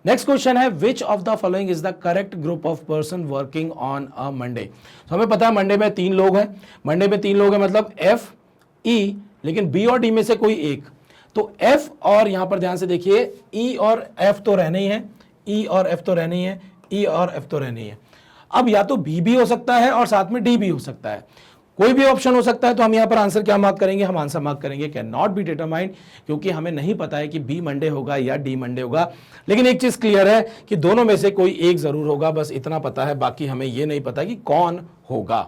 नेक्स्ट क्वेश्चन है which of the following is the correct group of person working on a Monday. तो हमें पता है मंडे में 3 लोग हैं, मंडे में 3 लोग हैं मतलब एफ ई, लेकिन बी और डी में से कोई एक। तो एफ और यहां पर ध्यान से देखिए ई और एफ तो रहने ही है, ई और एफ तो रहने ही है, ई और एफ तो रहने ही है। अब या तो बी भी हो सकता है और साथ में डी भी हो सकता है, कोई भी ऑप्शन हो सकता है। तो हम यहां पर आंसर क्या मार्क करेंगे, हम आंसर मार्क करेंगे कैन नॉट बी डिटरमाइंड, क्योंकि हमें नहीं पता है कि बी मंडे होगा या डी मंडे होगा। लेकिन एक चीज क्लियर है कि दोनों में से कोई एक जरूर होगा, बस इतना पता है, बाकी हमें यह नहीं पता कि कौन होगा।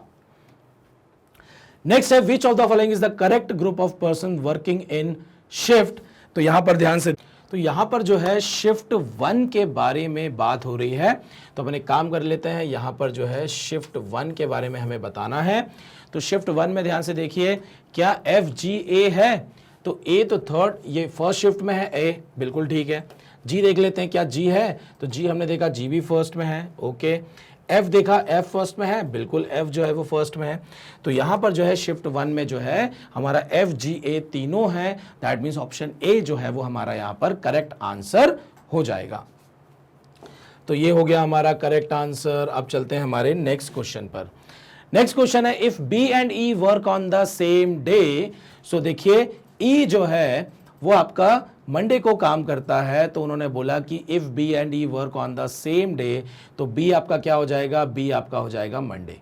नेक्स्ट है which of the following is the correct group of person working in shift. तो यहां पर ध्यान से, तो यहां पर जो है शिफ्ट 1 के बारे में बात हो रही है। तो अपन एक काम कर लेते हैं, यहां पर जो है शिफ्ट 1 के बारे में हमें बताना है। तो शिफ्ट 1 में ध्यान से देखिए क्या एफ जी ए है, तो ए तो थर्ड, ये फर्स्ट शिफ्ट में है, ए बिल्कुल ठीक है। जी देख लेते हैं क्या जी है, तो जी हमने देखा जी भी फर्स्ट में है, ओके। एफ देखा एफ फर्स्ट में है, बिल्कुल एफ जो है वो फर्स्ट में है। तो यहां पर जो है शिफ्ट 1 में जो है हमारा एफ जी ए तीनों है, दैट मीन्स ऑप्शन ए जो है वो हमारा यहां पर करेक्ट आंसर हो जाएगा। तो ये हो गया हमारा करेक्ट आंसर। अब चलते हैं हमारे नेक्स्ट क्वेश्चन पर। नेक्स्ट क्वेश्चन है if B and E work on the same day. So देखिए ई जो है वो आपका मंडे को काम करता है, तो उन्होंने बोला कि if B and E work on the same day, तो बी आपका क्या हो जाएगा, बी आपका हो जाएगा मंडे।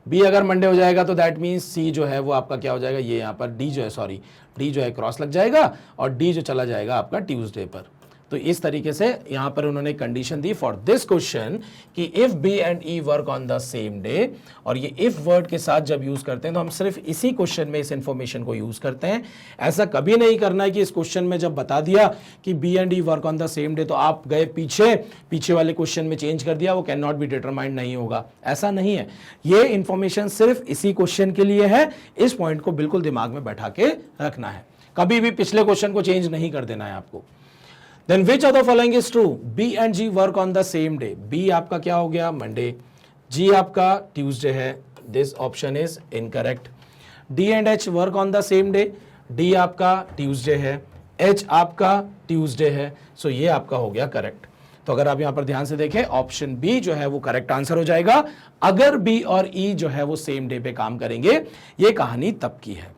बी अगर मंडे हो जाएगा तो दैट मीन्स सी जो है वो आपका क्या हो जाएगा, ये यहाँ पर डी जो है, सॉरी डी जो है क्रॉस लग जाएगा और डी जो चला जाएगा आपका ट्यूसडे पर। तो इस तरीके से यहां पर उन्होंने कंडीशन दी फॉर दिस क्वेश्चन कि if B and E work on the same day, और ये इफ वर्ड के साथ जब यूज करते हैं तो हम सिर्फ इसी क्वेश्चन में इस इंफॉर्मेशन को यूज करते हैं। ऐसा कभी नहीं करना है कि इस क्वेश्चन में जब बता दिया कि B and E work on the same day तो आप गए पीछे वाले क्वेश्चन में चेंज कर दिया, वो कैन नॉट बी डिटरमाइंड नहीं होगा, ऐसा नहीं है। ये इंफॉर्मेशन सिर्फ इसी क्वेश्चन के लिए है, इस पॉइंट को बिल्कुल दिमाग में बैठा के रखना है, कभी भी पिछले क्वेश्चन को चेंज नहीं कर देना है आपको। Then which of the following is true? B and G work on the same day. B आपका क्या हो गया, मंडे। G आपका ट्यूसडे है, this option is incorrect. D and H work on the same day, D आपका Tuesday है, H आपका Tuesday है, सो ये आपका हो गया करेक्ट। तो अगर आप यहां पर ध्यान से देखें ऑप्शन बी जो है वो करेक्ट आंसर हो जाएगा अगर बी और ई जो है वो सेम डे पे काम करेंगे। ये कहानी तब की है।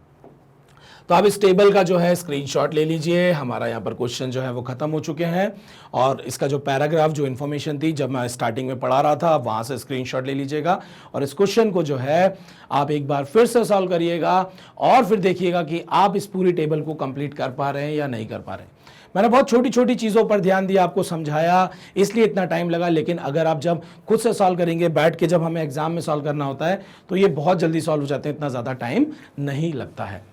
तो आप इस टेबल का जो है स्क्रीनशॉट ले लीजिए। हमारा यहाँ पर क्वेश्चन जो है वो खत्म हो चुके हैं और इसका जो पैराग्राफ जो इन्फॉर्मेशन थी जब मैं स्टार्टिंग में पढ़ा रहा था आप वहाँ से स्क्रीनशॉट ले लीजिएगा और इस क्वेश्चन को जो है आप एक बार फिर से सॉल्व करिएगा और फिर देखिएगा कि आप इस पूरी टेबल को कंप्लीट कर पा रहे हैं या नहीं कर पा रहे हैं। मैंने बहुत छोटी छोटी चीज़ों पर ध्यान दिया, आपको समझाया, इसलिए इतना टाइम लगा, लेकिन अगर आप जब खुद से सॉल्व करेंगे बैठ के, जब हमें एग्जाम में सॉल्व करना होता है तो ये बहुत जल्दी सॉल्व हो जाते हैं, इतना ज़्यादा टाइम नहीं लगता है।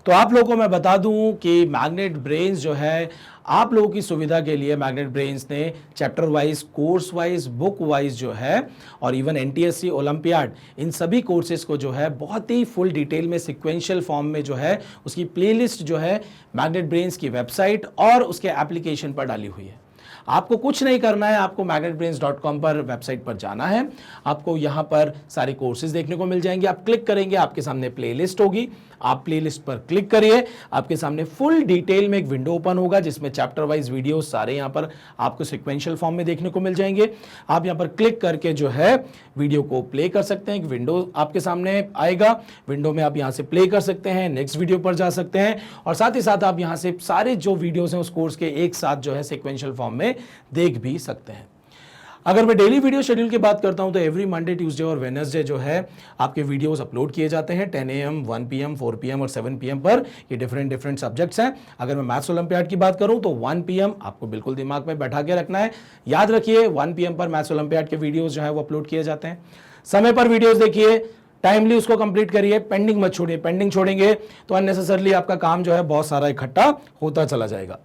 तो आप लोगों को मैं बता दूं कि मैग्नेट ब्रेन्स जो है आप लोगों की सुविधा के लिए मैग्नेट ब्रेन्स ने chapter wise, course wise, book wise जो है और इवन एनटीएससी, ओलंपियाड, इन सभी कोर्सेज को जो है बहुत ही फुल डिटेल में सिक्वेंशियल फॉर्म में जो है उसकी प्लेलिस्ट जो है मैग्नेट ब्रेन्स की वेबसाइट और उसके एप्लीकेशन पर डाली हुई है। आपको कुछ नहीं करना है, आपको magnetbrains.com पर वेबसाइट पर जाना है, आपको यहाँ पर सारे कोर्सेज देखने को मिल जाएंगे। आप क्लिक करेंगे, आपके सामने प्लेलिस्ट होगी, आप प्लेलिस्ट पर क्लिक करिए, आपके सामने फुल डिटेल में एक विंडो ओपन होगा जिसमें चैप्टर वाइज वीडियो सारे यहाँ पर आपको सिक्वेंशियल फॉर्म में देखने को मिल जाएंगे। आप यहाँ पर क्लिक करके जो है वीडियो को प्ले कर सकते हैं। एक विंडो आपके सामने आएगा, विंडो में आप यहाँ से प्ले कर सकते हैं, नेक्स्ट वीडियो पर जा सकते हैं और साथ ही साथ आप यहाँ से सारे जो वीडियोज हैं उस कोर्स के एक साथ जो है सिक्वेंशियल फॉर्म में देख भी सकते हैं। अगर मैं डेली वीडियो शेड्यूल की बात करता हूं तो एवरी मंडे, ट्यूसडे और वेडनेसडे जो है आपके वीडियोस अपलोड किए जाते हैं 10 AM, 1 PM, 4 PM और 7 PM पर। ये डिफरेंट सब्जेक्ट्स हैं। अगर मैं मैथ्स ओलंपियाड की बात करूं तो 1 PM आपको बिल्कुल दिमाग में बैठा के रखना है, याद रखिए 1 PM पर मैथ्स ओलंपियाड के वीडियोस जो है वो अपलोड किए जाते हैं। समय पर वीडियोस देखिए, टाइमली उसको कंप्लीट करिए, पेंडिंग मत छोड़िए। पेंडिंग छोड़ेंगे तो अननेसेसरली आपका काम जो है बहुत सारा इकट्ठा होता चला जाएगा।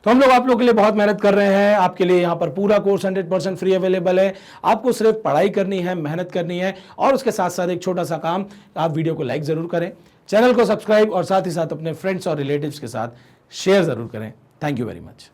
तो हम लोग आप लोगों के लिए बहुत मेहनत कर रहे हैं, आपके लिए यहाँ पर पूरा कोर्स 100% फ्री अवेलेबल है। आपको सिर्फ पढ़ाई करनी है, मेहनत करनी है और उसके साथ साथ एक छोटा सा काम, आप वीडियो को लाइक जरूर करें, चैनल को सब्सक्राइब और साथ ही साथ अपने फ्रेंड्स और रिलेटिव्स के साथ शेयर जरूर करें। Thank you very much.